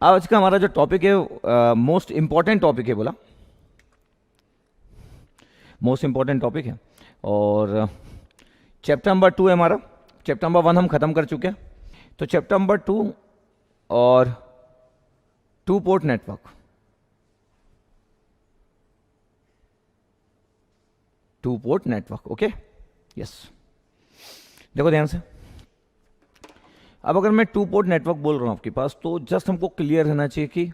आज का हमारा जो टॉपिक है मोस्ट इंपॉर्टेंट टॉपिक है, बोला मोस्ट इंपॉर्टेंट टॉपिक है। और चैप्टर नंबर 2 है हमारा। चैप्टर नंबर 1 हम खत्म कर चुके हैं, तो चैप्टर नंबर 2 और to port network, to port network. Okay, yes, देखो ध्यान से। अब अगर मैं टू पोर्ट नेटवर्क बोल रहा हूं आपके पास, तो जस्ट हमको क्लियर रहना चाहिए कि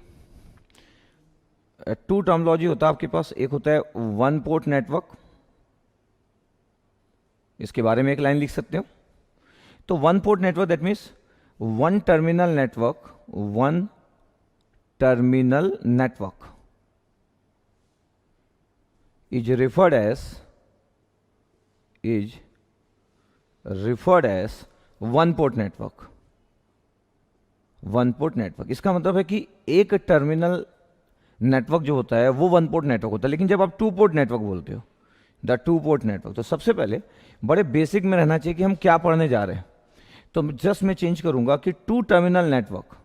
टू टर्मोलॉजी होता है आपके पास। एक होता है वन पोर्ट नेटवर्क, इसके बारे में एक लाइन लिख सकते हो। तो one port network that means one terminal network, one terminal network is referred as one port network. One port network इसका मतलब है कि एक टर्मिनल नेटवर्क जो होता है वो वन पोर्ट नेटवर्क होता है। लेकिन जब आप टू पोर्ट नेटवर्क बोलते हो, द टू पोर्ट नेटवर्क, तो सबसे पहले बड़े बेसिक में रहना चाहिए कि हम क्या पढ़ने जा रहे हैं। तो जस्ट मैं चेंज करूंगा कि two terminal network,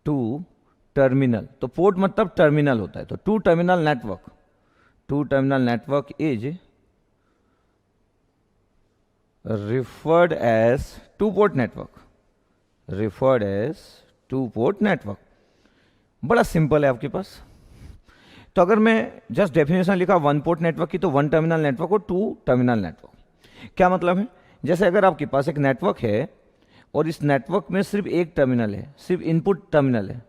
two terminal, तो पोर्ट मतलब टर्मिनल होता है, तो two terminal network, two terminal network is referred as two port network, referred as two port network। बड़ा सिंपल है आपके पास। तो अगर मैं जस्ट डेफिनेशन लिखा वन पोर्ट नेटवर्क की, तो वन टर्मिनल नेटवर्क और टू टर्मिनल नेटवर्क क्या मतलब है? जैसे अगर आपके पास एक नेटवर्क है और इस नेटवर्क में सिर्फ एक टर्मिनल है, सिर्फ इनपुट टर्मिनल है,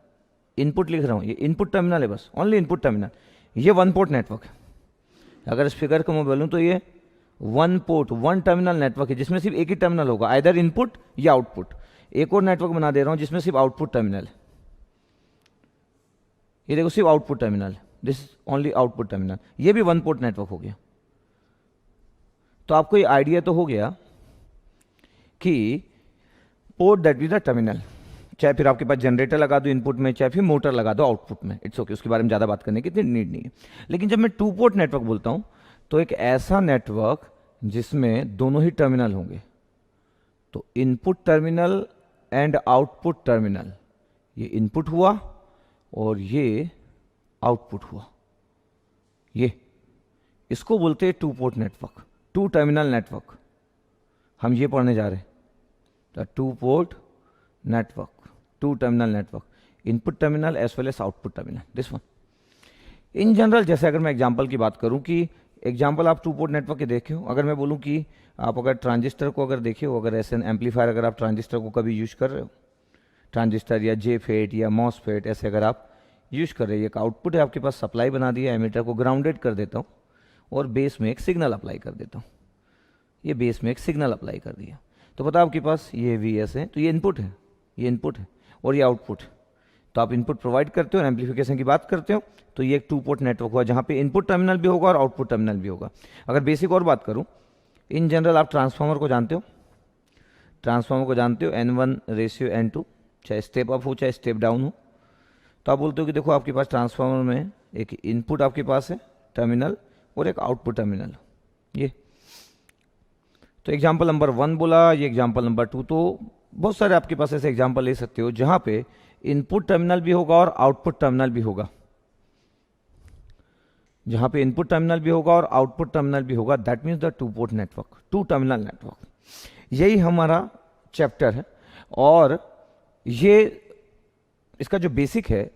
इनपुट लिख रहा हूं, ये इनपुट टर्मिनल है, बस ओनली इनपुट टर्मिनल, ये वन पोर्ट नेटवर्क है। अगर इस फिगर को मैं बोलूं तो ये one port, one terminal network है जिसमें सिर्फ एक ही टर्मिनल होगा, आइदर इनपुट या आउटपुट। एक और नेटवर्क बना दे रहा हूं जिसमें सिर्फ आउटपुट टर्मिनल है, ये देखो सिर्फ output terminal, this only output terminal, ये भी वन पोर्ट नेटवर्क हो गया। तो आपको ये आइडिया तो हो गया कि port that is the terminal, चाहे फिर आपके पास जनरेटर लगा दो इनपुट में, चाहे फिर मोटर लगा दो आउटपुट में, इट्स ओके, उसके बारे में ज़्यादा बात करने की इतनी नीड नहीं है। लेकिन जब मैं टू पोर्ट नेटवर्क बोलता हूं तो एक ऐसा नेटवर्क जिसमें दोनों ही टर्मिनल होंगे, तो input terminal and output terminal, ये इनपुट हुआ और ये आउटपुट हुआ, ये इसको बोलते हैं two port network, two terminal network. हम ये पढ़ने जा रहे हैं, the two port network, two terminal network, input terminal as well as output terminal, this one. In general जैसे अगर मैं एग्जांपल की बात करूं कि एग्जाम्पल आप टू पोर्ट नेटवर्क के देखे हो, अगर मैं बोलूं कि आप अगर ट्रांजिस्टर को अगर देखे हो, अगर ऐसे एम्पलीफायर अगर आप ट्रांजिस्टर को कभी यूज कर रहे हो, ट्रांजिस्टर या जे फेट या मॉसफेट ऐसे अगर आप यूज कर रहे हो, एक आउटपुट है आपके पास, सप्लाई बना दिया, एमीटर को ग्राउंडेड कर देता हूँ और बेस में एक सिग्नल अप्लाई कर देता हूँ, ये बेस में एक सिग्नल अप्लाई कर दिया, तो पता आपके पास ये वी है, तो ये इनपुट है, ये इनपुट है और ये आउटपुट है। तो आप इनपुट प्रोवाइड करते हो, एम्पलीफिकेशन की बात करते हो, तो ये एक टू पोर्ट नेटवर्क हुआ जहां पे इनपुट टर्मिनल भी होगा और आउटपुट टर्मिनल भी होगा। अगर बेसिक और बात करूं, इन जनरल आप ट्रांसफार्मर को जानते हो, ट्रांसफार्मर को जानते हो, N1:N2, चाहे स्टेप अप हो चाहे स्टेप डाउन हो। तो आप बोलते हो कि देखो आपके पास ट्रांसफार्मर में एक इनपुट आपके पास है टर्मिनल और एक आउटपुट टर्मिनल, ये तो एग्जाम्पल नंबर 1 बोला, ये एग्जाम्पल नंबर 2। तो बहुत सारे आपके पास ऐसे एग्जाम्पल ले सकते हो जहां पे इनपुट टर्मिनल भी होगा और आउटपुट टर्मिनल भी होगा, जहां पे इनपुट टर्मिनल भी होगा और आउटपुट टर्मिनल भी होगा, that means the two port network, two terminal network. यही हमारा चैप्टर है और ये इसका जो बेसिक है,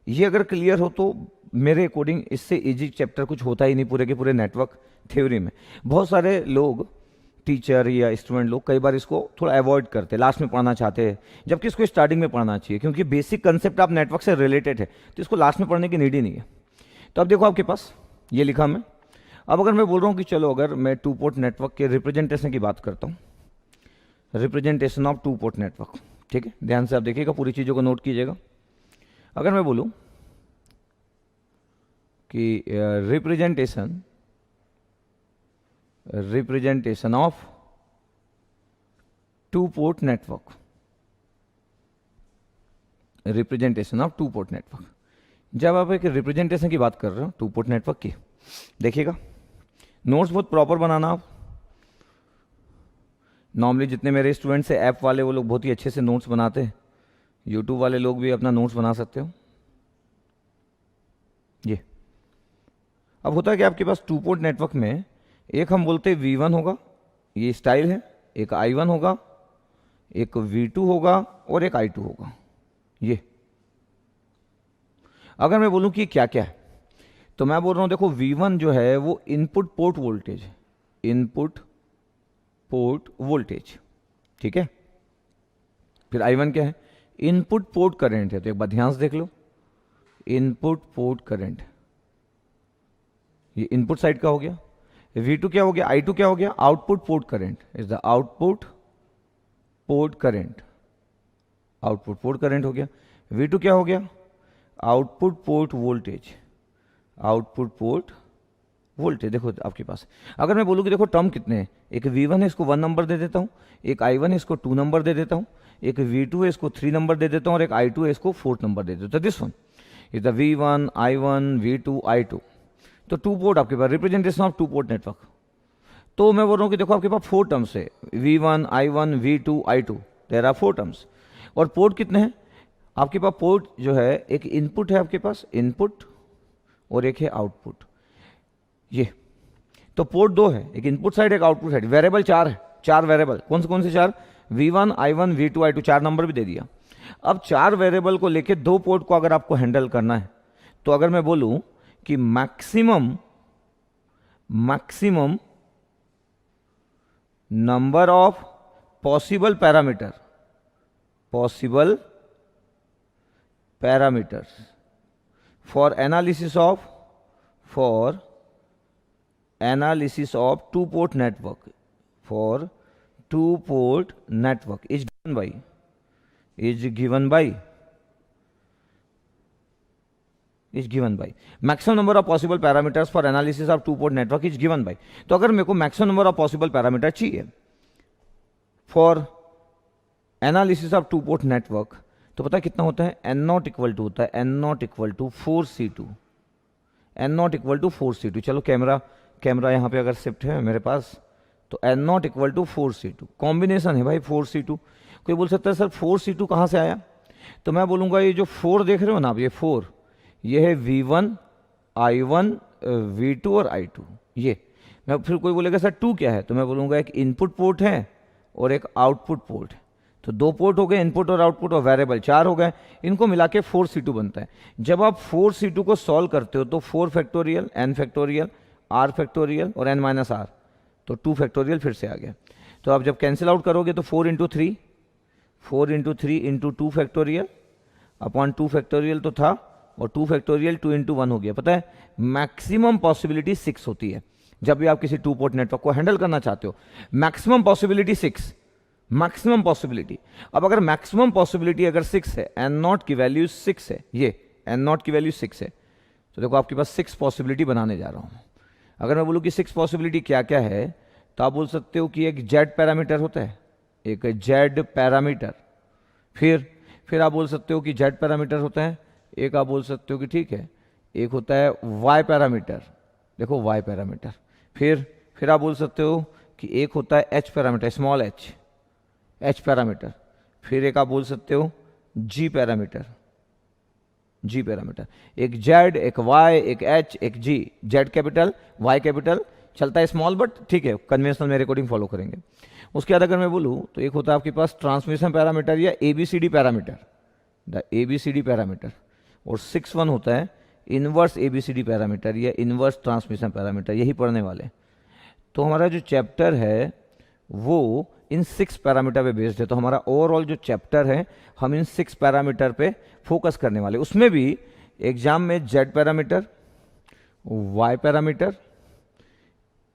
ये अगर क्लियर हो तो मेरे अकॉर्डिंग इससे इजी चैप्टर कुछ होता ही नहीं पूरे के पूरे नेटवर्क थ्योरी में। बहुत सारे लोग, टीचर या स्टूडेंट लोग, कई बार इसको थोड़ा अवॉइड करते हैं, लास्ट में पढ़ना चाहते हैं, जबकि इसको स्टार्टिंग में पढ़ना चाहिए, क्योंकि बेसिक कंसेप्ट आप नेटवर्क से रिलेटेड है, तो इसको लास्ट में पढ़ने की नीड ही नहीं है। तो अब देखो आपके पास ये लिखा मैं। अब अगर मैं बोल रहा हूं कि चलो अगर मैं टू पोर्ट नेटवर्क के रिप्रेजेंटेशन की बात करता हूं, representation of to port network, ठीक है, ध्यान से आप देखिएगा, पूरी चीज़ों को नोट कीजिएगा। अगर मैं बोलूं कि representation of to port network, representation of to port network, जब आप एक रिप्रेजेंटेशन की बात कर रहे हो टू पोर्ट नेटवर्क की, देखिएगा नोट्स बहुत प्रॉपर बनाना आप। नॉर्मली जितने मेरे स्टूडेंट्स हैं ऐप वाले, वो लोग बहुत ही अच्छे से नोट्स बनाते हैं, यूट्यूब वाले लोग भी अपना नोट्स बना सकते हो। ये अब होता है कि आपके पास 2 पोर्ट नेटवर्क में एक हम बोलते हैं V1 होगा, ये स्टाइल है, एक I1 होगा, एक V2 होगा और एक I2 होगा। ये अगर मैं बोलूं कि क्या क्या है, तो मैं बोल रहा हूं देखो V1 जो है वो इनपुट पोर्ट वोल्टेज है, इनपुट पोर्ट वोल्टेज, ठीक है। फिर I1 क्या है, इनपुट पोर्ट करंट है। तो एक बार ध्यान से देख लो, इनपुट पोर्ट करंट, ये इनपुट साइड का हो गया। V2 क्या हो गया, I2 क्या हो गया, output port current, is the output port current, output port current हो गया। V2 क्या हो गया, output port voltage, output port voltage. देखो आपके पास अगर मैं बोलूँ कि देखो टर्म कितने हैं, एक V1 है इसको 1 नंबर दे देता हूँ, एक I1 है इसको 2 नंबर दे देता हूँ, एक V2 है इसको 3 नंबर दे देता हूँ और एक I2 है इसको 4 नंबर दे देता हूँ। This one is the V1 I1 V2 I2। तो 2 पोर्ट आपके पास, रिप्रेजेंटेशन ऑफ 2 पोर्ट नेटवर्क। तो मैं बोल रहा हूँ कि देखो आपके पास 4 टर्म्स है, V1 I1 V2 I2, there are 4 terms. और पोर्ट कितने हैं आपके पास, पोर्ट जो है एक इनपुट है आपके पास, इनपुट, और एक है आउटपुट। ये तो पोर्ट 2 है, एक इनपुट साइड एक आउटपुट साइड। वेरिएबल 4 है, 4 वेरिएबल। कौन से 4, V1 I1 V2 I2, 4 number भी दे दिया। अब 4 वेरिएबल को लेके 2 पोर्ट को अगर आपको हैंडल करना है, तो अगर मैं बोलूं कि maximum number of possible parameter, possible parameters for analysis of, for analysis of 2 port network, for 2 port network is given by maximum number of possible parameters for analysis of 2 port network is given by. तो अगर मेरे को maximum number of possible parameter चाहिए for analysis of 2 port network, तो पता है कितना होता है, N0 इक्वल टू होता है N0 equal to 4C2, N0 equal to 4C2। चलो कैमरा यहाँ पे अगर शिफ्ट है मेरे पास, तो N0 equal to 4C2, combination है भाई 4C2। कोई बोल सकता है सर 4C2 कहाँ से आया, तो मैं बोलूँगा ये जो 4 देख रहे हो ना आप, ये 4, ये है V1 I1 V2 और I2। ये मैं फिर कोई बोलेगा सर 2 क्या है, तो मैं बोलूँगा एक इनपुट पोर्ट है और एक आउटपुट पोर्ट है। तो 2 पोर्ट हो गए, इनपुट और आउटपुट, और वेरिएबल 4 हो गए, इनको मिला के 4C2 बनता है। जब आप 4C2 को सॉल्व करते हो तो 4 factorial, n factorial, r factorial और n माइनस r, तो 2 फैक्टोरियल फिर से आ गया। तो आप जब कैंसिल आउट करोगे तो 4 into 3 into 2 factorial upon 2 factorial तो था, और 2 फैक्टोरियल 2 इंटू 1 हो गया। पता है मैक्सिमम पॉसिबिलिटी 6 होती है जब भी आप किसी 2 पोर्ट नेटवर्क को हैंडल करना चाहते हो। Maximum possibility 6, maximum possibility. अब अगर मैक्सिमम पॉसिबिलिटी अगर 6 है, N0 की वैल्यू 6 है, ये N0 की वैल्यू 6 है, तो देखो आपके पास 6 पॉसिबिलिटी बनाने जा रहा हूं। अगर मैं बोलूं कि 6 पॉसिबिलिटी क्या क्या है, तो आप बोल सकते हो कि एक Z पैरामीटर होता है, एक Z पैरामीटर, फिर आप बोल सकते हो कि Z पैरामीटर होता है, एक आप बोल सकते हो कि ठीक है एक होता है Y पैरामीटर, देखो Y पैरामीटर, फिर आप बोल सकते हो कि एक होता है H parameter, small H parameter, फिर एक आप बोल सकते हो G पैरामीटर, एक Z, एक Y, एक H, एक G, Z capital Y capital, चलता है स्मॉल बट ठीक है कन्वेंशनल मेरे अकॉर्डिंग फॉलो करेंगे। उसके बाद अगर मैं बोलूँ तो एक होता है आपके पास ट्रांसमिशन पैरामीटर या ABCD parameter, the ABCD parameter, और 6 1 होता है इनवर्स ABCD पैरामीटर या इनवर्स ट्रांसमिशन पैरामीटर, यही पढ़ने वाले। तो हमारा जो चैप्टर है वो इन 6 पैरामीटर पे बेस्ड है। तो हमारा ओवरऑल जो चैप्टर है हम इन 6 पैरामीटर पे फोकस करने वाले। उसमें भी एग्जाम में Z parameter, Y parameter,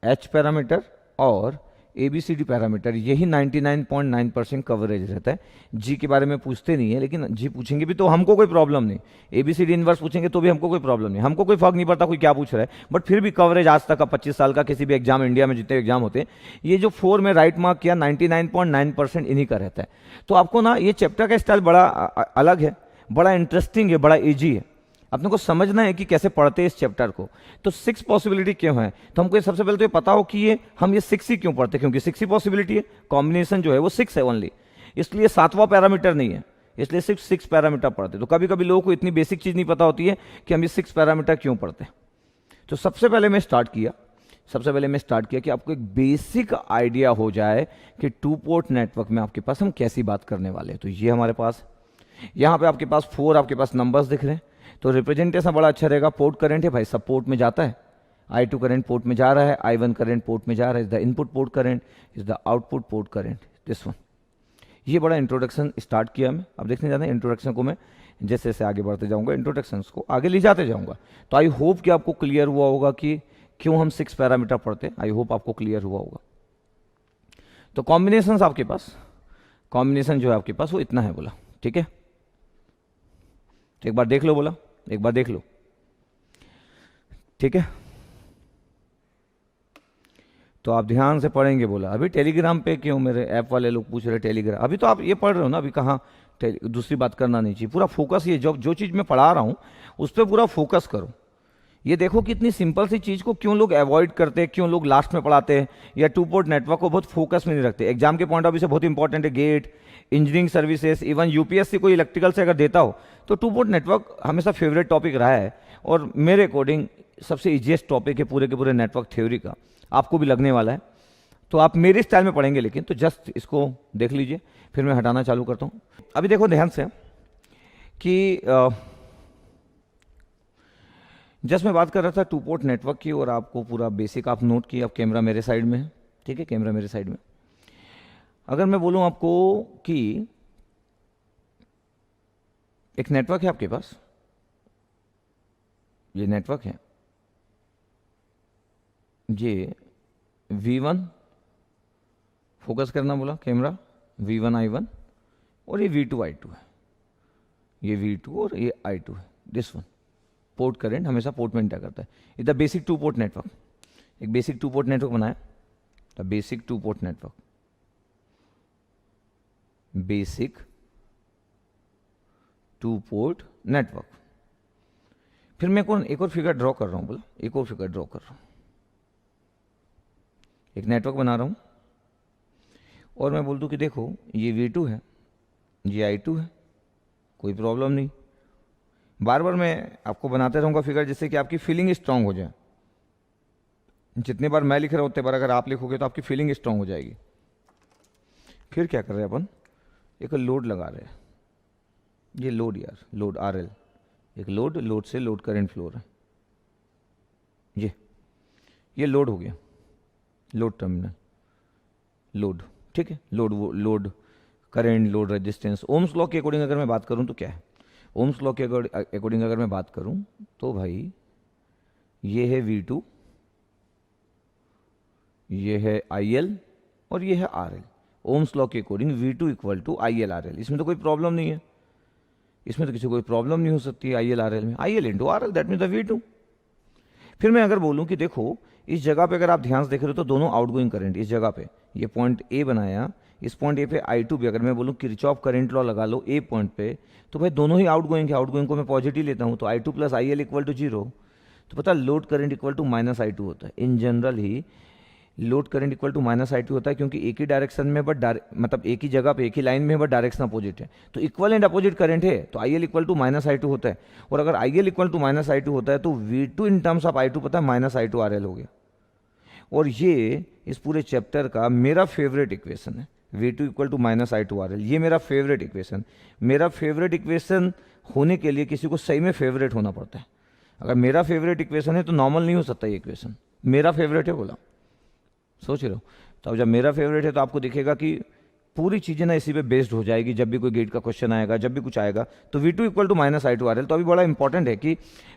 H parameter और ABCD पैरामीटर, यही 99.9% कवरेज रहता है। G के बारे में पूछते नहीं है, लेकिन G पूछेंगे भी तो हमको कोई प्रॉब्लम नहीं, ABCD इनवर्स पूछेंगे तो भी हमको कोई प्रॉब्लम नहीं, हमको कोई फर्क नहीं पड़ता कोई क्या पूछ रहा है, बट फिर भी कवरेज आज तक का 25 साल का किसी भी एग्जाम, इंडिया में जितने एग्जाम होते हैं, ये जो 4 में राइट मार्क किया 99.9% इन्हीं का रहता है। तो आपको ना ये चैप्टर का स्टाइल बड़ा अलग है, बड़ा इंटरेस्टिंग है, बड़ा ईजी है। अपने को समझना है कि कैसे पढ़ते हैं इस चैप्टर को। तो 6 पॉसिबिलिटी क्यों है, तो हमको सबसे पहले तो ये पता हो कि ये हम ये 6 ही क्यों पढ़ते हैं, क्योंकि 6 ही पॉसिबिलिटी है, कॉम्बिनेशन जो है वो 6 है ओनली, इसलिए 7वां पैरामीटर नहीं है, इसलिए सिर्फ 6 पैरामीटर पढ़ते। तो कभी कभी लोगों को इतनी बेसिक चीज़ नहीं पता होती है कि हम ये 6 पैरामीटर क्यों पढ़ते हैं। तो सबसे पहले मैं स्टार्ट किया कि आपको एक बेसिक आइडिया हो जाए कि 2 पोर्ट नेटवर्क में आपके पास हम कैसी बात करने वाले हैं। तो ये हमारे पास, यहाँ पे आपके पास 4 आपके पास नंबर्स दिख रहे हैं, तो रिप्रेजेंटेशन बड़ा अच्छा रहेगा। पोर्ट करंट है भाई, सब पोर्ट में जाता है। I2 करंट पोर्ट में जा रहा है, I1 करंट पोर्ट में जा रहा है, is the input port current, is the output port current, this one. ये बड़ा इंट्रोडक्शन स्टार्ट किया मैं। अब देखने जाते हैं इंट्रोडक्शन को, मैं जैसे जैसे आगे बढ़ते जाऊंगा इंट्रोडक्शन को आगे ले जाते जाऊंगा। तो आई होप कि आपको क्लियर हुआ होगा कि क्यों हम 6 पैरामीटर पढ़ते हैं। आई होप आपको क्लियर हुआ होगा। तो कॉम्बिनेशन आपके पास, कॉम्बिनेशन जो है आपके पास वो इतना है बोला, ठीक है। तो एक बार देख लो बोला, एक बार देख लो, ठीक है। तो आप ध्यान से पढ़ेंगे बोला। अभी टेलीग्राम पे क्यों मेरे ऐप वाले लोग पूछ रहे टेलीग्राम, अभी तो आप ये पढ़ रहे हो ना, अभी कहाँ दूसरी बात करना नहीं चाहिए। पूरा फोकस ये जो चीज़ मैं पढ़ा रहा हूँ उस पर पूरा फोकस करो। ये देखो कि इतनी सिंपल सी चीज़ को क्यों लोग अवॉइड करते हैं, क्यों लोग लास्ट में पढ़ाते हैं, या 2 पोर्ट नेटवर्क को बहुत फोकस में नहीं रखते। एग्जाम के पॉइंट ऑफ व्यू से बहुत इंपॉर्टेंट है। GATE, engineering services, even UPSC कोई इलेक्ट्रिकल से अगर देता हो तो 2 पोर्ट नेटवर्क हमेशा फेवरेट टॉपिक रहा है, और मेरे अकॉर्डिंग सबसे ईजीएस्ट टॉपिक है पूरे के पूरे नेटवर्क थ्योरी का, आपको भी लगने वाला है। तो आप मेरे स्टाइल में पढ़ेंगे, लेकिन तो जस्ट इसको देख लीजिए, फिर मैं हटाना चालू करता हूँ। अभी देखो ध्यान से कि जस्ट मैं बात कर रहा था 2 पोर्ट नेटवर्क की, और आपको पूरा बेसिक आप नोट किया। अब कैमरा मेरे साइड में है, ठीक है, कैमरा मेरे साइड में। अगर मैं बोलूं आपको कि एक नेटवर्क है आपके पास, ये नेटवर्क है, ये V1, फोकस करना बोला कैमरा, V1 I1, और ये V2 I2 है, ये V2 और ये I2 है, दिस वन। पोर्ट करंट हमेशा पोर्ट में इंटर करता है। Is the basic 2 port network. एक बेसिक 2 पोर्ट नेटवर्क बनाया, the basic 2 port network, basic 2 port network. फिर मैं एक और फिगर ड्रॉ कर रहा हूं बोला, एक और फिगर ड्रॉ कर रहा हूं, एक नेटवर्क बना रहा हूं, और मैं बोल दूं कि देखो ये V2 है, ये I2 है, कोई प्रॉब्लम नहीं। बार बार मैं आपको बनाते रहूंगा फिगर, जिससे कि आपकी फीलिंग स्ट्रांग हो जाए। जितने बार मैं लिख रहा हूं उतने बार अगर आप लिखोगे तो आपकी फीलिंग स्ट्रांग हो जाएगी। फिर क्या कर रहे हैं अपन, एक लोड लगा रहे हैं, ये लोड यार, लोड RL, एक लोड से लोड करंट फ्लो है, ये लोड हो गया, लोड टर्मिनल, लोड, ठीक है। Load current, load resistance. Ohms law के अकॉर्डिंग अगर मैं बात करूं तो क्या है, ओम्स लॉ के अकॉर्डिंग अगर मैं बात करूं तो भाई ये है V2, ये है IL, और ये है RL। ओम्स लॉ के according V2 equal to IL RL। इसमें तो कोई प्रॉब्लम नहीं है, इसमें तो किसी कोई प्रॉब्लम नहीं हो सकती है IL RL में। IL into RL, that mean the V2। फिर मैं अगर बोलूं कि देखो इस जगह पे अगर आप ध्यान से देख रहे हो तो दोनों आउटगोइंग करंट, इस जगह पे ये पॉइंट A बनाया, इस पॉइंट A पे I2 भी, अगर मैं बोलूं किरचॉफ करंट लॉ लगा लो A पॉइंट पे, तो भाई दोनों ही आउटगोइंग है, आउटगोइंग को मैं पॉजिटिव लेता हूं, तो I2 plus IL equal to 0। तो पता load current equal to minus I2 होता है। इन जनरल ही load current equal to minus I2 होता है, क्योंकि एक ही डायरेक्शन में बट मतलब एक ही जगह पे एक ही लाइन में बट डायरेक्शन अपोजिट है, तो इक्वल एंड अपोजिट करंट है, तो IL equal to minus I2 होता है। और अगर IL equal to minus I2 होता है तो V2 in terms of I2 पता है माइनस I2 RL हो गया। और ये इस पूरे चैप्टर का मेरा फेवरेट इक्वेशन है, V2 equal to minus I2 RL। ये मेरा फेवरेट इक्वेशन, मेरा फेवरेट इक्वेशन होने के लिए किसी को सही में फेवरेट होना पड़ता है। अगर मेरा फेवरेट इक्वेशन है तो नॉर्मल नहीं हो सकता ये इक्वेशन, मेरा फेवरेट है बोला, सोच रहे हो। तो अब जब मेरा फेवरेट है तो आपको दिखेगा कि पूरी चीज़ें ना इसी पे बेस्ड हो जाएगी। जब भी कोई गेट का क्वेश्चन आएगा, जब भी कुछ आएगा, तो V2 equal to minus I2 RL। तो अभी बड़ा इंपॉर्टेंट है कि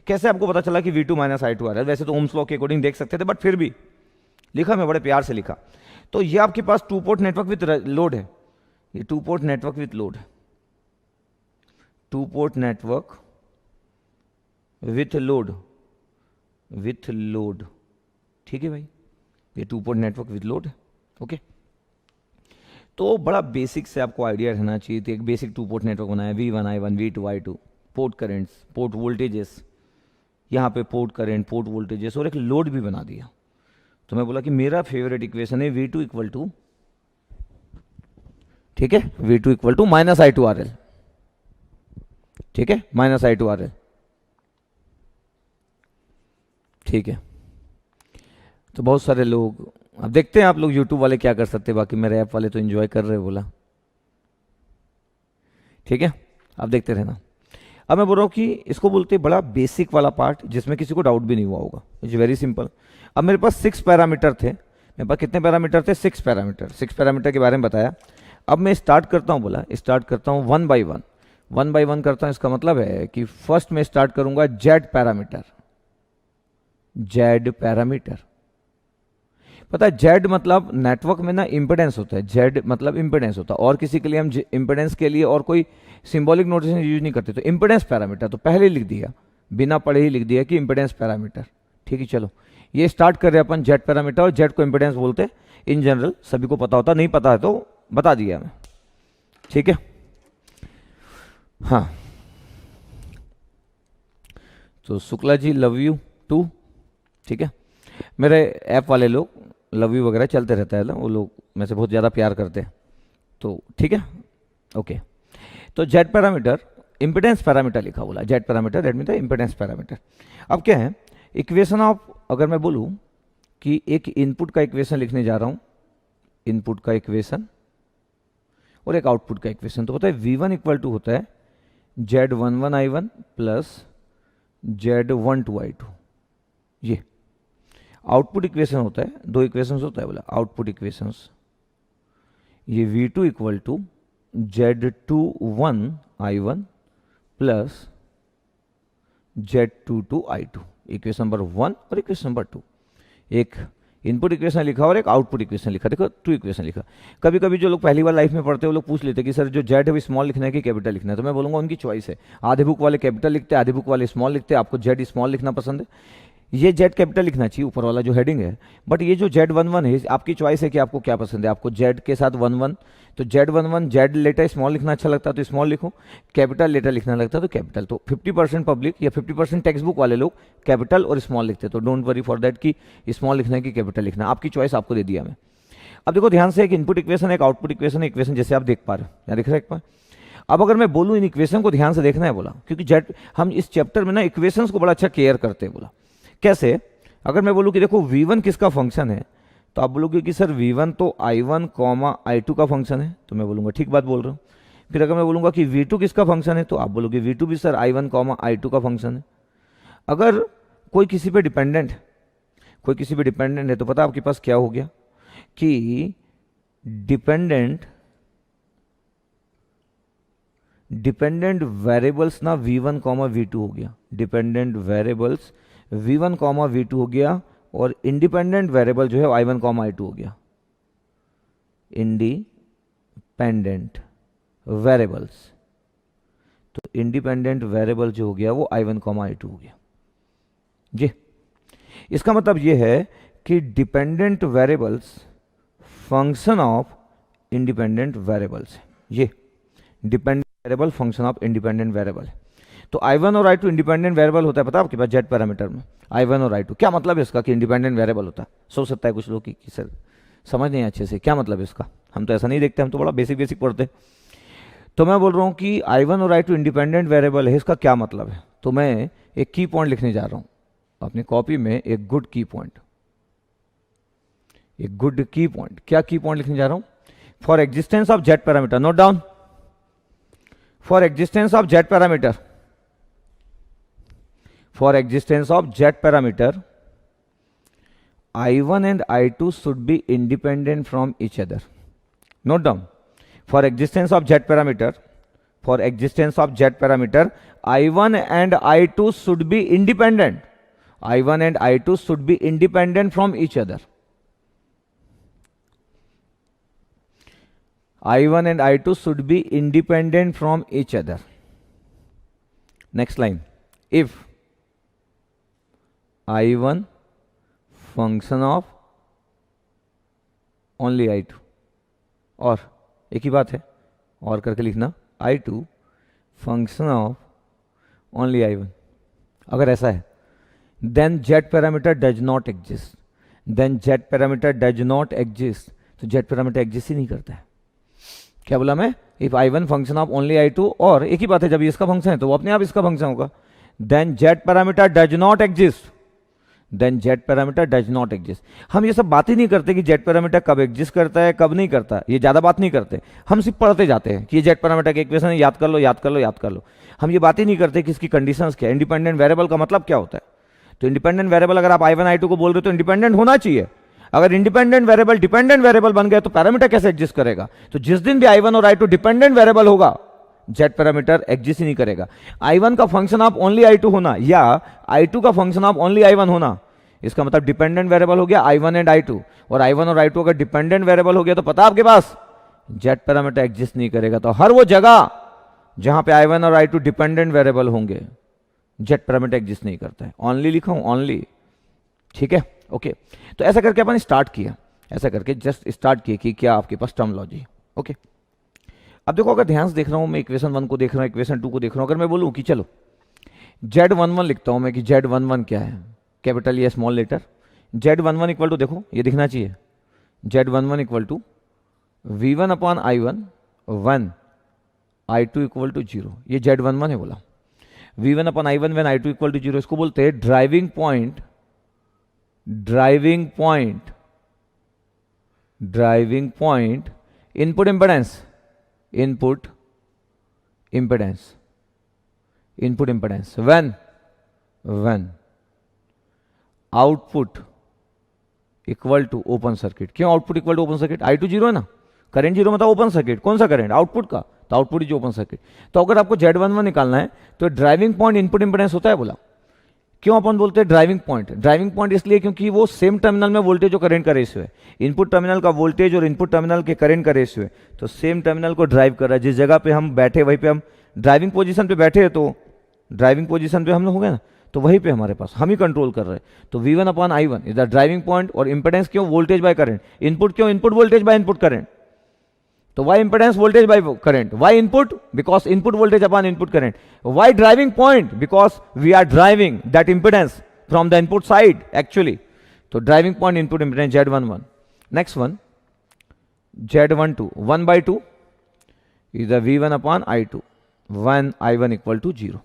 कैसे आपको पता चला कि V2 माइनस I2 RL। वैसे तो ओम्स लॉ के अकॉर्डिंग देख सकते थे, बट फिर भी लिखा, मैं बड़े प्यार से लिखा। तो ये आपके पास 2 पोर्ट नेटवर्क विथ लोड है, ये 2 पोर्ट नेटवर्क विथ लोड है, 2 पोर्ट नेटवर्क विथ लोड, ठीक है भाई, ये 2 पोर्ट नेटवर्क विथ लोड है, ओके। तो बड़ा बेसिक से आपको आइडिया रहना चाहिए। तो एक बेसिक 2 पोर्ट नेटवर्क बनाया, V1 I1 V2 I2, port currents, port voltages, यहाँ पे पोर्ट करंट, पोर्ट वोल्टेजेस, और एक लोड भी बना दिया। तो मैं बोला कि मेरा फेवरेट इक्वेशन है V2 इक्वल टू, ठीक है, V2 equal to minus I2 RL। ठीक है, minus I two R L, ठीक है। तो बहुत सारे लोग, अब देखते हैं आप लोग यूट्यूब वाले क्या कर सकते हैं, बाकी मेरे ऐप वाले तो एंजॉय कर रहे हैं बोला, ठीक है, आप देखते रहना। अब मैं बोल रहा हूँ कि इसको बोलते हैं बड़ा बेसिक वाला पार्ट, जिसमें किसी को डाउट भी नहीं हुआ होगा, इट्स वेरी सिंपल। अब मेरे पास 6 पैरामीटर थे, मेरे पास कितने पैरामीटर थे, 6 पैरामीटर, 6 पैरामीटर के बारे में बताया। अब मैं स्टार्ट करता हूँ, बोला स्टार्ट करता हूँ 1 बाई 1, 1 बाई 1 करता हूँ। इसका मतलब है कि फर्स्ट में स्टार्ट करूंगा जेड पैरामीटर, जेड पैरामीटर। पता है जेड मतलब नेटवर्क में ना इंपेडेंस होता है, जेड मतलब इंपेडेंस होता है, और किसी के लिए हम इंपेडेंस के लिए और कोई सिंबॉलिक नोटेशन यूज नहीं करते। तो इंपेडेंस पैरामीटर तो पहले लिख दिया, बिना पढ़े ही लिख दिया कि इंपेडेंस पैरामीटर, ठीक है। चलो ये स्टार्ट कर रहे हैं अपन जेड पैरामीटर, और जेड को इंपेडेंस बोलते हैं इन जनरल, सभी को पता होता, नहीं पता है तो बता दिया मैं, ठीक है। हाँ, तो Shukla ji love you to, ठीक है। मेरे ऐप वाले लोग लव यू वगैरह चलते रहता है ना, वो लोग में से बहुत ज़्यादा प्यार करते हैं, तो ठीक है, ओके। तो जेड पैरामीटर इंपेडेंस पैरामीटर लिखा, बोला Z parameter, that mean impedance parameter. अब क्या है इक्वेशन ऑफ, अगर मैं बोलूँ कि एक इनपुट का इक्वेशन लिखने जा रहा हूँ, इनपुट का इक्वेशन और एक आउटपुट का इक्वेशन, तो होता है V1 इक्वल टू होता है Z11 I1 plus Z12 I2, ये आउटपुट इक्वेशन होता है। दो इक्वेशंस होता है, बोला आउटपुट इक्वेशंस, ये V2 equal to Z21 I1 plus Z22 I2, equation number 1 और इक्वेशन नंबर 2। एक इनपुट इक्वेशन लिखा और एक आउटपुट इक्वेशन लिखा, देखो 2 इक्वेशन लिखा। कभी कभी जो लोग पहली बार लाइफ में पढ़ते हैं वो लोग पूछ लेते हैं कि सर जो जेड है वो स्मॉल लिखना है कि कैपिटल लिखना है, तो मैं बोलूंगा उनकी चॉइस है। आधे बुक वाले कैपिटल लिखते हैं, आधे बुक वाले स्मॉल लिखते हैं, आपको जेड स्मॉल लिखना पसंद है, ये जेड कैपिटल लिखना चाहिए ऊपर वाला जो हेडिंग है। बट ये जो Z11 है आपकी चॉइस है कि आपको क्या पसंद है, आपको जेड के साथ 11, तो Z11 जेड लेटर स्मॉल लिखना अच्छा लगता है तो स्मॉल लिखो, कैपिटल लेटर लिखना लगता है तो कैपिटल। तो 50% पब्लिक या 50% टेक्स्ट बुक वाले लोग कैपिटल और स्मॉल लिखते हैं, तो डोंट वरी फॉर दैट कि स्मॉल लिखना है कि कैपिटल लिखना, आपकी चॉइस आपको दे दिया मैं। अब देखो ध्यान से, एक इनपुट इक्वेशन एक आउटपुट इक्वेशन, इक्वेशन जैसे आप देख पा रहे हो, यहाँ दिख रहा है एक बार। अब अगर मैं बोलूँ इन इक्वेशन को ध्यान से देखना है, बोला क्योंकि जेड हम इस चैप्टर में ना इक्वेशंस को बड़ा अच्छा केयर करते हैं, बोला कैसे। अगर मैं बोलूँ कि देखो V1 किसका फंक्शन है, तो आप बोलोगे कि सर V1 तो I1 I2 का फंक्शन है, तो मैं बोलूँगा ठीक बात बोल रहा हूँ। फिर अगर मैं बोलूँगा कि V2 किसका फंक्शन है, तो आप बोलोगे V2 भी सर I1 I2 का फंक्शन है। अगर कोई किसी पे डिपेंडेंट है तो पता आपके पास क्या हो गया कि डिपेंडेंट वेरिएबल्स ना V1 V2 हो गया, डिपेंडेंट वेरिएबल्स V1 V2 हो गया, और इंडिपेंडेंट वेरिएबल जो है I1 I2 हो गया। इंडिपेंडेंट वेरिएबल्स, तो इंडिपेंडेंट वेरिएबल जो हो गया वो I1 I2 हो गया जी। इसका मतलब ये है कि dependent variables function of independent variables है, ये dependent variable function of independent variable है। तो I1 और I2 इंडिपेंडेंट वेरिएबल होता है, पता है आपके पास जेड पैरामीटर में I1 और I2, क्या मतलब है इसका कि इंडिपेंडेंट वेरिएबल होता है। सोच सकता है कुछ लोग कि सर समझ नहीं अच्छे से क्या मतलब है इसका, हम तो ऐसा नहीं देखते, हम तो बड़ा बेसिक पढ़ते। तो मैं बोल रहा हूँ कि I1 और I2 इंडिपेंडेंट वेरिएबल है, इसका क्या मतलब है। तो मैं एक की पॉइंट लिखने जा रहा हूँ अपनी कॉपी में, एक गुड की पॉइंट, एक गुड की पॉइंट। क्या की पॉइंट लिखने जा रहा हूँ, for existence of Z parameter, note down, for existence of Z parameter, for existence of Z parameter, I1 and I2 should be independent from each other. Note down, for existence of Z parameter, I1 and I2 should be independent. I1 and I2 should be independent from each other. I1 and I2 should be independent from each other. Next line, if I1 function of only I2, और एक ही बात है और करके लिखना I2 function of only I1। अगर ऐसा है then Z parameter does not exist, तो Z parameter exist ही नहीं करता है। क्या बोला मैं, if I1 function of only I2, और एक ही बात है, जब ये इसका फंक्शन है तो वो अपने आप इसका फंक्शन होगा, then Z parameter does not exist, then Z parameter does not exist. हम ये सब बात ही नहीं करते कि जेड पैरामीटर कब एग्जिस्ट करता है कब नहीं करता, ये ज्यादा बात नहीं करते, हम सिर्फ पढ़ते जाते हैं कि ये जेड पैरामीटर के इक्वेशन याद कर लो याद कर लो याद कर लो। हम ये बात ही नहीं करते कि इसकी कंडीशंस क्या है, इंडिपेंडेंट वेरिएबल का मतलब क्या होता है। तो इंडिपेंडेंट वेरिएबल अगर आप I1 I2 को बोल रहे हो तो इंडिपेंडेंट होना चाहिए। अगर इंडिपेंडेंट वेरिएबल डिपेंडेंट वेरिएबल बन गया तो पैरामीटर कैसे एग्जिस्ट करेगा। तो जिस दिन भी I1 और I2 डिपेंडेंट वेरिएबल होगा जेड पैरामीटर एग्जिस्ट ही नहीं करेगा। I1 का फंक्शन ऑफ ओनली I2 होना या I2 का फंक्शन ऑफ ओनली I1 होना, इसका मतलब डिपेंडेंट वेरिएबल हो गया I1 एंड I2, और I1 और I2 अगर डिपेंडेंट वेरिएबल हो गया तो पता आपके पास जेड पैरामीटर एग्जिस्ट नहीं करेगा। तो हर वो जगह जहां पे I1 और I2 डिपेंडेंट वेरिएबल होंगे जेड पैरामीटर एग्जिस्ट नहीं करता है। ओनली लिखा हूं, ओनली, ठीक है, ओके। तो ऐसा करके अपन स्टार्ट किया, ऐसा करके जस्ट स्टार्ट किया कि क्या आपके पास टर्मोलॉजी, ओके। अब देखो, अगर ध्यान से देख रहा हूं मैं, इक्वेशन 1 को देख रहा हूं, इक्वेशन 2 को देख रहा हूं, अगर मैं बोलूं कि चलो Z11 लिखता हूं मैं कि Z11 क्या है, कैपिटल या small letter, Z11 equal to, देखो ये दिखना चाहिए, Z11 equal to V1 upon I1 1 I2 equal to 0, ये Z11 है बोला। V1 upon I1 when I2 equal to 0, इसको बोलते हैं driving point, driving point, driving point input impedance, input impedance, input impedance when output equal to open circuit. क्यों output equal to open circuit, I2 0 है ना, current 0 मतलब open circuit, कौन सा current, output का, तो आउटपुट इज ओपन सर्किट। तो अगर आपको Z11 निकालना है तो ड्राइविंग पॉइंट इनपुट इंपेडेंस होता है बोला। क्यों अपन बोलते हैं ड्राइविंग पॉइंट, ड्राइविंग पॉइंट इसलिए क्योंकि वो सेम टर्मिनल में वोल्टेज और करंट का रेशियो है, इनपुट टर्मिनल का वोल्टेज और इनपुट टर्मिनल के करंट का रेशियो है, तो सेम टर्मिनल को ड्राइव कर रहा है। जिस जगह पे हम बैठे वहीं पे हम ड्राइविंग पोजीशन पे बैठे हैं, तो ड्राइविंग पोजीशन पे हम लोग हो गए ना, तो वहीं पे हमारे पास हम ही कंट्रोल कर रहे हैं। तो V1 upon I1 is the driving point, और इंपेडेंस क्यों, वोल्टेज बाय करंट, इनपुट क्यों, input voltage by input current, तो why impedance voltage by current, why input, because input voltage upon input current, why driving point, because we are driving that impedance from the input side actually. So driving point input impedance Z11. Next one Z12 1 by 2 is the V1 upon I2 1 I1 equal to 0.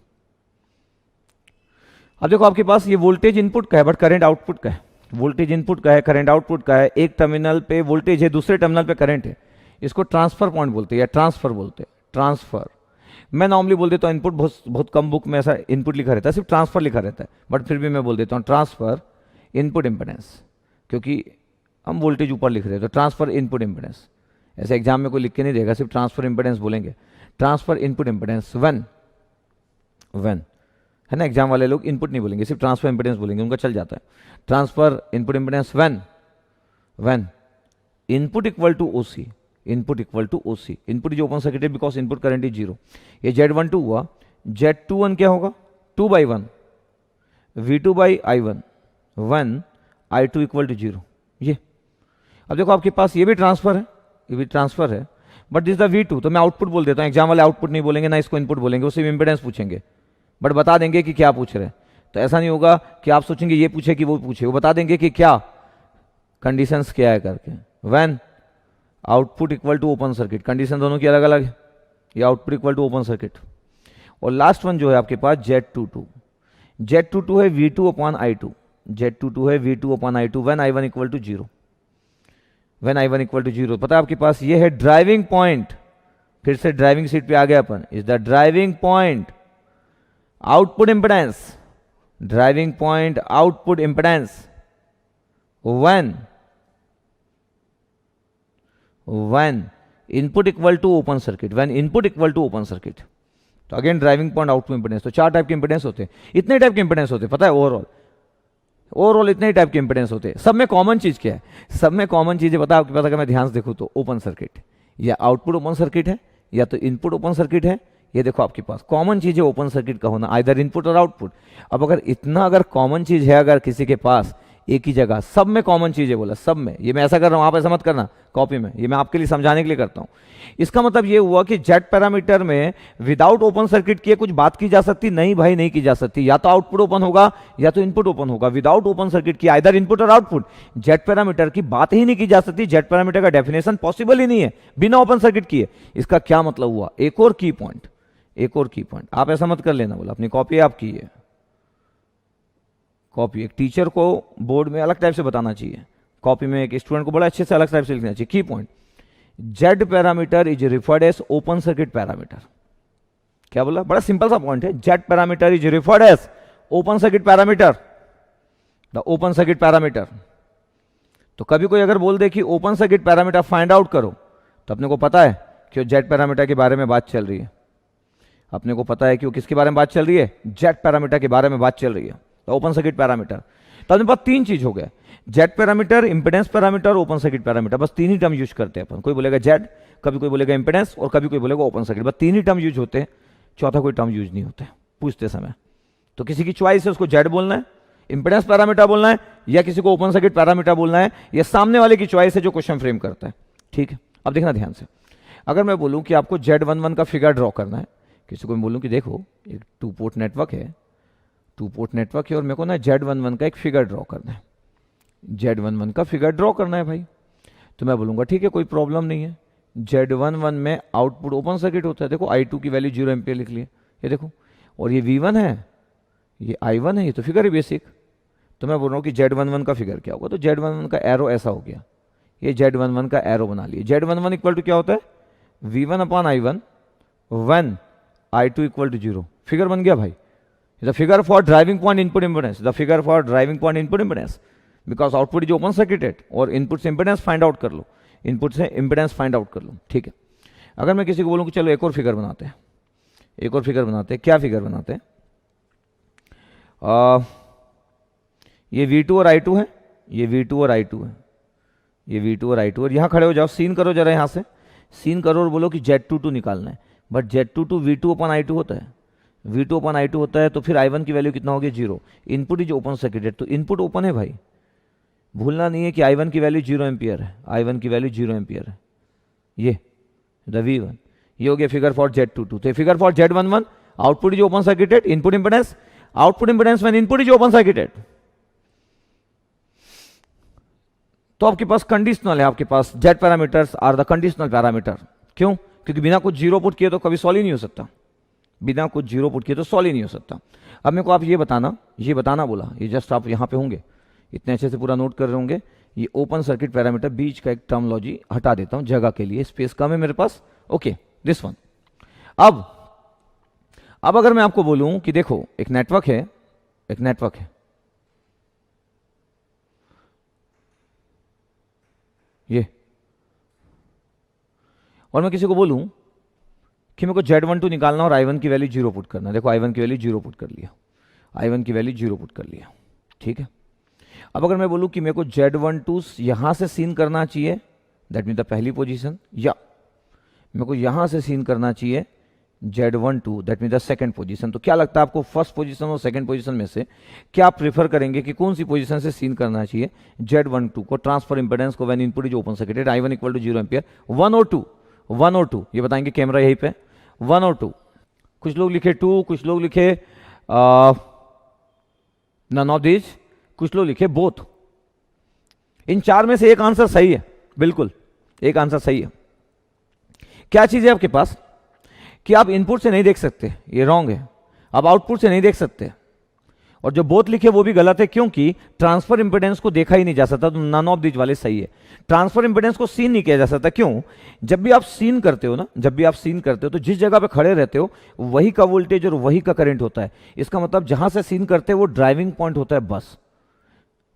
अब देखो आपके पास ये voltage input का है but current output का है, voltage input का है करंट आउटपुट का है, एक टर्मिनल पे वोल्टेज है दूसरे टर्मिनल पे करंट है, इसको ट्रांसफर पॉइंट बोलते हैं या ट्रांसफर बोलते हैं, ट्रांसफर। मैं नॉर्मली बोल देता हूँ इनपुट, बहुत कम बुक में ऐसा इनपुट लिखा रहता है, सिर्फ ट्रांसफर लिखा रहता है, बट फिर भी मैं बोल देता हूँ ट्रांसफर इनपुट इंपेडेंस, क्योंकि हम वोल्टेज ऊपर लिख रहे हैं तो ट्रांसफर इनपुट इंपेडेंस। ऐसे एग्जाम में कोई लिख के नहीं देगा, सिर्फ ट्रांसफर इंपेडेंस बोलेंगे, ट्रांसफर इनपुट इंपेडेंस वन है ना, एग्जाम वाले लोग इनपुट नहीं बोलेंगे, सिर्फ ट्रांसफर इंपेडेंस बोलेंगे, उनका चल जाता है। Transfer input impedance when input equal to OC, input equal to OC, input is open circuited because input current is 0। ये Z12 हुआ, Z21 क्या होगा, 2 by 1 V2 by I1 1 I2 equal to 0। ये अब देखो आपके पास ये भी ट्रांसफर है, ये भी ट्रांसफर है, बट दिस द V2, तो मैं आउटपुट बोल देता हूँ, एग्जाम वाले आउटपुट नहीं बोलेंगे ना इसको इनपुट बोलेंगे, वो सिर्फ इंपेडेंस पूछेंगे बट बता देंगे कि क्या पूछ रहे हैं। तो ऐसा नहीं होगा कि आप सोचेंगे ये पूछे कि वो पूछे, वो बता देंगे कि क्या कंडीशंस क्या है करके। When output equal to open circuit, condition दोनों की अलग अलग है, ये output equal to open circuit. और लास्ट वन जो है आपके पास Z22, Z22 है V2 अपॉन I2, Z22 है V2 upon I2 when I1 equal to 0, when I1 equal to 0। पता है आपके पास ये है ड्राइविंग पॉइंट, फिर से ड्राइविंग सीट पे आ गया अपन, is the driving point output impedance, driving point output impedance when input equal to open circuit, when input equal to open circuit। तो again driving point output impedance, तो 4 type के impedance होते हैं, इतने टाइप के इंपेडेंस होते हैं, पता है ओवरऑल इतने टाइप के इंपेडेंस होते हैं। सब में कॉमन चीज क्या है, सब में कॉमन चीज है पता है आपके पास, अगर मैं ध्यान से देखूं तो ओपन सर्किट या आउटपुट ओपन सर्किट है या तो इनपुट ओपन सर्किट है, ये देखो आपके पास कॉमन चीज है ओपन सर्किट का होना, आइदर इनपुट और आउटपुट। अब अगर इतना अगर कॉमन चीज है अगर किसी के पास एक ही जगह, सब में कॉमन चीज है बोला, सब में। ये मैं ऐसा कर रहा हूं, आप ऐसा मत करना कॉपी में, ये मैं आपके लिए समझाने के लिए करता हूं। इसका मतलब ये हुआ कि जेड पैरामीटर में विदाउट ओपन सर्किट किए कुछ बात की जा सकती? नहीं भाई, नहीं की जा सकती। या तो आउटपुट ओपन होगा या तो इनपुट ओपन होगा। विदाउट ओपन सर्किट किए आइदर इनपुट और आउटपुट, जेड पैरामीटर की बात ही नहीं की जा सकती। जेड पैरामीटर का डेफिनेशन पॉसिबल ही नहीं है बिना ओपन सर्किट किए। इसका क्या मतलब हुआ? एक और की पॉइंट, एक और की पॉइंट, आप ऐसा मत कर लेना बोला, अपनी कॉपी आपकी है, कॉपी। एक टीचर को बोर्ड में अलग टाइप से बताना चाहिए, कॉपी में एक स्टूडेंट को बड़ा अच्छे से अलग टाइप से लिखना चाहिए। Key point, Z parameter is referred as open circuit parameter. क्या बोला? बड़ा सिंपल सा पॉइंट है, Z parameter is referred as open circuit parameter, the open circuit parameter. तो कभी कोई अगर बोल दे कि open circuit parameter find out करो, तो अपने को पता है कि जेड पैरामीटर के बारे में बात चल रही है। अपने को पता है कि वो किसके बारे में बात चल रही है? जेड पैरामीटर के बारे में बात चल रही है, ओपन सर्किट पैरामीटर। तो अपने पास तीन चीज हो गए, Z parameter, impedance parameter, open circuit parameter. बस तीन ही टर्म यूज करते हैं अपन। कोई बोलेगा जेड, कभी कोई बोलेगा इंपेडेंस, और कभी कोई बोलेगा ओपन सर्किट। बस तीन ही टर्म यूज होते हैं, चौथा कोई टर्म यूज नहीं होता पूछते समय। तो किसी की चॉइस है, उसको जेड बोलना है, इंपेडेंस पैरामीटर बोलना है, या किसी को ओपन सर्किट पैरामीटर बोलना है। यह सामने वाले की चॉइस है जो क्वेश्चन फ्रेम करता है। ठीक है, अब देखना ध्यान से। अगर मैं बोलूं कि आपको Z11 का फिगर ड्रॉ करना है, किसी को मैं बोलूं कि देखो एक 2 पोर्ट नेटवर्क है, 2 पोर्ट नेटवर्क है, और मेरे को ना Z11 का एक फिगर ड्रॉ करना है, Z11 का फिगर ड्रॉ करना है भाई। तो मैं बोलूंगा ठीक है, कोई प्रॉब्लम नहीं है। Z11 में आउटपुट ओपन सर्किट होता है। देखो I2 की वैल्यू 0 एम्पियर लिख लिए, ये देखो, और ये V1 है, ये I1 है, ये तो फिगर है बेसिक। तो मैं बोल रहा हूँ कि Z11 का फिगर क्या होगा? तो Z11 का एरो ऐसा हो गया, ये Z11 का एरो बना लिए। Z11 इक्वल टू क्या होता है? V1 upon I1 when I2 equal to 0। Figure बन गया भाई, the figure for driving point input impedance, the figure for driving point input impedance, because output is open circuited, और input से impedance find out कर लो, input से impedance find out कर लो। ठीक है, अगर मैं किसी को बोलूँ कि चलो एक और फिगर बनाते हैं, एक और फिगर बनाते हैं, क्या फिगर बनाते हैं? ये V2 और I2 है, ये V2 और I2 है, ये V2 और I2, और यहाँ खड़े हो जाओ, सीन करो जरा, यहाँ से सीन करो और बोलो कि Z22 निकालना है। But Z22 V2 upon I2 होता है, V2 अपॉन I2 होता है, तो फिर I1 की वैल्यू कितना हो गया? 0। इनपुट इज ओपन सर्किटेड, तो इनपुट ओपन है भाई, भूलना नहीं है कि I1 की वैल्यू 0 एम्पियर है, I1 की वैल्यू 0 एम्पियर है, ये द V1। ये हो गया फिगर फॉर Z22। तो figure for Z11, output is open circuited, input impedance, output impedance when input is open circuited. तो आपके पास कंडीशनल है, आपके पास Z parameters are the conditional parameter. क्यों? क्योंकि बिना कुछ जीरो पुट किए तो कभी सॉल्व ही नहीं हो सकता, बिना कुछ जीरो पुट किए तो सॉल्व ही नहीं हो सकता। अब मेरे को आप ये बताना बोला, ये जस्ट आप यहाँ पे होंगे, इतने अच्छे से पूरा नोट कर रहे होंगे। ये ओपन सर्किट पैरामीटर, बीच का एक टर्मोलॉजी हटा देता हूँ जगह के लिए, स्पेस कम है मेरे पास। Okay, this one. अब अगर मैं आपको बोलूं कि देखो एक नेटवर्क है, एक नेटवर्क है, ये, और मैं किसी को बोलूं कि मेरे को Z12 निकालना और I1 की वैल्यू 0 पुट करना। देखो I1 की वैल्यू 0 पुट कर लिया, I1 की वैल्यू 0 पुट कर लिया। ठीक है, अब अगर मैं बोलूं कि मेरे को Z12 यहां से सीन करना चाहिए, दैट मीन द पहली पोजीशन, या मेरे को यहां से सीन करना चाहिए Z12, that mean the second position, तो क्या लगता है आपको फर्स्ट पोजीशन और सेकंड पोजीशन में से क्या आप प्रेफर करेंगे कि कौन सी पोजीशन से सीन करना चाहिए Z12 को, ट्रांसफर इंपेडेंस को, when input is open circuited, I1 equal to 0 ampere, 1 और 2, 1 और 2, ये बताएंगे कैमरा यहीं पे, 1 और 2। कुछ लोग लिखे 2, कुछ लोग लिखे नन ऑफ दीज, कुछ लोग लिखे बोथ। इन चार में से एक आंसर सही है, बिल्कुल एक आंसर सही है। क्या चीज है आपके पास कि आप इनपुट से नहीं देख सकते, ये रॉन्ग है, आप आउटपुट से नहीं देख सकते, और जो बोथ लिखे वो भी गलत है, क्योंकि ट्रांसफर इंपेडेंस को देखा ही नहीं जा सकता, तो नन ऑफ दीज वाले सही है। ट्रांसफर इंपेडेंस को सीन नहीं किया जा सकता, क्यों? जब भी आप सीन करते हो ना, जब भी आप सीन करते हो तो जिस जगह पे खड़े रहते हो वही का वोल्टेज और वही का करंट होता है। इसका मतलब जहां से सीन करते हैं वो ड्राइविंग पॉइंट होता है, बस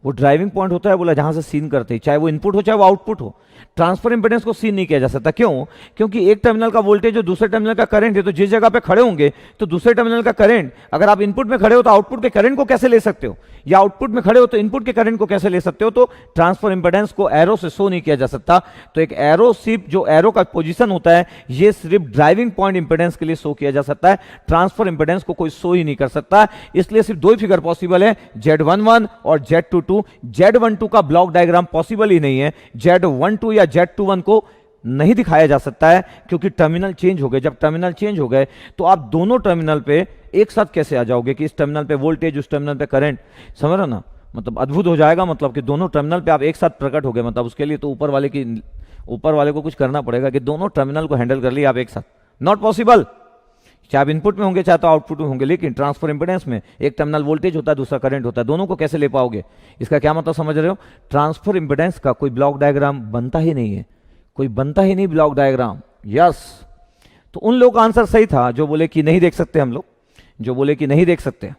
वो ड्राइविंग पॉइंट होता है, बोला जहां से सीन करते हैं, चाहे वो इनपुट हो चाहे वो आउटपुट हो। ट्रांसफर इंपेडेंस को सीन नहीं किया जा सकता, क्यों? क्योंकि एक टर्मिनल का वोल्टेज और दूसरे टर्मिनल का करंट है, तो जिस जगह पे खड़े होंगे तो दूसरे टर्मिनल का करंट, अगर आप इनपुट में खड़े हो तो आउटपुट के करंट को कैसे ले सकते हो, या आउटपुट में खड़े हो तो इनपुट के करंट को कैसे ले सकते हो? तो ट्रांसफर इंपेडेंस को एरो से शो नहीं किया जा सकता। तो एक एरो सिर्फ जो एरो का पोजीशन होता है, ये सिर्फ ड्राइविंग पॉइंट इंपेडेंस के लिए शो किया जा सकता है, ट्रांसफर इंपेडेंस को कोई शो ही नहीं कर सकता। इसलिए सिर्फ दो ही फिगर पॉसिबल है, Z11 और Z22। Z12, Z12 का ब्लॉक डायग्राम पॉसिबल ही नहीं है। Z12 या Z21 को नहीं दिखाया जा सकता है क्योंकि टर्मिनल चेंज हो गए। जब टर्मिनल चेंज हो गए तो आप दोनों टर्मिनल पे एक साथ कैसे आ जाओगे कि इस टर्मिनल पे वोल्टेज, उस टर्मिनल पे करंट, समझ रहे हो ना? मतलब अद्भुत हो जाएगा, मतलब कि दोनों टर्मिनल पे आप एक साथ प्रकट हो गए। मतलब उसके लिए तो ऊपर वाले को कुछ करना पड़ेगा कि दोनों टर्मिनल को हैंडल कर लिया आप एक साथ। Not possible. चाहे आप इनपुट में होंगे चाहे तो आउटपुट में होंगे, लेकिन ट्रांसफर इंपेडेंस में एक टर्मिनल वोल्टेज होता है, दूसरा करंट होता है, दोनों को कैसे ले पाओगे? इसका क्या मतलब समझ रहे हो? ट्रांसफर इंपेडेंस का कोई ब्लॉक डायग्राम बनता ही नहीं है, कोई बनता ही नहीं ब्लॉक डायग्राम। यस, तो उन लोगों का आंसर सही था जो बोले कि नहीं देख सकते हम लोग, जो बोले कि नहीं देख सकते।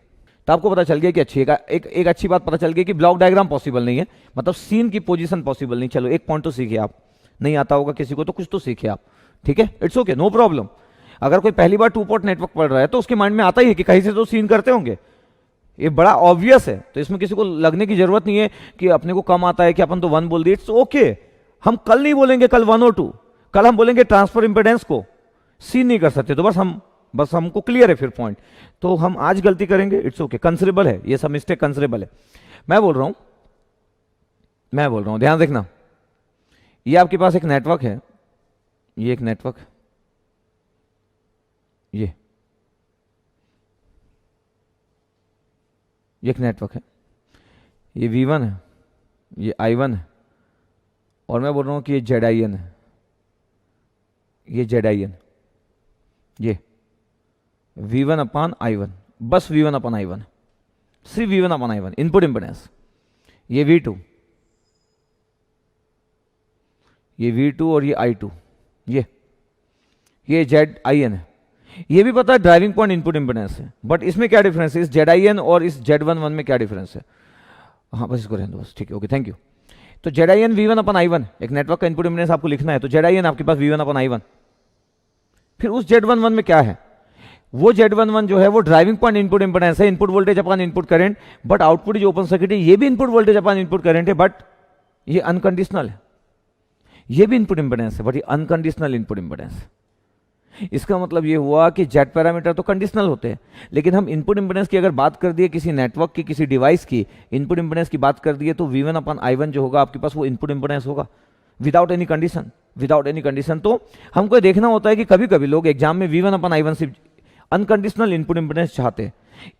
तो आपको पता चल गया कि एक अच्छी बात पता चल गई कि ब्लॉक डायग्राम पॉसिबल नहीं है, मतलब सीन की पोजीशन पॉसिबल नहीं। चलो एक पॉइंट तो सीखे आप, नहीं आता होगा किसी को तो कुछ तो सीखे आप, ठीक है, इट्स ओके, नो प्रॉब्लम। अगर कोई पहली बार 2 पोर्ट नेटवर्क पढ़ रहा है तो उसके माइंड में आता ही है कि कहीं से तो सीन करते होंगे, ये बड़ा ऑब्वियस है। तो इसमें किसी को लगने की जरूरत नहीं है कि अपने को कम आता है कि अपन तो 1 बोल दिए, इट्स ओके। हम कल नहीं बोलेंगे कल 1 और 2, कल हम बोलेंगे ट्रांसफर इंपेडेंस को सीन नहीं कर सकते। तो बस हमको क्लियर है फिर पॉइंट। तो हम आज गलती करेंगे, इट्स ओके, कंसिडरेबल है, ये सब मिस्टेक कंसिडरेबल है। मैं बोल रहा हूं ध्यान देखना। ये आपके पास एक नेटवर्क है, ये एक नेटवर्क, ये एक नेटवर्क है, ये V1 है, ये I1 है, और मैं बोल रहा हूं कि ये ZIN है, ये ZIN, ये V1 अपान I1, बस V1 अपान I1, सिर्फ V1 अपान I1 इनपुट इंपेडेंस। ये V2, ये V2 और ये I2, ये ZIN है। ये भी पता है ड्राइविंग पॉइंट इनपुट इंपेडेंस है, बट इसमें क्या डिफरेंस है, इस ZIN और इस Z11 में क्या डिफरेंस है? हाँ बस इसको रहने दो बस, ठीक है, ओके, थैंक यू। तो ZIN V1 अपन I1, एक नेटवर्क का इनपुट इंपेडेंस आपको लिखना है, तो ZIN आपके पास V1 अपन I1। फिर उस Z11 में क्या है? वो Z11 जो है वो ड्राइविंग पॉइंट इनपुट इंपेडेंस है, input voltage upon input current, but output जो ओपन सर्किट है ये भी इनपुट वोल्टेज अपन इनपुट करंट है, बट ये अनकंडीशनल है। ये भी इनपुट इंपेडेंस है बट ये अनकंडीशनल इनपुट इंपेडेंस है। इसका मतलब ये हुआ कि जेड पैरामीटर तो कंडीशनल होते हैं, लेकिन हम इनपुट इंपेडेंस की अगर बात कर दिए, किसी नेटवर्क की, किसी डिवाइस की इनपुट इंपेडेंस की बात कर दिए, तो V1 अपन I1 जो होगा आपके पास वो इनपुट इंपेडेंस होगा विदाउट एनी कंडीशन। तो हमको ये देखना होता है कि कभी कभी लोग एग्जाम में V1 अपन I1 सिर्फ अनकंडीशनल इनपुट इंपेडेंस चाहते,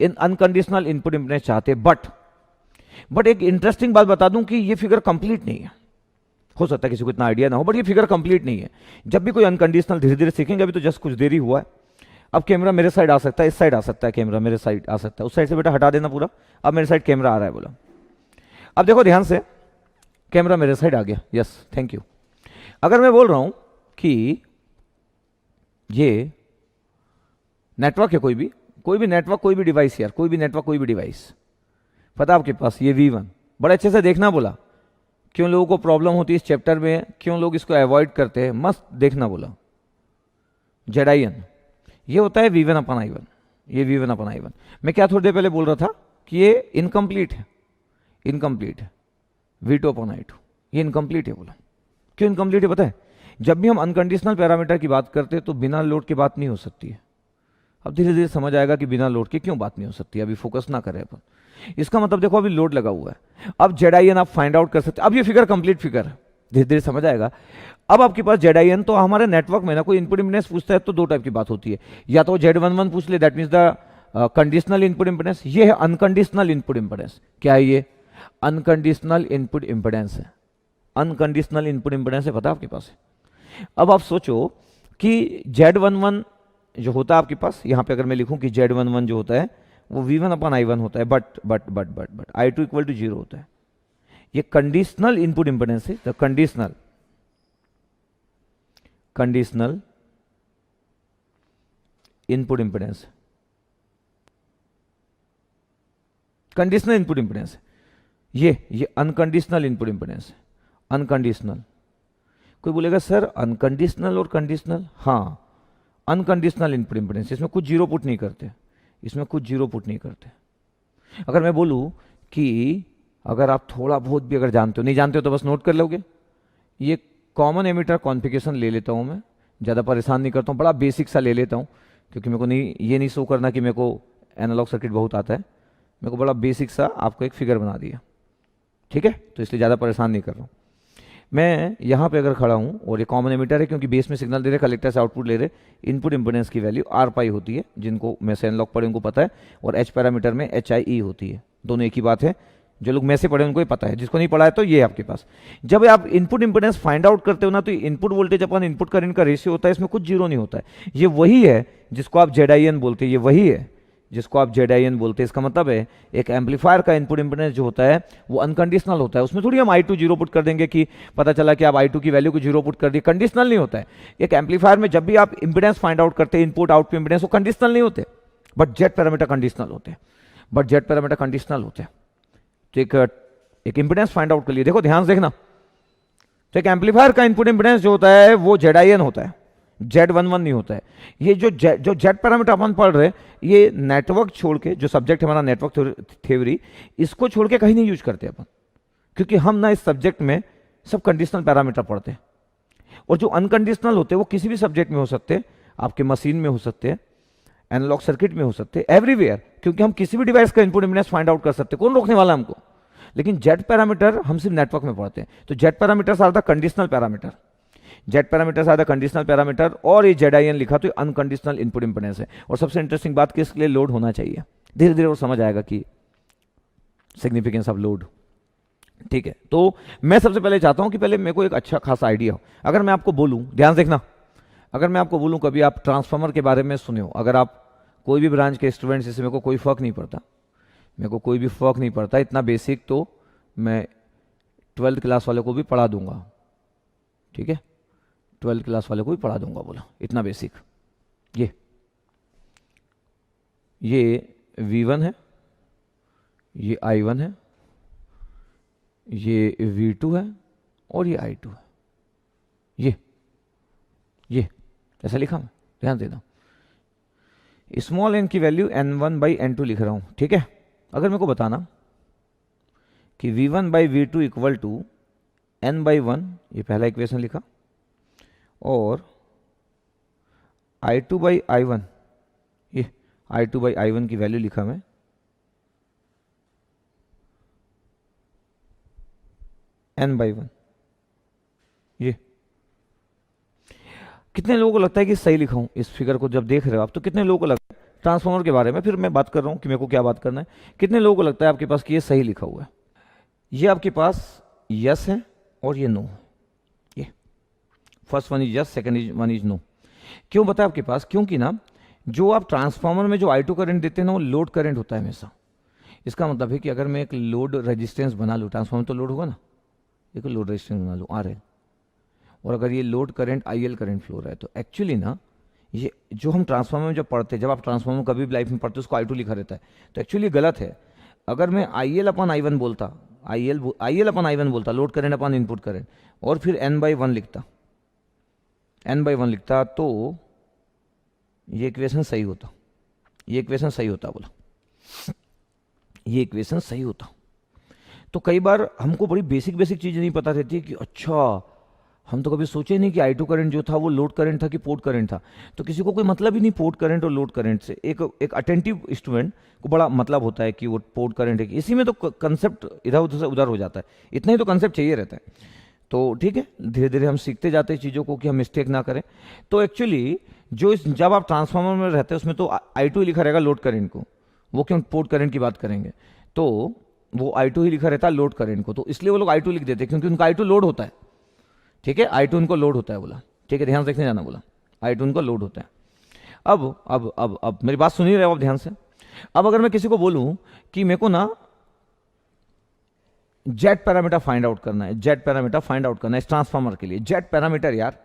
अनकंडीशनल इनपुट इंपेडेंस चाहते, बट एक इंटरेस्टिंग बात बता दूं कि ये फिगर कंप्लीट नहीं है। हो सकता है किसी को इतना आइडिया ना हो, बट ये फिगर कंप्लीट नहीं है। जब भी कोई अनकंडीशनल धीरे धीरे सीखेंगे, अभी तो जस्ट कुछ देरी हुआ है। अब कैमरा मेरे साइड आ सकता है, इस साइड आ सकता है, कैमरा मेरे साइड आ सकता है, उस साइड से बेटा हटा देना पूरा। अब मेरे साइड कैमरा आ रहा है बोला। अब देखो ध्यान से, कैमरा मेरे साइड आ गया, यस थैंक यू। अगर मैं बोल रहा हूं कि ये नेटवर्क है, कोई भी नेटवर्क, कोई भी डिवाइस यार, कोई भी नेटवर्क, कोई भी डिवाइस, पता आपके पास ये V1, बड़े अच्छे से देखना बोला। क्यों लोगों को प्रॉब्लम होती है इस चैप्टर में, क्यों लोग इसको अवॉइड करते हैं, मस्त देखना बोला। ZIN ये होता है V1 अपन I1, ये V1 अपन I1। मैं क्या थोड़ी देर पहले बोल रहा था कि ये इनकम्प्लीट है, V2 अपन I2 ये इनकम्प्लीट है बोला। क्यों इनकम्प्लीट है पता है? जब भी हम अनकंडीशनल पैरामीटर की बात करते हैं तो बिना लोड के बात नहीं हो सकती है। अब धीरे धीरे समझ आएगा कि बिना लोड के क्यों बात नहीं हो सकती, अभी फोकस ना करें अपन। इसका मतलब देखो अभी लोड लगा हुआ है, अब ZIN आप फाइंड आउट कर सकते हैं। अब ये फिगर कंप्लीट फिगर है, धीरे धीरे समझ आएगा। अब आपके पास ZIN, तो हमारे नेटवर्क में ना कोई इनपुट इंपेडेंस पूछता है तो दो टाइप की बात होती है, या तो Z11 पूछ ले, that means the conditional input impedance, ये है अनकंडीशनल इनपुट इंपेडेंस। क्या है ये? अनकंडीशनल इनपुट इंपेडेंस है, अनकंडीशनल इनपुट इंपेडेंस है, पता आपके पास है। अब आप सोचो कि Z11 जो होता है आपके पास, यहां पे अगर मैं लिखूं कि Z11 जो होता है वो V1 अपन I1 होता है, बट I2 इक्वल टू 0 होता है। ये कंडीशनल इनपुट इंपेडेंस है, तो conditional input impedance, conditional input impedance है ये अनकंडीशनल इनपुट इंपेडेंस है, अनकंडीशनल। कोई बोलेगा सर अनकंडीशनल और कंडीशनल, हाँ अनकंडीशनल इनपुट इंपेडेंस, इसमें कुछ जीरो पुट नहीं करते, इसमें कुछ जीरो पुट नहीं करते। अगर मैं बोलूं कि अगर आप थोड़ा बहुत भी अगर जानते हो, नहीं जानते हो तो बस नोट कर लोगे। ये कॉमन एमिटर कॉन्फ़िगरेशन ले लेता हूं मैं, ज़्यादा परेशान नहीं करता हूं, बड़ा बेसिक सा ले लेता हूं, क्योंकि मेरे को ये नहीं शो करना कि मेरे को एनालॉग सर्किट बहुत आता है। मेरे को बड़ा बेसिक सा आपको एक फिगर बना दिया, ठीक है, तो इसलिए ज़्यादा परेशान नहीं कर रहा हूँ मैं। यहाँ पे अगर खड़ा हूँ और ये कॉमन एमिटर है, क्योंकि बेस में सिग्नल दे रहे, कलेक्टर से आउटपुट ले रहे, इनपुट इंपोनेंस की वैल्यू आर पाई होती है, जिनको मैं से अनलॉक पढ़े उनको पता है, और एच पैरामीटर में एच आई ई होती है, दोनों एक ही बात है। जो लोग में से पढ़े उनको ही पता है, जिसको नहीं पढ़ा है तो ये आपके पास। जब आप इनपुट इंपोनेंस फाइंड आउट करते हो ना, तो इनपुट वोल्टेज अपन इनपुट करंट का रेशियो होता है, इसमें कुछ जीरो नहीं होता है। ये वही है जिसको आप ZIN बोलते हैं, ये वही है जिसको आप ZIN बोलते हैं। इसका मतलब है एक एम्पलीफायर का इनपुट इंपोनेंस जो होता है वो अनकंडीशनल होता है। उसमें थोड़ी हम I2 जीरो पुट कर देंगे कि पता चला कि आप I2 की वैल्यू को जीरो पुट कर दी, कंडीशनल नहीं होता है। एक एम्पलीफायर में जब भी आप इंपोनेंस फाइंड आउट करते हैं, इनपुट आउटपुट इंपोनेंस, वो कंडीशनल नहीं होते, बट जेड पैरामीटर कंडीशनल होते हैं, तो एक इंपोनेंस फाइंड आउट कर लिए। देखो ध्यान से देखना, तो एक एम्पलीफायर का इनपुट इंपोनेंस जो होता है वो ZIN होता है, Z11 नहीं होता है। ये जो जेड पैरामीटर अपन पढ़ रहे, ये नेटवर्क छोड़ के, जो सब्जेक्ट हमारा नेटवर्क थ्योरी, इसको छोड़ के कहीं नहीं यूज करते अपन, क्योंकि हम ना इस सब्जेक्ट में सब कंडीशनल पैरामीटर पढ़ते हैं। और जो अनकंडीशनल होते हैं वो किसी भी सब्जेक्ट में हो सकते हैं, आपके मशीन में हो सकते हैं, एनालॉग सर्किट में हो सकते हैं, एवरीवेयर, क्योंकि हम किसी भी डिवाइस का इनपुट इंपोनेंस फाइंड आउट कर सकते हैं, कौन रोकने वाला हमको। लेकिन जेड पैरामीटर हम सिर्फ नेटवर्क में पढ़ते हैं। तो Z parameters are the conditional parameter, Z parameters are the conditional parameter, और ये ZIN लिखा तो अनकंडीशनल इनपुट इंपोनेंस है। और सबसे इंटरेस्टिंग बात कि इसके लिए लोड होना चाहिए, धीरे धीरे वो समझ आएगा कि सिग्निफिकेंस ऑफ लोड। ठीक है, तो मैं सबसे पहले चाहता हूं कि पहले मेरे को एक अच्छा खासा आइडिया हो। अगर मैं आपको बोलूं, ध्यान देखना, अगर मैं आपको बोलूं कभी आप ट्रांसफार्मर के बारे में सुने हो, अगर आप कोई भी ब्रांच के स्टूडेंट्स, इससे मेरे को कोई फर्क नहीं पड़ता, मेरे को कोई भी फर्क नहीं पड़ता, इतना बेसिक तो मैं 12th क्लास वाले को भी पढ़ा दूंगा। ठीक है, 12th क्लास वाले को भी पढ़ा दूंगा, बोला इतना बेसिक। ये V1 है, ये I1 है, ये V2 है, और ये I2 है। ये ऐसा लिखा मैं, ध्यान देना। स्मॉल n की वैल्यू N1/N2 लिख रहा हूं। ठीक है, अगर मेरे को बताना कि V1/V2 इक्वल टू N/1, ये पहला इक्वेशन लिखा, और I2/I1, ये I2/I1 की वैल्यू लिखा मैं, N/1। ये कितने लोगों को लगता है कि सही लिखा हूं? इस फिगर को जब देख रहे हो आप, तो कितने लोगों को लगता है ट्रांसफार्मर के बारे में, फिर मैं बात कर रहा हूं कि मेरे को क्या बात करना है, कितने लोगों को लगता है आपके पास कि ये सही लिखा हुआ है? ये आपके पास यस है और ये नो है। ये first one is yes, second one is no. क्यों पता है आपके पास? क्योंकि ना जो आप ट्रांसफार्मर में जो I2 करंट देते हैं ना, वो लोड करंट होता है हमेशा। इसका मतलब है कि अगर मैं एक लोड रेजिस्टेंस बना लूँ, ट्रांसफार्मर तो लोड होगा ना, एक लोड रेजिस्टेंस बना लूँ RL, और अगर ये load current IL current flow रहा है, तो एक्चुअली ना ये जो हम ट्रांसफार्मर में जब पढ़ते हैं, जब आप ट्रांसफार्मर कभी भी लाइफ में पढ़ते हो, उसको I2 लिखा रहता है, तो एक्चुअली गलत है। अगर मैं IL/I1 बोलता, IL/I1 बोलता, लोड करंट अपन इनपुट करंट, और फिर N/1 लिखता, तो ये इक्वेशन सही होता, ये इक्वेशन सही होता, बोला ये इक्वेशन सही होता। तो कई बार हमको बड़ी बेसिक चीजें नहीं पता रहती कि अच्छा, हम तो कभी सोचे नहीं कि I2 करंट जो था वो लोड करंट था कि पोर्ट करंट था। तो किसी को कोई मतलब ही नहीं पोर्ट करंट और लोड करंट से। एक अटेंटिव स्टूडेंट को बड़ा मतलब होता है कि वो पोर्ट करंट है, इसी में तो कंसेप्ट इधर उधर से उधर हो जाता है, इतना ही तो कंसेप्ट चाहिए रहता है। तो ठीक है, धीरे धीरे हम सीखते जाते हैं चीज़ों को कि हम मिस्टेक ना करें। तो एक्चुअली जब आप ट्रांसफार्मर में रहते हैं उसमें तो I2 लिखा रहेगा लोड करंट को, वो क्यों पोर्ट करंट की बात करेंगे, तो वो I2 ही लिखा रहता है लोड करंट को, तो इसलिए वो लोग I2 लिख देते हैं क्योंकि उनका I2 लोड होता है। ठीक है, I2 उनको लोड होता है, बोला ठीक है, ध्यान से देखने जाना, बोला I2 उनको लोड होता है। अब मेरी बात सुनी रहे हो आप ध्यान से। अब अगर मैं किसी को बोलूं कि मेरे को ना जेड पैरामीटर फाइंड आउट करना है, जेड पैरामीटर फाइंड आउट करना है इस ट्रांसफार्मर के लिए, जेड पैरामीटर यार,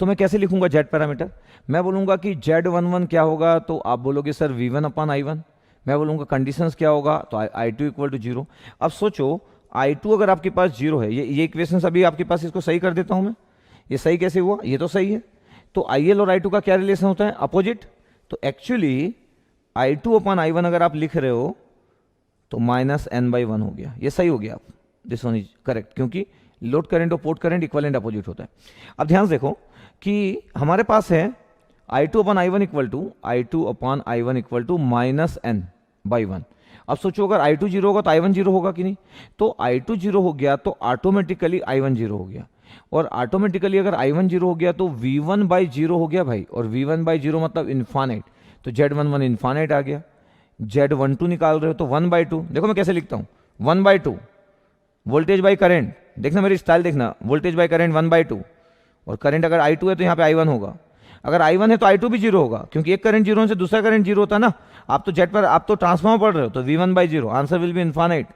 तो मैं कैसे लिखूंगा जेड पैरामीटर? मैं बोलूंगा कि Z11 क्या होगा, तो आप बोलोगे सर V1/I1। मैं बोलूंगा कंडीशंस क्या होगा, तो I2 इक्वल टू 0। अब सोचो I2 अगर आपके पास 0 है, ये इक्वेशन अभी आपके पास, इसको सही कर देता हूं मैं। ये सही कैसे हुआ? ये तो सही है। तो IL और I2 का क्या रिलेशन होता है? अपोजिट। तो एक्चुअली I2/I1 अगर आप लिख रहे हो तो -N/1 हो गया, ये सही हो गया। आप दिस वन इज करेक्ट, क्योंकि लोड करंट और port current equal and opposite होता है। अब ध्यान से देखो कि हमारे पास है I2/I1 इक्वल टू -N/1। अब सोचो अगर I2 जीरो होगा तो I1 जीरो होगा कि नहीं, तो I2 जीरो हो गया तो ऑटोमेटिकली I1 जीरो हो गया, और ऑटोमेटिकली अगर I1 जीरो हो गया तो V1 बाई जीरो हो गया भाई, और V1 बाई जीरो मतलब इन्फानेट, तो Z11 इन्फानेट आ गया। Z12 निकाल रहे हो तो 1/2, देखो मैं कैसे लिखता हूँ 1/2 वोल्टेज बाई करंट, देखना मेरी स्टाइल देखना, वोल्टेज बाई करंट 1/2, और करंट अगर I2 है तो यहाँ पे I1 होगा, अगर I1 है तो I2 भी जीरो होगा, क्योंकि एक करंट जीरो से दूसरा करंट जीरो होता है ना। आप तो जेट पर, आप तो ट्रांसफॉर्मर पढ़ रहे हो, तो V1/0 answer will be infinite.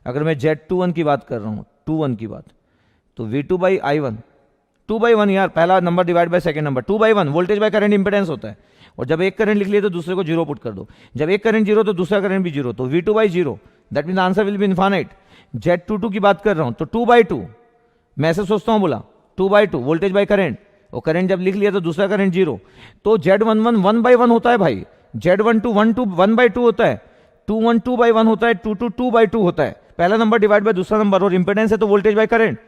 अगर मैं Z21 की बात कर रहा हूँ, 21 की बात, तो V2/I1, 2/1 यार, पहला number divide by second number, 2/1 voltage by current impedance होता है, और जब एक करंट लिख लिए तो दूसरे को जीरो पुट कर दो, जब एक करंट जीरो तो दूसरा करंट भी जीरो, तो V2/0 that mean answer will be infinite. Z22 की बात कर रहा हूं तो 2/2, मैं ऐसे सोचता हूं बोला 2/2 वोल्टेज बाय करंट, और करंट जब लिख लिया तो दूसरा करंट जीरो, तो Z11 1/1 होता है भाई, Z12 1/2 होता है, 212 2/1 होता है, 22 2/2 होता है, पहला नंबर डिवाइड बाय दूसरा नंबर, और इंपेडेंस है तो voltage by current.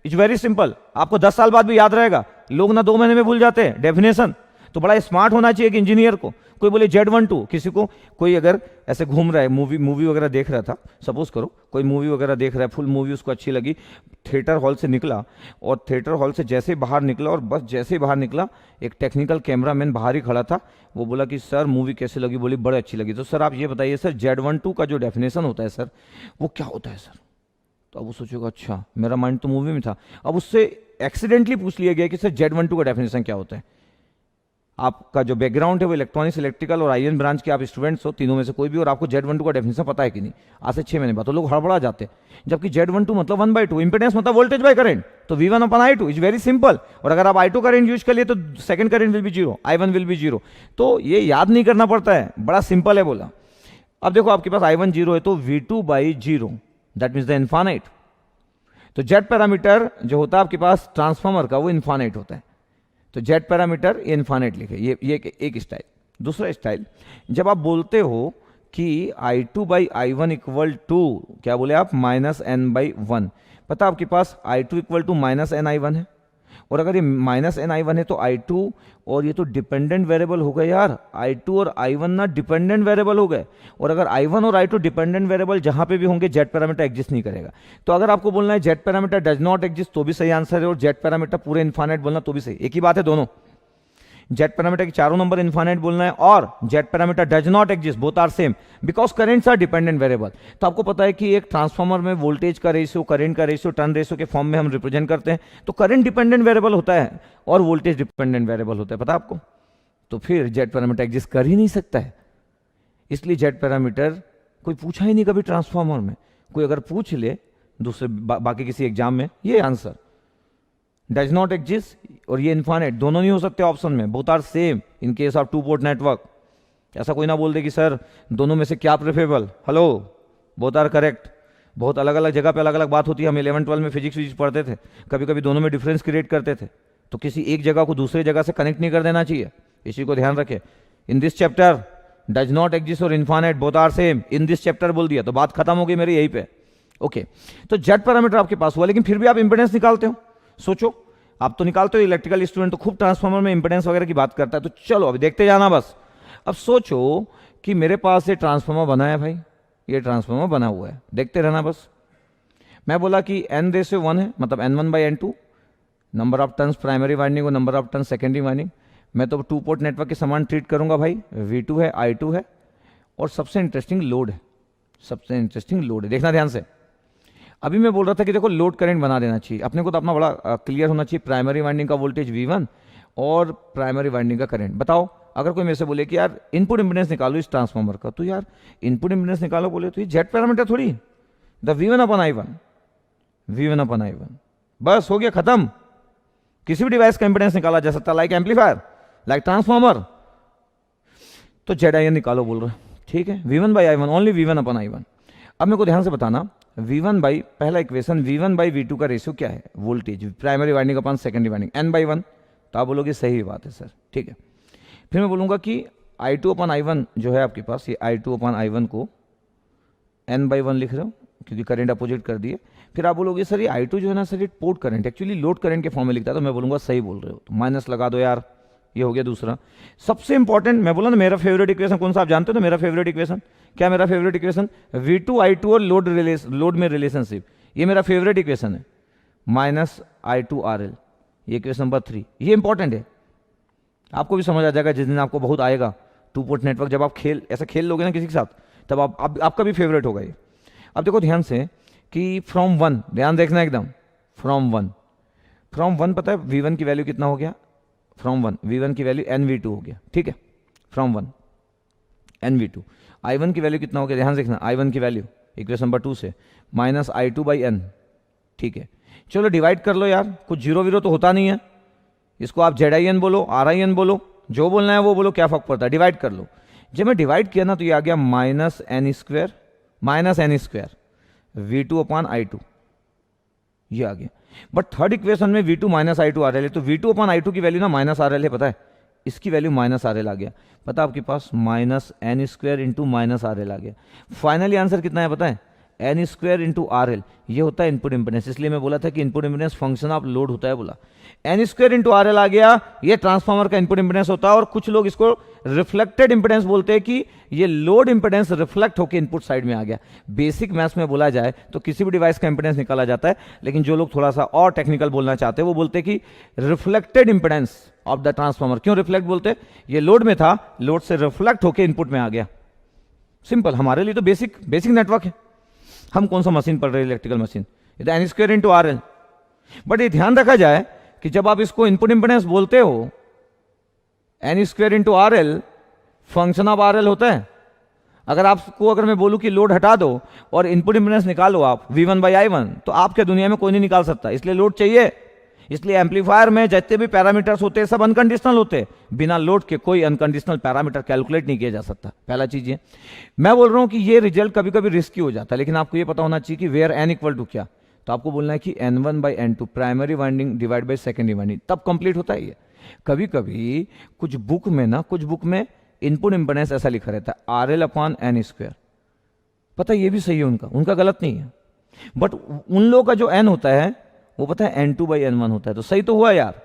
It's very simple, आपको 10 साल बाद भी याद रहेगा, लोग ना 2 महीने में भूल जाते हैं डेफिनेशन। तो बड़ा स्मार्ट होना चाहिए कि इंजीनियर को, कोई बोले Z12, किसी को कोई अगर ऐसे घूम रहा है, मूवी वगैरह देख रहा था, सपोज करो कोई मूवी वगैरह देख रहा है, फुल मूवी उसको अच्छी लगी, थिएटर हॉल से निकला, और थिएटर हॉल से जैसे बाहर निकला, और बस जैसे ही बाहर निकला एक टेक्निकल कैमरामैन बाहर ही खड़ा था, वो बोला कि सर मूवी कैसे लगी, बोली बड़ी अच्छी लगी, तो सर आप ये बताइए सर Z12 का जो डेफिनेशन होता है सर वो क्या होता है सर। तो अब वो सोचेगा अच्छा मेरा माइंड तो मूवी में था, अब उससे एक्सीडेंटली पूछ लिया गया कि सर Z12 का डेफिनेशन क्या होता है। आपका जो बैकग्राउंड है वो इलेक्ट्रॉनिक्स, इलेक्ट्रिकल और आईएन ब्रांच के आप स्टूडेंट्स हो, तीनों में से कोई भी, और आपको Z12 का डेफिनेशन पता है कि नहीं, आज से 6 महीने बाद, तो लोग हड़बड़ा जाते हैं, जबकि Z12 मतलब 1/2, इंपेडेंस मतलब वोल्टेज बाय करंट, तो V1/I2 इज वेरी सिंपल, और अगर आप I2 करंट यूज कर लिए तो second current will be zero, I1 will be zero, तो ये याद नहीं करना पड़ता है, बड़ा सिंपल है बोला। अब देखो आपके पास I1 जीरो है तो V2/0 that means the infinite, तो जेड पैरामीटर जो होता है आपके पास ट्रांसफॉर्मर का वो इन्फानाइट होता है, तो जेड पैरामीटर इन्फानाइट लिखे, ये एक स्टाइल। दूसरा स्टाइल, जब आप बोलते हो कि I2/I1 इक्वल टू, क्या बोले आप, -n/1, पता आपके पास I2 इक्वल टू -n/I1 है, और अगर ये -n/I1 है तो I2 और ये तो डिपेंडेंट वेरिएबल हो गए यार, I2 और I1 ना डिपेंडेंट वेरिएबल हो गए, और अगर I1 और I2 डिपेंडेंट वेरिएबल जहां पे भी होंगे जेड पैरामीटर एग्जिस्ट नहीं करेगा। तो अगर आपको बोलना है Z parameter does not exist तो भी सही आंसर है, और जेड पैरामीटर पूरे इन्फानाइट बोलना तो भी सही, एक ही बात है दोनों। जेड पैरामीटर के चारों नंबर इन्फानाइट बोलना है, और Z parameter does not exist, both are same because currents are dependent variable. तो आपको पता है कि एक ट्रांसफार्मर में वोल्टेज का रेशियो, करंट का रेशियो, टर्न रेशियो के फॉर्म में हम रिप्रेजेंट करते हैं, तो करंट डिपेंडेंट वेरिएबल होता है और वोल्टेज डिपेंडेंट वेरिएबल होता है, पता आपको। तो फिर जेड पैरामीटर एग्जिस्ट कर ही नहीं सकता है, इसलिए जेड पैरामीटर कोई पूछा ही नहीं कभी ट्रांसफार्मर में, कोई अगर पूछ ले दूसरे बाकी किसी एग्जाम में, ये आंसर डज नॉट एग्जिस्ट और ये इन्फानेट दोनों नहीं हो सकते ऑप्शन में, both are same in case of 2 port network. ऐसा कोई ना बोल दे कि सर दोनों में से क्या preferable, hello both are correct. बहुत अलग अलग जगह पे अलग अलग बात होती है, हम 11-12 में फिजिक्स पढ़ते थे, कभी कभी दोनों में डिफरेंस क्रिएट करते थे, तो किसी एक जगह को दूसरी जगह से कनेक्ट नहीं कर देना चाहिए, इसी को ध्यान रखें। In this chapter does not exist और infinite both are same, in this chapter बोल दिया तो बात खत्म हो गई मेरी यहीं पे। ओके, तो जेड पैरामीटर आपके पास हुआ, लेकिन फिर भी आप इंपेडेंस निकालते हो। सोचो, आप तो निकालते हो, इलेक्ट्रिकल स्टूडेंट तो खूब ट्रांसफार्मर में इंपेडेंस वगैरह की बात करता है, तो चलो अभी देखते जाना बस। अब सोचो कि मेरे पास ये ट्रांसफार्मर बना है भाई, ये ट्रांसफार्मर बना हुआ है, देखते रहना बस। मैं बोला कि n/1 है, मतलब n1/n2 number of turns primary winding और number of turns secondary winding. मैं तो 2 पोर्ट नेटवर्क के समान ट्रीट करूंगा भाई, V2 है, I2 है, और सबसे इंटरेस्टिंग लोड है, सबसे इंटरेस्टिंग लोड है, देखना ध्यान से। अभी मैं बोल रहा था कि देखो लोड करंट बना देना चाहिए अपने को, तो अपना बड़ा क्लियर होना चाहिए, प्राइमरी वाइंडिंग का वोल्टेज V1 और प्राइमरी वाइंडिंग का करंट। बताओ अगर कोई मेरे से बोले कि यार इनपुट इंपेडेंस निकालो इस ट्रांसफार्मर का, तो यार इनपुट इंपेडेंस निकालो बोले तो ये जेड पैरामीटर थोड़ी, द V1/I1, V1/I1, बस हो गया खत्म। किसी भी डिवाइस का इंपेडेंस निकाला जा सकता, लाइक एम्पलीफायर, लाइक ट्रांसफार्मर, तो ZIN निकालो बोल रहे, ठीक है, V1/I1 ओनली V1/I1। अब मेरे को ध्यान से बताना, पहला इक्वेशन V1/V2 का रेशियो क्या है, वोल्टेज प्राइमरी वाइंडिंग अपन सेकेंडरी वाइंडिंग n/1, तो आप बोलोगे सही बात है सर, ठीक है। फिर मैं बोलूँगा कि I2/I1 जो है आपके पास, ये I2/I1 को n/1 लिख रहे हो क्योंकि करंट अपोजिट कर दिए। फिर आप बोलोगे सर ये I2 जो है ना सर, ये port current actually load current के फॉर्म में लिखता है, तो मैं बोलूँगा सही बोल रहे हो, तो माइनस लगा दो यार, ये हो गया दूसरा। सबसे इंपॉर्टेंट मैं बोला ना मेरा फेवरेट इक्वेशन कौन सा, आप जानते हो ना मेरा फेवरेट इक्वेशन क्या, मेरा फेवरेट इक्वेशन V2I2 और लोड में रिलेशनशिप, ये मेरा फेवरेट इक्वेशन है, -I2RL, ये इक्वेशन नंबर 3, ये इंपॉर्टेंट है, आपको भी समझ आ जाएगा जिस दिन आपको बहुत आएगा टू पोर्ट नेटवर्क, जब आप ऐसा खेल लोगे ना किसी के साथ, तब आपका भी फेवरेट होगा ये। अब देखो ध्यान से कि फ्रॉम 1, ध्यान देखना एकदम, फ्रॉम 1 पता है V1 की वैल्यू कितना हो गया, फ्रॉम 1 V1 की वैल्यू NV2 हो गया, ठीक है, फ्रॉम 1 NV2। I1 की वैल्यू कितना हो गया, ध्यान देखना, I1 की वैल्यू इक्वेशन नंबर 2 से -I2/N, ठीक है। चलो डिवाइड कर लो यार, कुछ जीरो वीरो तो होता नहीं है, इसको आप ZIN बोलो, RIN बोलो, जो बोलना है वो बोलो, क्या फर्क पड़ता है, डिवाइड कर लो। जब मैं डिवाइड किया ना तो ये आ गया -N² V2/I2, ये आ गया। बट थर्ड इक्वेशन में V2 -I2 RL है, तो V2/I2 की वैल्यू ना -RL है, पता है, इसकी वैल्यू -RL आ गया, पता आपके पास -N² × -RL आ गया। फाइनली आंसर कितना है पता है, N² × RL, ये होता है इनपुट इंपेडेंस, इसलिए मैं बोला था कि input impedance function of load होता है, बोला N² × RL आ गया, ये ट्रांसफार्मर का इनपुट इंपेडेंस होता है, और कुछ लोग इसको रिफ्लेक्टेड इंपेडेंस बोलते हैं कि ये लोड इंपेडेंस रिफ्लेक्ट होकर इनपुट साइड में आ गया। बेसिक मैथ्स में बोला जाए तो किसी भी डिवाइस का इंपेडेंस निकाला जाता है, लेकिन जो लोग थोड़ा सा और टेक्निकल बोलना चाहते हैं वो बोलते हैं कि reflected impedance of the transformer. क्यों रिफ्लेक्ट बोलते हैं, ये लोड में था, लोड से रिफ्लेक्ट होकर इनपुट में आ गया, सिंपल। हमारे लिए तो बेसिक नेटवर्क है, हम कौन सा मशीन पढ़ रहे हैं, इलेक्ट्रिकल मशीन, ये तो N² × RL। बट ये ध्यान रखा जाए कि जब आप इसको इनपुट इंपेडेंस बोलते हो, N² × RL function of RL होता है। अगर मैं बोलूं कि लोड हटा दो और इनपुट इंपेडेंस निकालो आप V1/I1, तो आपके दुनिया में कोई नहीं निकाल सकता, इसलिए लोड चाहिए। इसलिए एम्पलीफायर में जितने भी पैरामीटर्स होते हैं सब अनकंडीशनल होते हैं, बिना लोड के कोई अनकंडीशनल पैरामीटर कैलकुलेट नहीं किया जा सकता, पहला चीज ये। मैं बोल रहा हूं कि ये रिजल्ट कभी कभी रिस्की हो जाता है, लेकिन आपको ये पता होना चाहिए कि वेयर N = क्या, तो आपको बोलना है कि N1/N2 primary winding divide by secondary winding, तब कंप्लीट होता है ये। कभी कभी कुछ बुक में इनपुट इंपेडेंस ऐसा लिखा रहता है RL/N², पता है ये भी सही है, उनका गलत नहीं है, बट उन लोगों का जो N होता है वो पता है N2/N1 होता है, तो सही तो हुआ यार।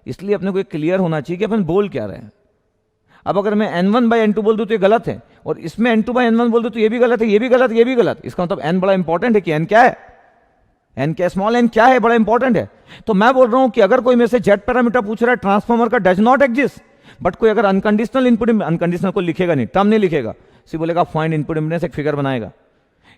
इसलिए अपने को क्लियर होना चाहिए कि अपन बोल क्या रहे हैं। अब अगर मैं N1/N2 बोल दूं तो ये गलत है, और इसमें N2/N1 बोल दूं तो ये भी गलत है, ये भी गलत, ये भी गलत। इसका मतलब N बड़ा इंपॉर्टेंट है कि N क्या है, N क्या, स्मॉल n क्या है, बड़ा इंपॉर्टेंट है। तो मैं बोल रहा हूं कि अगर कोई में से जेड पैरामीटर पूछ रहा है ट्रांसफार्मर का, डज नॉट एग्जिस्ट, बट कोई अगर अनकंडीशनल इनपुट, अनकंडीशनल को लिखेगा नहीं, टर्म नहीं लिखेगा, सिर्फ बोलेगा फाइंड इनपुट इंपेडेंस, एक फिगर बनाएगा।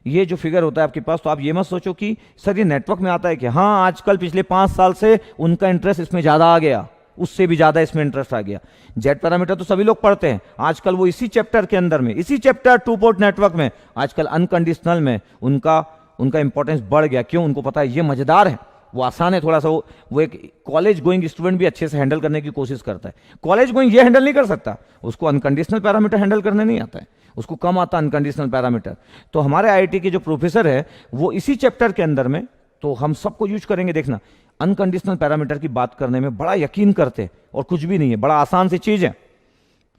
ये जो फिगर होता है आपके पास, तो आप ये मत सोचो कि सर ये नेटवर्क में आता है कि हाँ आजकल पिछले 5 साल से उनका इंटरेस्ट इसमें ज्यादा आ गया, उससे भी ज्यादा इसमें इंटरेस्ट आ गया। जेड पैरामीटर तो सभी लोग पढ़ते हैं आजकल, वो इसी चैप्टर के अंदर में, इसी चैप्टर 2 पोर्ट नेटवर्क में आजकल अनकंडीशनल में उनका इंपॉर्टेंस बढ़ गया। क्यों, उनको पता है ये मजेदार है, वो आसान है थोड़ा सा, वो एक कॉलेज गोइंग स्टूडेंट भी अच्छे से हैंडल करने की कोशिश करता है। कॉलेज गोइंग ये हैंडल नहीं कर सकता, उसको अनकंडीशनल पैरामीटर हैंडल करने नहीं आता है, उसको कम आता अनकंडीशनल पैरामीटर। तो हमारे आईआईटी के जो प्रोफेसर है वो इसी चैप्टर के अंदर में, तो हम सबको यूज करेंगे, देखना अनकंडीशनल पैरामीटर की बात करने में बड़ा यकीन करते, और कुछ भी नहीं है, बड़ा आसान सी चीज है,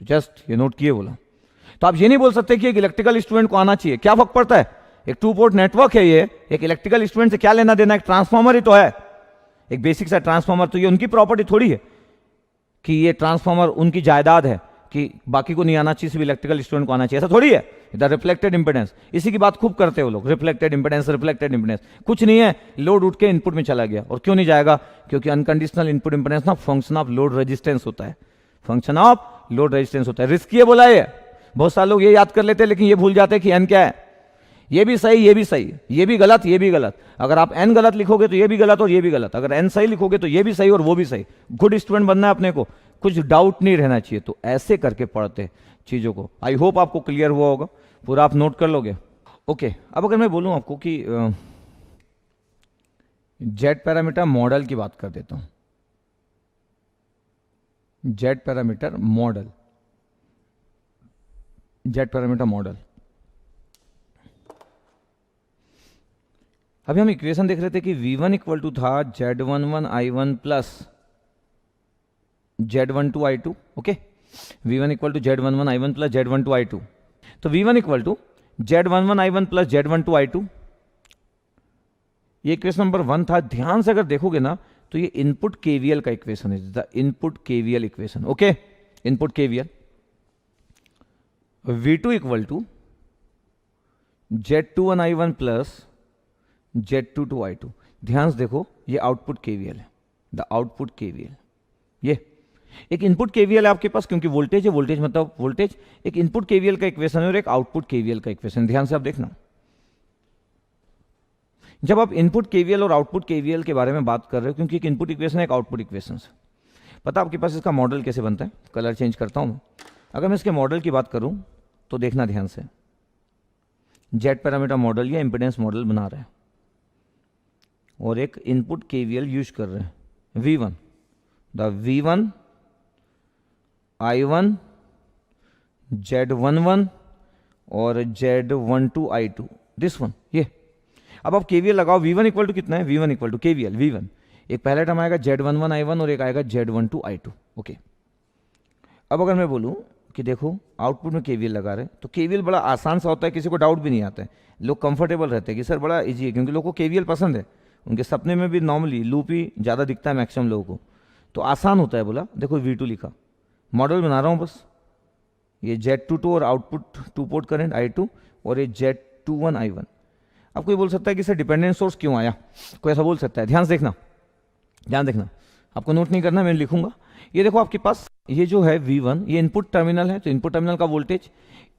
जस्ट ये नोट किए बोला। तो आप ये नहीं बोल सकते कि एक इलेक्ट्रिकल स्टूडेंट को आना चाहिए, क्या फर्क पड़ता है, एक 2 पोर्ट नेटवर्क है ये, एक इलेक्ट्रिकल स्टूडेंट से क्या लेना देना, एक ट्रांसफार्मर ही तो है, एक बेसिक सा ट्रांसफार्मर, तो ये उनकी प्रॉपर्टी थोड़ी है कि ये ट्रांसफार्मर उनकी जायदाद है कि बाकी को नहीं आना चाहिए, सिर्फ इलेक्ट्रिकल स्टूडेंट को आना चाहिए, ऐसा थोड़ी है। इधर रिफ्लेक्टेड इंपेडेंस, इसी की बात खूब करते हो लोग, रिफ्लेक्टेड इंपेडेंस, कुछ नहीं है, लोड उठ के इनपुट में चला गया। और क्यों नहीं जाएगा, क्योंकि अनकंडीशनल इनपुट इंपेडेंस ना फंक्शन ऑफ लोड रेजिस्टेंस होता है, फंक्शन ऑफ लोड रेजिस्टेंस होता है। रिस्की है बोला ये, बहुत सारे लोग ये याद कर लेते हैं, लेकिन ये भूल जाते हैं कि एन क्या है, ये भी सही, ये भी सही, ये भी गलत, ये भी गलत। अगर आप एन गलत लिखोगे तो ये भी गलत और ये भी गलत, अगर एन सही लिखोगे तो ये भी सही और वो भी सही। गुड स्टूडेंट बनना है अपने को, कुछ डाउट नहीं रहना चाहिए, तो ऐसे करके पढ़ते चीजों को। आई होप आपको क्लियर हुआ होगा, पूरा आप नोट कर लोगे। ओके, अब अगर मैं बोलूं आपको कि जेड पैरामीटर मॉडल की बात कर देता हूं, Z parameter model, Z parameter model. अभी हम इक्वेशन देख रहे थे कि V1 इक्वल टू था Z11 I1 plus Z12 I2, okay, V1 equal to Z11 I1 plus Z12 I2। तो V1 equal to Z11 I1 plus Z12 I2, ये equation number 1 था। ध्यान से अगर देखोगे ना तो ये इनपुट केवीएल का इक्वेशन है, the input KVL equation. Okay, input KVL V2 equal to Z21 I1 plus Z22 I2। ध्यान से देखो, ये आउटपुट केवीएल है, द आउटपुट केवीएल। ये एक इनपुट केवीएल है आपके पास, क्योंकि वोल्टेज है, वोल्टेज मतलब वोल्टेज। एक इनपुट केवीएल का इक्वेशन है और एक आउटपुट केवीएल का इक्वेशन। ध्यान से आप देखना, जब आप इनपुट केवीएल और आउटपुट केवीएल के बारे में बात कर रहे हो, क्योंकि एक इनपुट इक्वेशन है, एक आउटपुट इक्वेशन है, पता आपके पास इसका मॉडल कैसे बनता है? कलर चेंज करता हूं मैं। अगर मैं इसके मॉडल की बात करूं तो देखना ध्यान से, जेड पैरामीटर मॉडल या इंपेडेंस मॉडल बना रहे हैं और एक इनपुट केवीएल यूज कर रहे हैं। V1, the V1 I1 Z11 और Z12 I2, दिस वन। ये अब आप केवीएल लगाओ, V1 इक्वल टू कितना है? V1 equal to KVL V1, एक पहला टर्म आएगा Z11 I1 और एक आएगा Z12 I2। ओके, अब अगर मैं बोलूं कि देखो आउटपुट में केवीएल लगा रहे हैं, तो केवीएल बड़ा आसान सा होता है, किसी को डाउट भी नहीं आता है, लोग कंफर्टेबल रहते हैं कि सर बड़ा इजी है, क्योंकि लोगों को केवीएल पसंद है। उनके सपने में भी नॉर्मली लूप ही ज़्यादा दिखता है मैक्सिमम लोगों को, तो आसान होता है। बोला देखो V2 लिखा, मॉडल बना रहा हूँ बस, ये Z22 और आउटपुट 2 पोर्ट करंट I2 और ये Z21 I1। अब कोई बोल सकता है कि सर डिपेंडेंट सोर्स क्यों आया? कोई ऐसा बोल सकता है। ध्यान से देखना, ध्यान देखना, आपको नोट नहीं करना, मैं लिखूंगा। ये देखो आपके पास ये जो है V1, ये इनपुट टर्मिनल है, तो इनपुट टर्मिनल का वोल्टेज,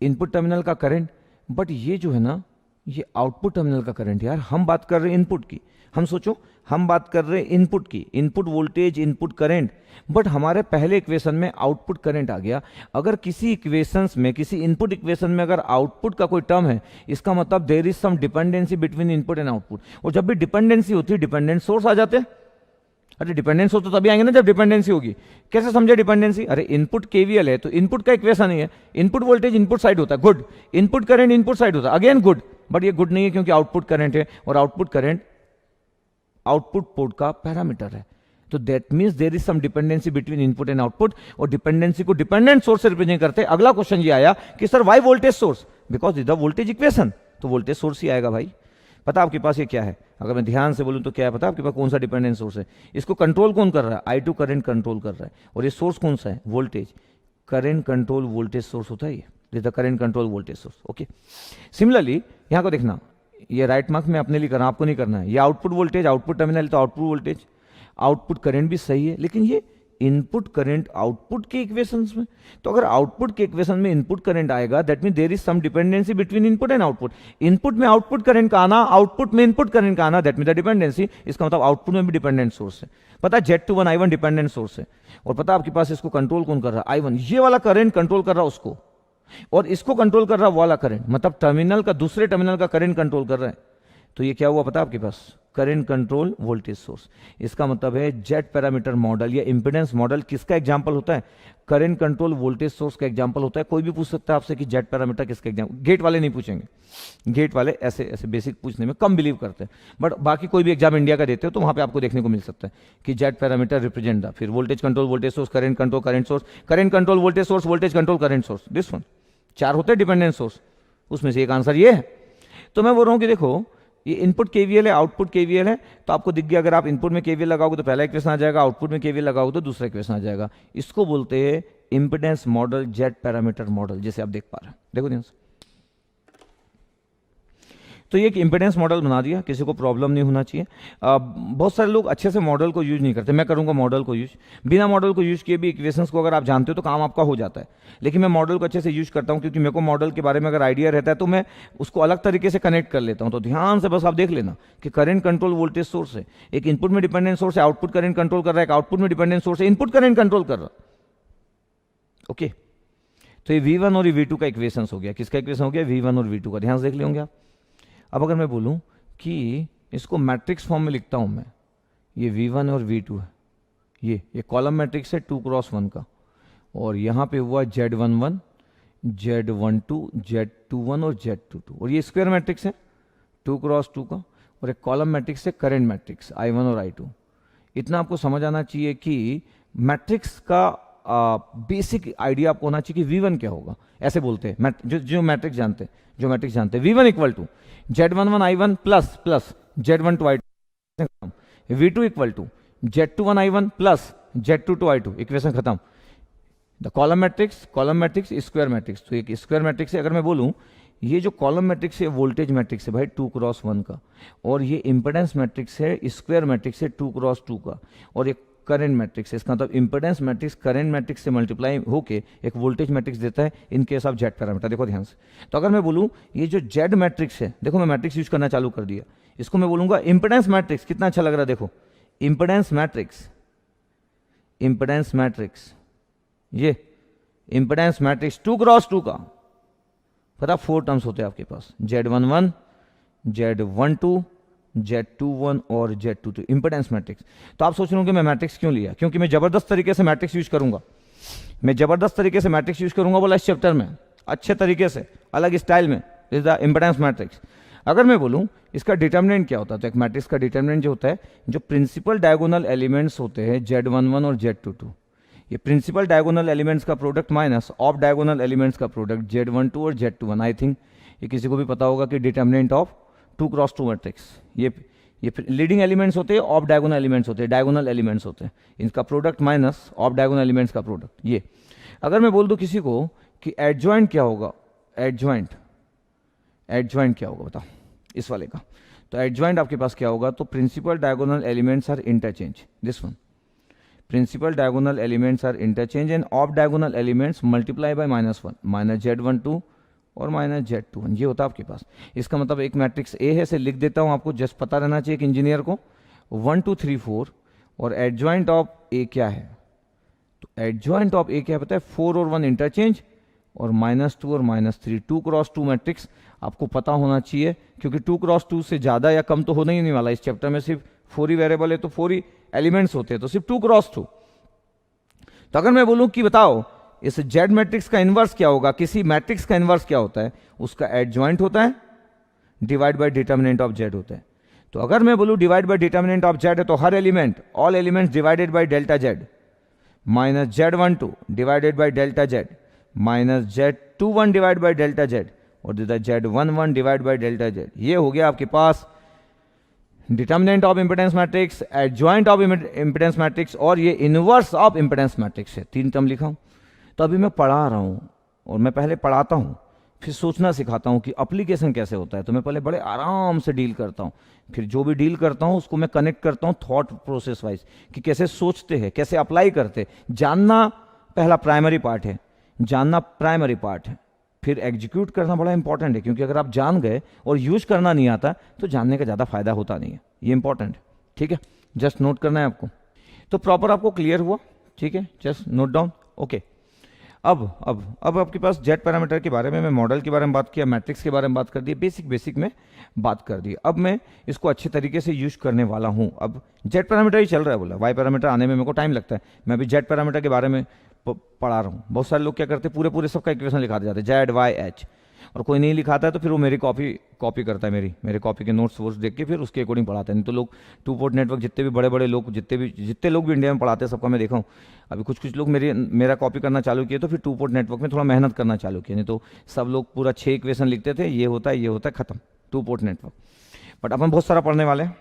इनपुट टर्मिनल का करंट, बट ये जो है ना, ये आउटपुट टर्मिनल का करंट। यार हम बात कर रहे हैं इनपुट की, हम सोचो हम बात कर रहे हैं इनपुट की, input voltage, input current, but हमारे पहले इक्वेशन में आउटपुट करंट आ गया। अगर किसी इक्वेशंस में, किसी इनपुट इक्वेशन में अगर आउटपुट का कोई टर्म है, इसका मतलब there is some dependency between input and output. और जब भी डिपेंडेंसी होती है, डिपेंडेंट सोर्स आ जाते हैं। अरे डिपेंडेंस सोर्स तो तभी आएंगे ना जब डिपेंडेंसी होगी। कैसे समझे डिपेंडेंसी? अरे इनपुट केवीएल है तो इनपुट का इक्वेशन ही है, इनपुट वोल्टेज इनपुट साइड होता है, good. Input current input side होता है, अगेन गुड। बट ये गुड नहीं है क्योंकि आउटपुट करंट है, और आउटपुट करंट आउटपुट पोर्ट का पैरामीटर है। तो that means there is some dependency between input and output, और डिपेंडेंसी को डिपेंडेंट सोर्स से रिप्रेजेंट करते हैं। अगला क्वेश्चन ये आया कि sir why voltage source? Because is the voltage equation, तो वोल्टेज सोर्स ही आएगा भाई। पता आपके पास ये क्या है? अगर मैं ध्यान से बोलूं तो क्या है पता आपके पास? कौन सा डिपेंडेंट सोर्स है? इसको कंट्रोल कौन कर रहा है? I2 करंट कंट्रोल कर रहा है। और ये सोर्स कौन सा है? Voltage. Current control voltage source होता है ये, the current control voltage source. Okay, similarly यहां को देखना, ये राइट मार्क मैं अपने लिए कर रहा हूं, आपको नहीं करना है। ये आउटपुट वोल्टेज, आउटपुट टर्मिनल तो आउटपुट वोल्टेज, आउटपुट करंट भी सही है, लेकिन ये इनपुट करंट आउटपुट के इक्वेशंस में। तो अगर आउटपुट के इक्वेशन में इनपुट करंट आएगा, that mean there is some dependency between input and output. Input में आउटपुट करंट का आना, आउटपुट में इनपुट करंट का आना, दैट मीन द डिपेंडेंसी। इसका मतलब आउटपुट में भी डिपेंडेंट सोर्स है। पता है Z21 I1 डिपेंडेंट सोर्स है, और पता आपके पास इसको कंट्रोल कौन कर रहा है? I1। ये वाला करंट कंट्रोल कर रहा है उसको, और इसको कंट्रोल कर रहा है वाला करंट, मतलब टर्मिनल का, दूसरे टर्मिनल का करंट कंट्रोल कर रहा है। तो ये क्या हुआ पता आपके पास? Current control voltage source. इसका मतलब है जेड पैरामीटर मॉडल या इंपेडेंस मॉडल किसका एग्जांपल होता है? करंट कंट्रोल वोल्टेज सोर्स का एग्जांपल होता है। कोई भी पूछ सकता है आपसे कि जेड पैरामीटर किसका एग्जांपल। गेट वाले नहीं पूछेंगे, गेट वाले ऐसे ऐसे बेसिक पूछने में कम बिलीव करते हैं, बट बाकी कोई भी एग्जाम इंडिया का देते हो तो वहां पे आपको देखने को मिल सकता है कि जेड पैरामीटर रिप्रेजेंट द, फिर voltage control voltage source, current control current source, current control voltage source, voltage control current source, this one. 4 होते हैं डिपेंडेंट सोर्स, उसमें से एक आंसर ये है। तो मैं बोल रहा हूं कि देखो ये इनपुट केवीएल है, आउटपुट केवीएल है, तो आपको दिख गया अगर आप इनपुट में केवीएल लगाओगे तो पहला इक्वेशन आ जाएगा, आउटपुट में केवीएल लगाओगे तो दूसरा इक्वेशन आ जाएगा। इसको बोलते हैं impedance model, Z parameter model, जैसे आप देख पा रहे हैं। देखो ध्यान से, तो ये एक इंपेडेंस मॉडल बना दिया, किसी को प्रॉब्लम नहीं होना चाहिए। बहुत सारे लोग अच्छे से मॉडल को यूज नहीं करते, मैं करूंगा मॉडल को यूज। बिना मॉडल को यूज किए भी इक्वेशंस को अगर आप जानते हो तो काम आपका हो जाता है, लेकिन मैं मॉडल को अच्छे से यूज करता हूं क्योंकि मेरे को मॉडल के बारे में अगर आइडिया रहता है तो मैं उसको अलग तरीके से कनेक्ट कर लेता हूं। तो ध्यान से बस आप देख लेना कि करंट कंट्रोल वोल्टेज सोर्स है, एक इनपुट में डिपेंडेंट सोर्स है, आउटपुट करंट कंट्रोल कर रहा है, एक आउटपुट में डिपेंडेंट सोर्स है, इनपुट करंट कंट्रोल कर रहा है। ओके, तो ये V1 और V2 का इक्वेशन हो गया। किसका इक्वेशन हो गया? V1 और V2 का। ध्यान से देख लेंगे आप। अब अगर मैं बोलूं कि इसको मैट्रिक्स फॉर्म में लिखता हूं मैं, ये V1 और V2 है, ये कॉलम मैट्रिक्स है 2 क्रॉस 1 का, और यहां पे हुआ Z11, Z12, Z21 और Z22, और ये स्क्वायर मैट्रिक्स है 2 क्रॉस 2 का, और एक कॉलम मैट्रिक्स है करंट मैट्रिक्स I1 और I2। इतना आपको समझ आना चाहिए कि मैट्रिक्स का बेसिक आइडिया आपको होना चाहिए कि V1 क्या होगा। ऐसे बोलते हैं जो मैट्रिक्स जानते हैं, V1 equal to Z11 I1 plus plus Z12 I2, V2 equal to Z21 I1 plus Z22 I2, equation खत्म। The column matrix square matrix, तो एक स्क्वायर मैट्रिक्स है। अगर मैं बोलूं ये जो कॉलम मैट्रिक्स है वोल्टेज मैट्रिक्स है भाई 2x1 का, और ये इंपेडेंस मैट्रिक्स है स्क्वायर मैट्रिक्स है 2x2 का, और एक करंट मैट्रिक्स है। इसका मतलब इंपेडेंस मैट्रिक्स करंट मैट्रिक्स से मल्टीप्लाई होके एक वोल्टेज मैट्रिक्स देता है इन केस ऑफ जेड पैरामीटर। देखो ध्यान से, तो अगर मैं बोलूं ये जो जेड मैट्रिक्स है, देखो मैं मैट्रिक्स यूज करना चालू कर दिया, इसको मैं बोलूंगा इंपेडेंस मैट्रिक्स। कितना अच्छा लग रहा है, देखो इंपेडेंस मैट्रिक्स, इंपेडेंस मैट्रिक्स, ये इंपेडेंस मैट्रिक्स 2x2 का। पता 4 टर्म्स होते हैं आपके पास, Z11, Z12, Z21 और Z22, इंपेडेंस मैट्रिक्स। तो आप सोच रहे हो कि मैं मैट्रिक्स क्यों लिया, क्योंकि मैं जबरदस्त तरीके से मैट्रिक्स यूज करूंगा। मैं जबरदस्त तरीके से मैट्रिक्स यूज करूंगा बोला इस चैप्टर में, अच्छे तरीके से, अलग स्टाइल में, इज द इंपेडेंस मैट्रिक्स। अगर मैं बोलूं इसका डिटर्मिनेंट क्या होता है, तो एक मैट्रिक्स का डिटर्मिनेंट जो होता है, जो प्रिंसिपल डायगोनल एलिमेंट्स होते हैं Z11 और Z22, ये प्रिंसिपल डायगोनल एलिमेंट्स का product minus of diagonal elements का प्रोडक्ट Z12 और Z21। आई थिंक ये किसी को भी पता होगा कि डिटर्मिनेंट ऑफ 2x2 मैट्रिक्स, ये लीडिंग एलिमेंट्स होते हैं, ऑफ डायगोनल एलिमेंट्स होते हैं, डायगोनल एलिमेंट्स होते हैं, इनका product minus of diagonal elements का प्रोडक्ट। ये अगर मैं बोल दूं किसी को कि एडजॉइंट क्या होगा, एडजॉइंट क्या होगा बताओ इस वाले का, तो एडजॉइंट आपके पास क्या होगा, तो principal diagonal elements are interchange, this one, principal diagonal elements are interchange and off diagonal elements multiply by -1, minus Z12 और माइनस Z21, ये होता है आपके पास। इसका मतलब एक मैट्रिक्स ए है, से लिख देता हूं, आपको जस्ट पता रहना चाहिए एक इंजीनियर को, 1 2 3 4, और एडजॉइंट ऑफ ए क्या है, तो एडजॉइंट ऑफ ए क्या पता है, 4 और 1 इंटरचेंज, और -2 और -3, 2x2 मैट्रिक्स आपको पता होना चाहिए, क्योंकि 2x2 से ज्यादा या कम तो होना ही नहीं वाला इस चैप्टर में, सिर्फ 4 ही वेरिएबल है, तो 4 ही एलिमेंट्स होते हैं, तो सिर्फ 2x2। तो अगर मैं बोलूं कि बताओ इस जेड मैट्रिक्स का इनवर्स क्या होगा, किसी मैट्रिक्स का इनवर्स क्या होता है, उसका एडजॉइंट होता है divide by determinant of Z होता है। तो अगर मैं बोलूं divide by determinant of Z है, तो हर element, all elements divided by delta Z, minus Z12 divided by delta Z, minus Z21 divide by delta Z, और Z11 divide by delta Z. ये हो गया आपके पास determinant of impedance matrix, adjoint of impedance matrix, और ये inverse of impedance matrix है। 3 term लिखा हूं। तो अभी मैं पढ़ा रहा हूं, और मैं पहले पढ़ाता हूं, फिर सोचना सिखाता हूं कि अप्लीकेशन कैसे होता है। तो मैं पहले बड़े आराम से डील करता हूं, फिर जो भी डील करता हूं उसको मैं कनेक्ट करता हूं थॉट प्रोसेस वाइज, कि कैसे सोचते हैं, कैसे अप्लाई करते हैं। जानना पहला प्राइमरी पार्ट है, जानना प्राइमरी पार्ट है, फिर एग्जीक्यूट करना बड़ा इंपॉर्टेंट है, क्योंकि अगर आप जान गए और यूज करना नहीं आता तो जानने का ज़्यादा फायदा होता नहीं है। ये इंपॉर्टेंट है, ठीक है, जस्ट नोट करना है आपको। तो प्रॉपर आपको क्लियर हुआ, ठीक है, जस्ट नोट डाउन, ओके। अब आपके पास जेड पैरामीटर के बारे में, मैं मॉडल के बारे में बात किया, मैट्रिक्स के बारे में बात कर दी, बेसिक में बात कर दी। अब मैं इसको अच्छे तरीके से यूज करने वाला हूं। अब जेड पैरामीटर ही चल रहा है, बोला वाई पैरामीटर आने में मेरे को टाइम लगता है, मैं अभी जेड पैरामीटर के बारे में पढ़ा रहा हूँ। बहुत सारे लोग क्या करते हैं, पूरे सबका इक्वेशन लिखा जाते हैं Z, Y, H, और कोई नहीं लिखाता है तो फिर वो मेरी कॉपी करता है, मेरे कॉपी के नोट्स वोट्स देख के फिर उसके अकॉर्डिंग पढ़ाते हैं। नहीं तो लोग 2 पोर्ट नेटवर्क जितने भी बड़े लोग, जितने लोग भी इंडिया में पढ़ाते हैं, सबका मैं देखा हूँ। अभी कुछ लोग मेरा कॉपी करना चालू किए, तो फिर 2 पोर्ट नेटवर्क में थोड़ा मेहनत करना चालू किया। नहीं तो सब लोग पूरा 6 इक्वेशन लिखते थे, ये होता है खत्म, 2 पोर्ट नेटवर्क। बट अपन बहुत सारा पढ़ने वाले हैं।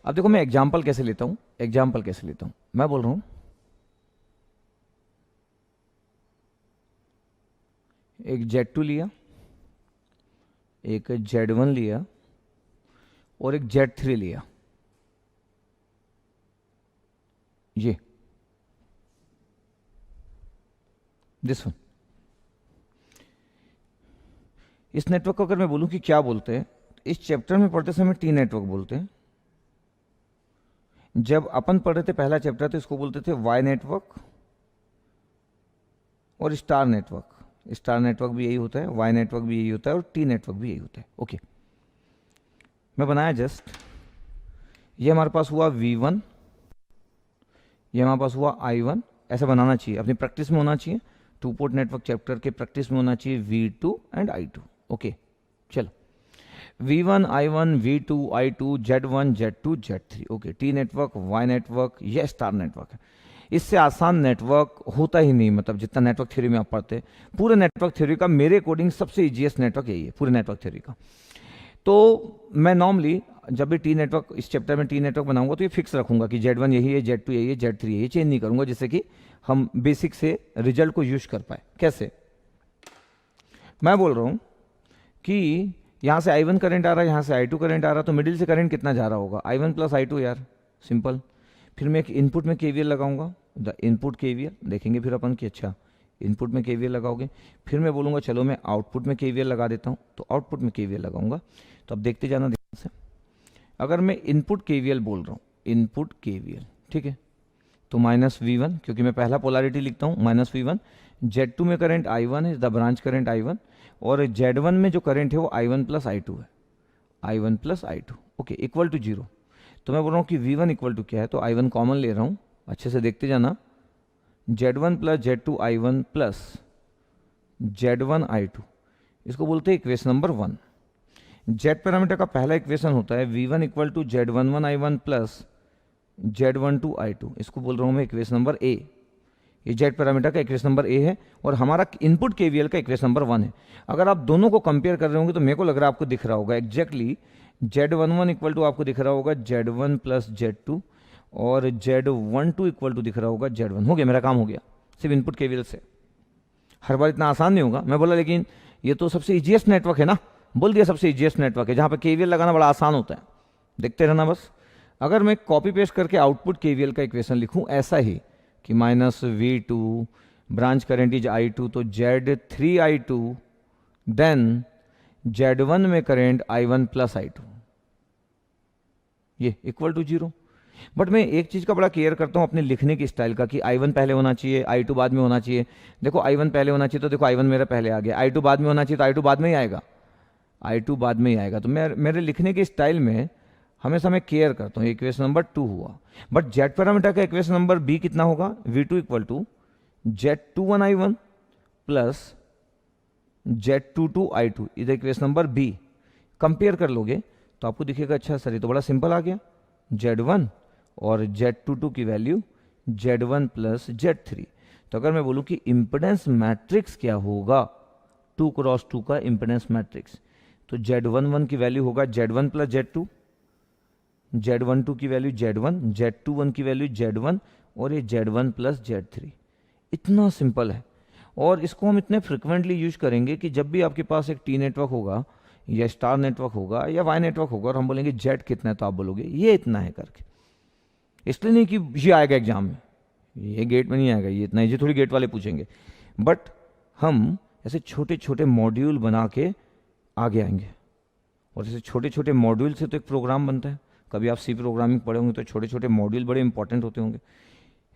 अब देखो मैं एग्जाम्पल कैसे लेता हूँ, मैं बोल रहा हूँ एक Z2 लिया, एक Z1 लिया, और एक Z3 लिया, ये दिस वन। इस नेटवर्क को अगर मैं बोलूं कि क्या बोलते हैं, इस चैप्टर में पढ़ते समय T नेटवर्क बोलते हैं। जब अपन पढ़ रहे थे पहला चैप्टर, तो इसको बोलते थे Y नेटवर्क और स्टार नेटवर्क। स्टार नेटवर्क भी यही होता है, वाई नेटवर्क भी यही होता है, और टी नेटवर्क भी यही होता है। ओके, मैं बनाया जस्ट, ये हमारे पास हुआ V1, ये हमारे पास हुआ I1, ऐसा बनाना चाहिए, अपनी प्रैक्टिस में होना चाहिए। 2 पोर्ट नेटवर्क चैप्टर के प्रैक्टिस में होना चाहिए V2 एंड I2। ओके, चलो V1, I1, V2, I2, Z1, Z2, Z3। Okay, T network, Y network, यह स्टार नेटवर्क है। इससे आसान नेटवर्क होता ही नहीं, मतलब जितना नेटवर्क थ्योरी में आप पढ़ते, पूरे नेटवर्क थ्योरी का मेरे अकॉर्डिंग सबसे इजीएस्ट नेटवर्क यही है, पूरे नेटवर्क थ्योरी का। तो मैं नॉर्मली जब भी टी नेटवर्क, इस चैप्टर में टी नेटवर्क बनाऊंगा तो ये फिक्स रखूंगा कि Z1 यही है, Z2 यही है, Z3 यही है, चेंज नहीं करूंगा, जिससे कि हम बेसिक से रिजल्ट को यूज कर पाए। कैसे? मैं बोल रहा हूं कि यहां से I1 करंट आ रहा है, यहां से I2 करंट आ रहा है, तो मिडिल से करंट कितना जा रहा होगा? I1 प्लस I2 यार, सिंपल। फिर मैं एक इनपुट में KVL लगाऊंगा, द इनपुट KVL देखेंगे फिर अपन कि अच्छा इनपुट में KVL लगाओगे। फिर मैं बोलूँगा चलो मैं आउटपुट में KVL लगा देता हूँ, तो आउटपुट में KVL लगाऊंगा। तो अब देखते जाना ध्यान से। अगर मैं इनपुट KVL बोल रहा हूँ, इनपुट KVL, ठीक है, तो -V1, क्योंकि मैं पहला पोलैरिटी लिखता हूँ -V1। Z2 में करंट I1 है, द ब्रांच करंट I1, और Z1 में जो करंट है वो I1 प्लस I2 है, I1 plus I2, okay, equal to 0। तो मैं बोल रहा हूँ कि V1 इक्वल टू क्या है, तो I1 कॉमन ले रहा हूँ, अच्छे से देखते जाना। Z1 plus Z2 I1 plus Z1 I2, इसको बोलते हैं इक्वेशन नंबर 1। जेड पैरामीटर का पहला इक्वेशन होता है V1 equal to Z11 I1 plus Z12 I2, इसको बोल रहा हूँ मैं इक्वेशन नंबर A। ये जेड पैरामीटर का इक्वेशन नंबर A है, और हमारा इनपुट KVL का इक्वेशन नंबर 1 है। अगर आप दोनों को कंपेयर कर रहे होंगे तो मेरे को लग रहा है आपको दिख रहा होगा एग्जैक्टली Z11 इक्वल टू आपको दिख रहा होगा Z1 प्लस Z2, और Z12 इक्वल टू दिख रहा होगा Z1। हो गया, मेरा काम हो गया सिर्फ इनपुट KVL से। हर बार इतना आसान नहीं होगा, मैं बोला, लेकिन ये तो सबसे इजीएस्ट नेटवर्क है ना, बोल दिया सबसे इजीएस्ट नेटवर्क है जहाँ पे KVL लगाना बड़ा आसान होता है, देखते रहना बस। अगर मैं कॉपी पेस्ट करके आउटपुट KVL का इक्वेशन लिखूं ऐसा ही कि -V2 branch current is I2, तो Z3 I2 देन Z1 में करंट I1 प्लस I2, ये इक्वल टू 0। बट मैं एक चीज़ का बड़ा केयर करता हूँ अपने लिखने की स्टाइल का कि I1 पहले होना चाहिए, I2 बाद में होना चाहिए। देखो I1 पहले होना चाहिए तो देखो I1 मेरा पहले आ गया, I2 बाद में होना चाहिए तो I2 बाद में ही आएगा, I2 बाद में ही आएगा। तो मैं मेरे लिखने के स्टाइल में हमेशा मैं केयर करता हूँ। इक्वेशन नंबर 2 हुआ। बट जेड पैरामीटर का इक्वेशन नंबर B कितना होगा? V2 equal to Z21 I1 plus Z22 I2, इधर इक्वेशन नंबर B। कंपेयर कर लोगे तो आपको दिखेगा अच्छा सर ये तो बड़ा सिंपल आ गया, Z1 और Z22 की वैल्यू Z1 प्लस Z3। तो अगर मैं बोलूं कि इम्पिडेंस मैट्रिक्स क्या होगा, 2 क्रॉस 2 का इम्पिडेंस मैट्रिक्स, तो Z11 की वैल्यू होगा Z1 प्लस Z2, Z12 की वैल्यू Z1, Z21 की वैल्यू Z1, और ये Z1 प्लस Z3। इतना सिंपल है, और इसको हम इतने फ्रिक्वेंटली यूज करेंगे कि जब भी आपके पास एक टी नेटवर्क होगा या स्टार नेटवर्क होगा या वाई नेटवर्क होगा और हम बोलेंगे जेड कितना है, तो आप बोलोगे ये इतना है करके। इसलिए नहीं कि ये आएगा एग्जाम में, ये गेट में नहीं आएगा, ये इतना, ये थोड़ी गेट वाले पूछेंगे, बट हम ऐसे छोटे छोटे मॉड्यूल बना के आगे आएंगे, और ऐसे छोटे छोटे मॉड्यूल से तो एक प्रोग्राम बनता है। कभी आप सी प्रोग्रामिंग पढ़े होंगे तो छोटे छोटे मॉड्यूल बड़े इंपॉर्टेंट होते होंगे।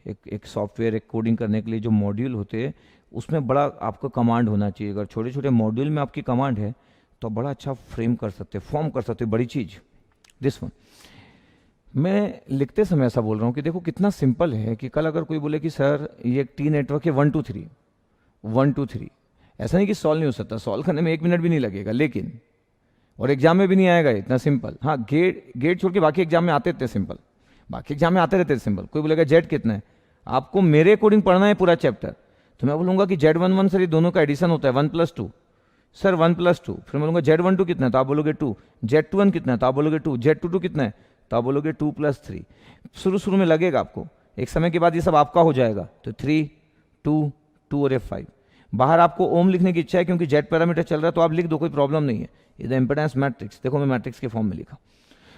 एक सॉफ्टवेयर, एक कोडिंग करने के लिए जो मॉड्यूल होते हैं उसमें बड़ा आपको कमांड होना चाहिए। अगर छोटे छोटे मॉड्यूल में आपकी कमांड है तो बड़ा अच्छा फ्रेम कर सकते, फॉर्म कर सकते, बड़ी चीज़। दिस वन मैं लिखते समय ऐसा बोल रहा हूँ कि देखो कितना सिंपल है कि कल अगर कोई बोले कि सर ये एक टी नेटवर्क है 1 2 3 1 2 3, ऐसा नहीं कि सॉल्व नहीं हो सकता, सॉल्व करने में 1 मिनट भी नहीं लगेगा, लेकिन और एग्जाम में भी नहीं आएगा इतना सिंपल। हाँ, गेट छोड़ के बाकी एग्जाम में आते रहते सिंपल, बाकी एग्जाम में आते रहते सिंपल। कोई बोलेगा जेड कितना है, आपको मेरे अकॉर्डिंग पढ़ना है पूरा चैप्टर, तो मैं बोलूँगा कि Z11 सर ये दोनों का एडिशन होता है 1 + 2, सर 1 + 2। फिर मैं बोलूँगा Z12 कितना है, तो आप बोलोगे 2, Z21 कितना है, तो आप बोलोगे 2, Z22 कितना है, तो आप बोलोगे 2 + 3। शुरू में लगेगा आपको, एक समय के बाद ये सब आपका हो जाएगा, तो 3 2 2 और 5। बाहर आपको ओम लिखने की इच्छा है क्योंकि जेड पैरामीटर चल रहा है, तो आप लिख दो, कोई प्रॉब्लम नहीं है। इधर इम्पिडेंस मैट्रिक्स, देखो मैं मैट्रिक्स के फॉर्म में लिखा।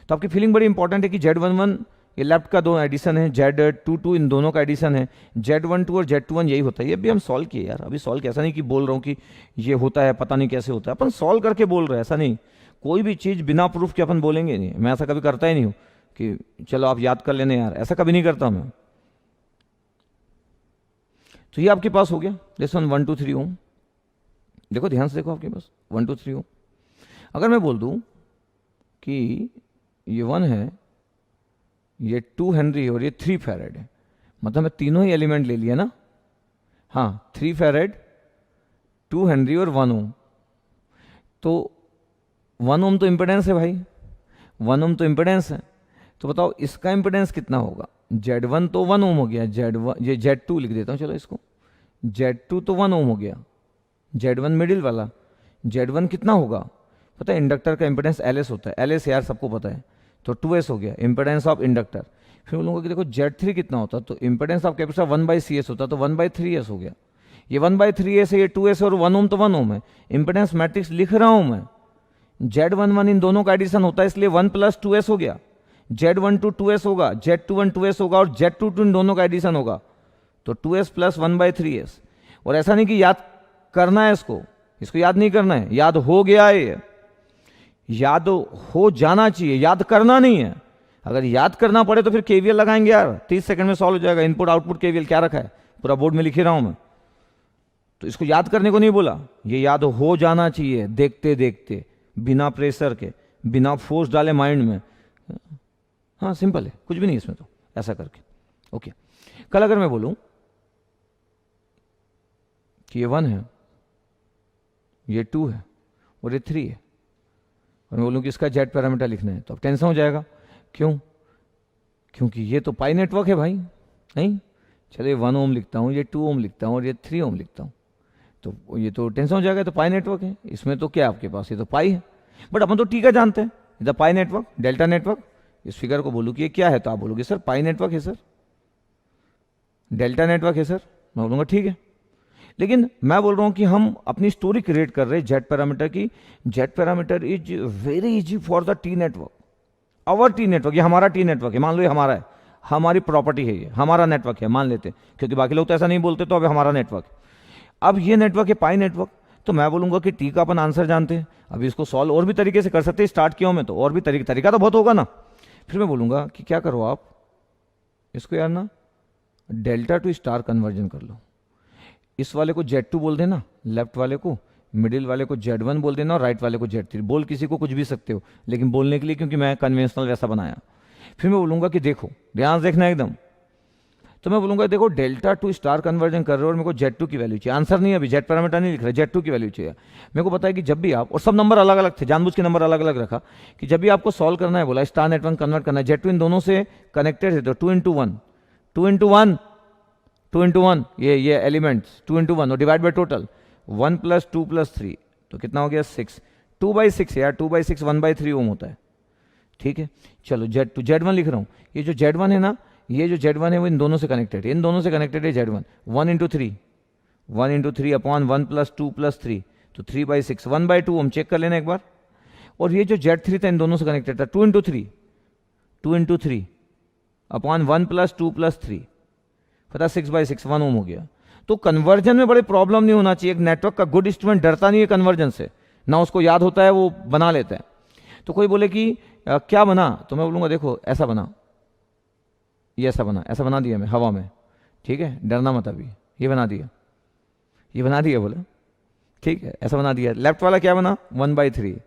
तो आपकी फीलिंग बड़ी इंपॉर्टेंट है कि Z11 ये लेफ्ट का दो एडिशन है, Z22 इन दोनों का एडिशन है, Z12 और Z21 यही होता है। ये भी हम सॉल्व किए यार, अभी सॉल्व किया, ऐसा नहीं कि बोल रहा हूँ कि ये होता है पता नहीं कैसे होता है, अपन सॉल्व करके बोल रहे हैं। ऐसा नहीं, कोई भी चीज़ बिना प्रूफ के अपन बोलेंगे नहीं, मैं ऐसा कभी करता ही नहीं हूँ कि चलो आप याद कर लेने यार, ऐसा कभी नहीं करता मैं। तो ये आपके पास हो गया, दिस वन 1 2 3 ओम। देखो ध्यान से देखो, आपके पास 1 2 3 ओम। अगर मैं बोल दूं कि ये 1 है, ये 2 हेनरी और ये 3 फैरेड है, मतलब मैं तीनों ही एलिमेंट ले लिया ना। हाँ, 3 फैरेड, 2 हेनरी और 1 ओम। तो 1 ओम तो इम्पिडेंस है भाई, 1 ओम तो इम्पिडेंस है। तो बताओ इसका इम्पिडेंस कितना होगा? Z1 तो 1 ओम हो गया, Z1 ये Z2 लिख देता हूँ चलो इसको, Z2 तो 1 ओम हो गया, Z1 मिडिल वाला, Z1 कितना होगा? पता है इंडक्टर का इम्पिडेंस LS होता है, LS यार सबको पता है, तो 2S हो गया इम्पिडेंस ऑफ इंडक्टर। फिर बोलूँगा कि देखो Z3 कितना होता है, तो इम्पिडेंस ऑफ कैपेसिटर 1/CS होता है, तो 1/3S हो गया। ये 1/3S है, ये 2S और 1 ओम तो 1 ओम है। इम्पिडेंस मैट्रिक्स लिख रहा हूँ मैं, Z11 इन दोनों का एडिशन होता है, इसलिए 1 + 2S हो गया। Z12 2S होगा, Z21 2S होगा और Z22 इन दोनों का एडिशन होगा, तो 2S + 1/3S। और ऐसा नहीं कि याद करना है इसको याद नहीं करना है, याद हो गया है, ये याद हो जाना चाहिए, याद करना नहीं है। अगर याद करना पड़े तो फिर KVL लगाएंगे यार, 30 सेकंड में सॉल्व हो जाएगा। इनपुट आउटपुट KVL क्या रखा है, पूरा बोर्ड में लिख रहा हूं मैं, तो इसको याद करने को नहीं बोला, ये याद हो जाना चाहिए देखते देखते, बिना प्रेशर के, बिना फोर्स डाले माइंड में। हाँ सिंपल है, कुछ भी नहीं इसमें, तो ऐसा करके ओके। कल अगर मैं बोलूं कि ये 1 है, ये 2 है और ये 3 है, और मैं बोलूं कि इसका Z पैरामीटर लिखना है, तो अब टेंशन हो जाएगा। क्यों? क्योंकि ये तो पाई नेटवर्क है भाई, नहीं? चलिए 1 ओम लिखता हूँ, ये 2 ओम लिखता हूँ और ये 3 ओम लिखता हूँ, तो ये तो टेंशन हो जाएगा, तो पाई नेटवर्क है। इसमें तो क्या आपके पास, ये तो पाई है, बट अपन तो टी का जानते हैं, इधर पाई नेटवर्क, डेल्टा नेटवर्क। इस फिगर को बोलूँ कि ये क्या है, तो आप बोलोगे सर पाई नेटवर्क है सर, डेल्टा नेटवर्क है सर, मैं बोलूँगा ठीक है। लेकिन मैं बोल रहा हूं कि हम अपनी स्टोरी क्रिएट कर रहे हैं जेड पैरामीटर की। Z parameter is very easy for the T network, our T network. ये हमारा टी नेटवर्क है, मान लो ये हमारा है, हमारी प्रॉपर्टी है, ये हमारा नेटवर्क है, मान लेते हैं, क्योंकि बाकी लोग तो ऐसा नहीं बोलते, तो अब हमारा नेटवर्क। अब ये नेटवर्क है पाई नेटवर्क, तो मैं बोलूंगा कि टी का अपन आंसर जानते हैं। अभी इसको सॉल्व और भी तरीके से कर सकते हैं, स्टार्ट किया मैं तो और भी तरीका तो बहुत होगा ना। फिर मैं बोलूंगा कि क्या करो आप इसको यार ना डेल्टा टू स्टार कन्वर्जन कर लो। इस वाले को Z2 बोल देना, लेफ्ट वाले को, मिडिल वाले को Z1 बोल देना और राइट वाले को Z3। बोल किसी को कुछ भी सकते हो, लेकिन बोलने के लिए क्योंकि मैं कन्वेंशनल वैसा बनाया। फिर मैं बोलूंगा कि देखो ध्यान से देखना एकदम, तो मैं बोलूंगा देखो डेल्टा टू स्टार कन्वर्जन कर रहे हो और मेरे को Z2 की वैल्यू चाहिए। आंसर नहीं है अभी, जेड पैरामीटर नहीं लिख रहा, Z2 की वैल्यू चाहिए। मेरे को पता है कि जब भी आप, और सब नंबर अलग अलग थे, जानबूझ के नंबर अलग अलग रखा, कि जब भी आपको सॉल्व करना है, बोला स्टार नेटवर्क कन्वर्ट करना है, Z2 इन दोनों से कनेक्टेड है, तो 2 into 1 ये एलिमेंट्स 2 into 1 और डिवाइड बाय टोटल 1 + 2 + 3, तो कितना हो गया 6। 2/6 यार, 2/6 1/3 ओम होता है, ठीक है। चलो Z2 Z1 लिख रहा हूँ, ये जो Z1 है ना, ये जो Z1 है वो इन दोनों से कनेक्टेड है, इन दोनों से कनेक्टेड है Z1। 1 into 3 अपॉन 1 + 2 + 3, तो 3/6 1/2 ओम, चेक कर लेना एक बार। और ये जो Z3 था इन दोनों से कनेक्टेड था, 2 into 3 अपॉन 1 + 2 + 3, पता 6/6 1 ओम हो गया। तो कन्वर्जन में बड़े प्रॉब्लम नहीं होना चाहिए। एक नेटवर्क का गुड स्टूडेंट डरता नहीं है कन्वर्जन से, ना उसको याद होता है, वो बना लेता है। तो कोई बोले कि क्या बना, तो मैं बोलूंगा देखो ऐसा बना, ये ऐसा बना दिया मैं हवा में, ठीक है, डरना मत अभी। ये बना दिया बोले, ठीक है, ऐसा बना दिया। लेफ्ट वाला क्या बना 1/3,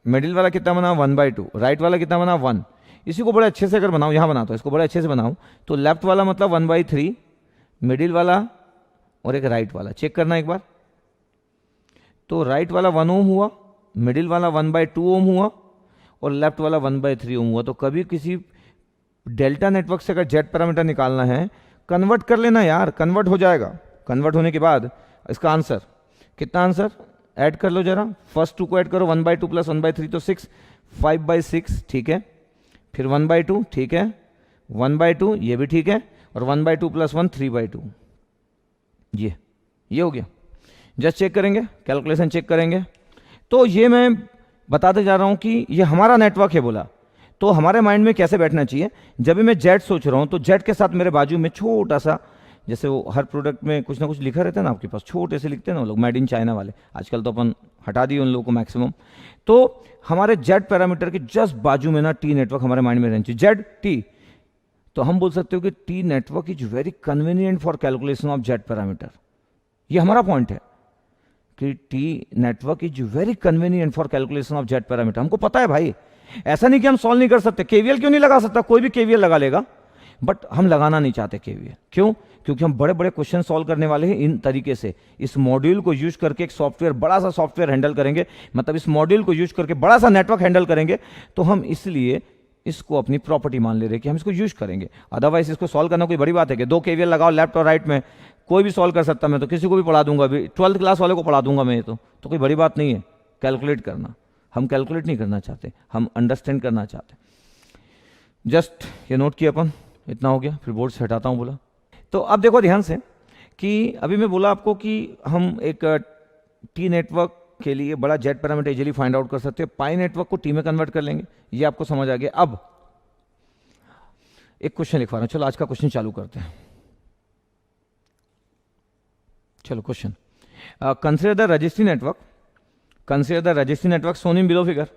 मिडिल वाला कितना बना 1/2, राइट वाला कितना बना 1। इसी को बड़े अच्छे से अगर बनाऊं, यहाँ बनाता हूँ इसको बड़े अच्छे से बनाऊं, तो लेफ्ट वाला मतलब 1/3, मिडिल वाला और एक राइट वाला, चेक करना एक बार। तो राइट वाला 1 ओम हुआ, मिडिल वाला 1/2 ओम हुआ और लेफ्ट वाला 1/3 ओम हुआ। तो कभी किसी डेल्टा नेटवर्क से अगर जेड पैरामीटर निकालना है, कन्वर्ट कर लेना यार, कन्वर्ट हो जाएगा। कन्वर्ट होने के बाद इसका आंसर कितना, आंसर ऐड कर लो जरा, फर्स्ट 2 को ऐड करो, 1/2 + 1/3 तो 6, 5/6, ठीक है। फिर 1/2, ठीक है, 1/2 ये भी ठीक है, और 1/2 + 1 3/2, ये हो गया। जस्ट चेक करेंगे, कैलकुलेशन चेक करेंगे। तो ये मैं बताते जा रहा हूं कि ये हमारा नेटवर्क है बोला, तो हमारे माइंड में कैसे बैठना चाहिए। जब भी मैं जेड सोच रहा हूं, तो जेड के साथ मेरे बाजू में छोटा सा, जैसे वो हर प्रोडक्ट में कुछ ना कुछ लिखा रहता है ना आपके पास, छोटे से लिखते हैं ना वो लोग, मेड इन चाइना वाले, आजकल तो अपन हटा दिए उन लोगों को मैक्सिमम। तो हमारे जेड पैरामीटर के जस्ट बाजू में ना टी नेटवर्क हमारे माइंड में रहना चाहिए, जेड टी। तो हम बोल सकते हो कि T network is very convenient for calculation of Z parameter. ये हमारा पॉइंट है कि T network is very convenient for calculation of Z parameter. हमको पता है भाई, ऐसा नहीं कि हम सॉल्व नहीं कर सकते। केवीएल क्यों नहीं लगा सकता, कोई भी केवीएल लगा लेगा, बट हम लगाना नहीं चाहते केवीएल। क्यों? क्योंकि हम बड़े बड़े क्वेश्चन सॉल्व करने वाले हैं इन तरीके से। इस मॉड्यूल को यूज करके एक सॉफ्टवेयर, बड़ा सा सॉफ्टवेयर हैंडल करेंगे, मतलब इस मॉड्यूल को यूज करके बड़ा सा नेटवर्क हैंडल करेंगे। तो हम इसलिए इसको अपनी प्रॉपर्टी मान ले रहे कि हम इसको यूज करेंगे। अदरवाइज इसको सॉल्व करना कोई बड़ी बात है कि 2 केवीएल लगाओ लेफ्ट और राइट में, कोई भी सॉल्व कर सकता। मैं तो किसी को भी पढ़ा दूंगा, अभी 12th क्लास वाले को पढ़ा दूंगा मैं, तो कोई बड़ी बात नहीं है। कैलकुलेट करना, हम कैलकुलेट नहीं करना चाहते, हम अंडरस्टैंड करना चाहते। जस्ट ये नोट किया अपन, इतना हो गया, फिर बोर्ड से हटाता हूँ बोला। तो अब देखो ध्यान से कि अभी मैं बोला आपको कि हम एक टी नेटवर्क के लिए बड़ा Z parameter easily find out कर सकते हैं, पाई नेटवर्क को टी में कन्वर्ट कर लेंगे, ये आपको समझ आ गया। अब एक क्वेश्चन लिखवा रहा हूं, चलो आज का क्वेश्चन चालू करते हैं। चलो question, consider the registry network, consider the registry network shown in below figure.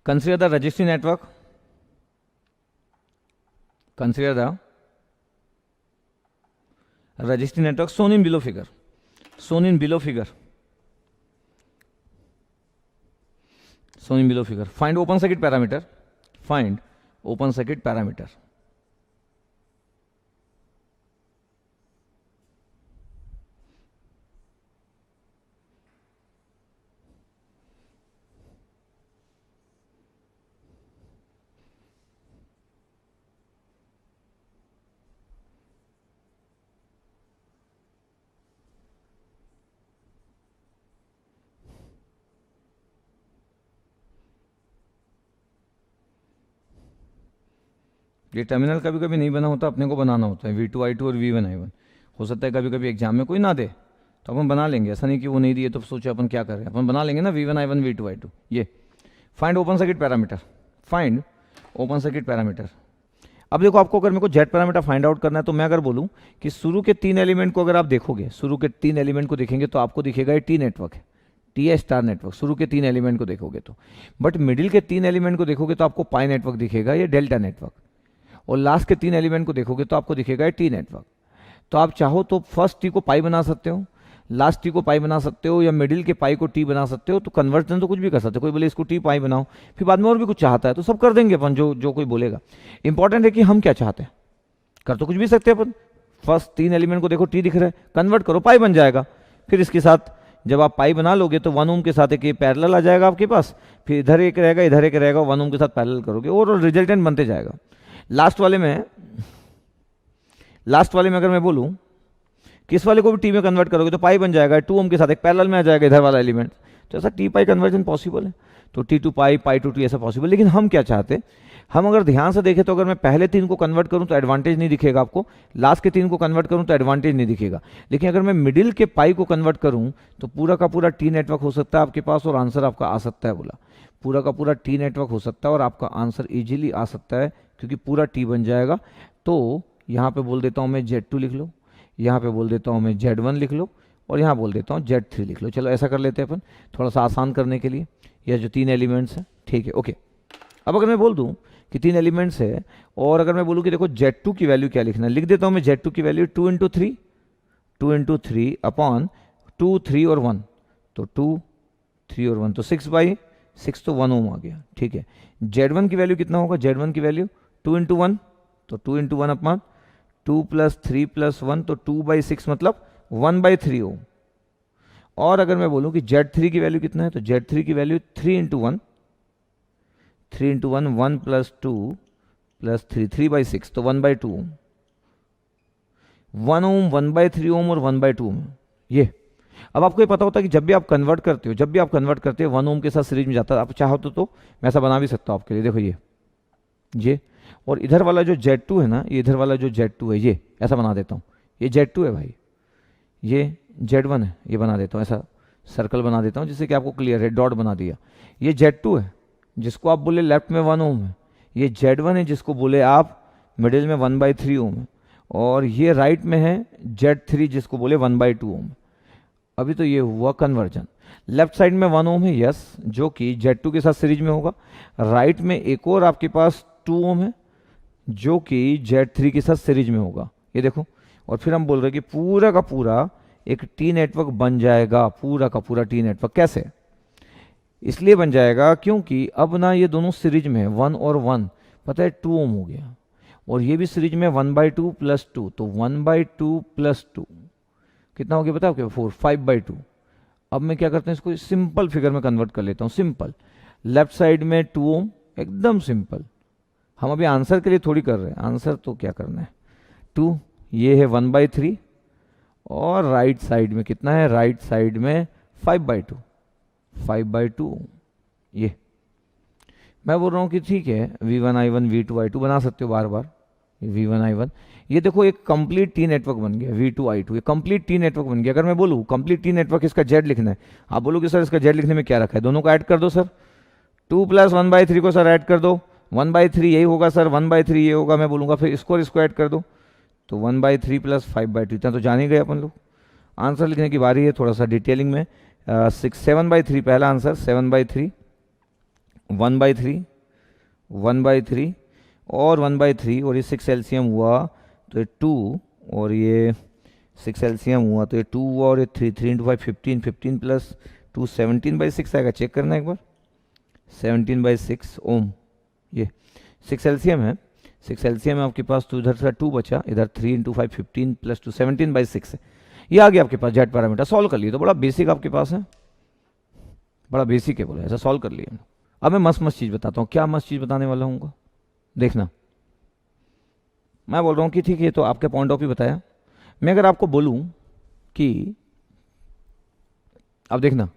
Consider the registry network, consider the registry network shown in below figure, shown in below figure, shown in below figure. Find open circuit parameter, find open circuit parameter. ये terminal कभी कभी नहीं बना होता, अपने को बनाना होता है, V2 I2 और V1 I1। हो सकता है कभी कभी एग्जाम में कोई ना दे तो अपन बना लेंगे, ऐसा नहीं कि वो नहीं दिए तो सोचे अपन क्या करें, अपन बना लेंगे ना V1 I1 V2 I2। ये find open circuit parameter, find open circuit parameter. अब देखो आपको अगर मेरे को जेड पैरामीटर फाइंड आउट करना है तो मैं अगर बोलूं कि शुरू के 3 एलिमेंट को अगर आप देखोगे, शुरू के 3 एलिमेंट को देखेंगे तो आपको दिखेगा ये टी नेटवर्क है, टी है स्टार नेटवर्क, शुरू के 3 एलिमेंट को देखोगे तो। बट मिडिल के 3 एलिमेंट को देखोगे तो आपको पाई नेटवर्क दिखेगा, ये डेल्टा नेटवर्क, और लास्ट के 3 एलिमेंट को देखोगे तो आपको दिखेगा ये टी नेटवर्क। तो आप चाहो तो फर्स्ट टी को पाई बना सकते हो, लास्ट टी को पाई बना सकते हो, या मिडिल के पाई को टी बना सकते हो। तो कन्वर्जन तो कुछ भी कर सकते हो, कोई बोले इसको टी पाई बनाओ, फिर बाद में और भी कुछ चाहता है तो सब कर देंगे अपन, जो कोई बोलेगा। इंपॉर्टेंट है कि हम क्या चाहते हैं, कर तो कुछ भी सकते हैं अपन। फर्स्ट 3 एलिमेंट को देखो टी दिख रहा है, कन्वर्ट करो पाई बन जाएगा। फिर इसके साथ जब आप पाई बना लोगे तो 1 ओम के साथ एक पैरेलल आ जाएगा आपके पास, फिर इधर एक रहेगा इधर एक रहेगा, 1 ओम के साथ पैरेलल करोगे और रिजल्टेंट बनते जाएगा। लास्ट वाले में अगर मैं बोलूं किस वाले को भी टी में कन्वर्ट करोगे तो पाई बन जाएगा, 2 ओम के साथ एक पैरेलल में आ जाएगा इधर वाला एलिमेंट। तो ऐसा टी पाई कन्वर्जन पॉसिबल है, तो T to pi, pi to T ऐसा पॉसिबल। लेकिन हम क्या चाहते हैं, हम अगर ध्यान से देखें तो अगर मैं पहले 3 को कन्वर्ट करूं तो एडवांटेज नहीं दिखेगा आपको, लास्ट के 3 को कन्वर्ट करूं तो एडवांटेज नहीं दिखेगा। लेकिन अगर मैं मिडिल के पाई को कन्वर्ट करूं तो पूरा का पूरा टी नेटवर्क हो सकता है आपके पास और आंसर आपका आ सकता है। बोला पूरा का पूरा टी नेटवर्क हो सकता है और आपका आंसर इजीली आ सकता है क्योंकि पूरा टी बन जाएगा। तो यहाँ पे बोल देता हूँ मैं Z2 लिख लो, यहाँ पे बोल देता हूँ मैं Z1 लिख लो, और यहाँ बोल देता हूँ Z3 लिख लो। चलो ऐसा कर लेते हैं अपन थोड़ा सा आसान करने के लिए, यह जो 3 एलिमेंट्स हैं, ठीक है ओके। अब अगर मैं बोल दूँ कि 3 एलिमेंट्स है और अगर मैं बोलूँ कि देखो Z2 की वैल्यू क्या लिखना है, लिख देता हूँ मैं Z2 की वैल्यू 2 इंटू 3 अपॉन 2, 3 और 1, तो 2, 3 और 1 तो 6/6 तो 1 ओम आ गया, ठीक है। Z1 की वैल्यू कितना होगा, Z1 की वैल्यू 2 इंटू 1 तो 2 इंटू 1 अपॉन 2 + 3 + 1 तो 2/6 मतलब 1/3 ओम। और अगर मैं बोलूं कि Z3 की वैल्यू कितना है तो Z3 की वैल्यू 3 इंटू 1, 1 + 2 + 3, 3/6 तो 1/2 ओम। 1 ओम, 1/3 ओम और 1/2 ओम। ये अब आपको ये पता होता है कि जब भी आप कन्वर्ट करते हो 1 ओम के साथ सीरीज में जाता है। आप चाहो तो मैं ऐसा बना भी सकता हूँ आपके लिए, देखो ये और इधर वाला जो Z2 है ना, ये इधर वाला जो Z2 है ये ऐसा बना देता हूँ, ये Z2 है भाई, ये Z1 है, ये बना देता हूँ ऐसा सर्कल बना देता हूँ जिससे कि आपको क्लियर है, डॉट बना दिया। ये Z2 है जिसको आप बोले लेफ्ट में 1 ओम है, ये Z1 है जिसको बोले आप मिडिल में 1/3 ओम है, और ये राइट में है Z3 जिसको बोले 1/2 ओम। अभी तो ये हुआ कन्वर्जन। लेफ्ट साइड में 1 ओम है यस, जो कि Z2 के साथ सीरीज में होगा। राइट में एक और आपके पास 2 ओम है जो कि Z3 के साथ सीरीज में होगा, ये देखो। और फिर हम बोल रहे हैं कि पूरा का पूरा एक टी नेटवर्क बन जाएगा, पूरा का पूरा टी नेटवर्क। कैसे? इसलिए बन जाएगा क्योंकि अब ना ये दोनों सीरीज में है, 1 और 1 पता है 2 ओम हो गया, और ये भी सीरीज में 1/2 + 2 तो 1/2 + 2 कितना हो गया पता है? 4, 5/2। अब मैं क्या करता हूँ, इसको सिंपल फिगर में कन्वर्ट कर लेता हूँ। सिंपल, लेफ्ट साइड में 2 ओम, एकदम सिंपल। हम अभी आंसर के लिए थोड़ी कर रहे हैं, आंसर तो क्या करना है 2, ये है 1/3 और राइट साइड में कितना है, राइट साइड में 5/2, 5/2। ये मैं बोल रहा हूँ कि ठीक है, V1 I1 V2 I2 बना सकते हो बार बार, V1 I1। ये देखो एक कंप्लीट टी नेटवर्क बन गया, V2 I2, ये कंप्लीट टी नेटवर्क बन गया। अगर मैं बोलूँ कंप्लीट टी नेटवर्क इसका जेड लिखना है, आप बोलोगे सर इसका जेड लिखने में क्या रखा है, दोनों को ऐड कर दो सर, 2 + 1/3 को सर ऐड कर दो, 1/3 यही होगा सर, 1/3 ये होगा। मैं बोलूँगा फिर इसको और इसको ऐड कर दो, तो 1/3 + 5/2, इतना तो जान ही गए अपन लोग। आंसर लिखने की बारी है थोड़ा सा डिटेलिंग में। 7/3 पहला आंसर, 7/3, 1/3, 1/3 और 1/3, और ये 6 एलसीएम हुआ तो ये 2, और ये 6 एलसीएम हुआ तो ये 2 हुआ, और ये 3, 3 × 5 15, 15 + 2 17/6 आएगा। चेक करना एक बार, 17/6 ओम। ये 6 एलसीएम है, 6 एलसीएम है आपके पास, तो इधर से 2 बचा, इधर 3 × 5 15 + 2 17/6 है। ये आ गया आपके पास जेड पैरामीटर। सॉल्व कर लिए तो बड़ा बेसिक आपके पास है, बड़ा बेसिक है, बोले ऐसा सॉल्व कर लिया। अब मैं मस्त मस्त चीज़ बताता हूँ। क्या मस्त चीज़ बताने वाला हूँ, देखना। मैं बोल रहा हूँ कि ठीक है, तो आपके पॉइंट ऑफ व्यू बताया। मैं अगर आपको बोलूँ कि अब देखना,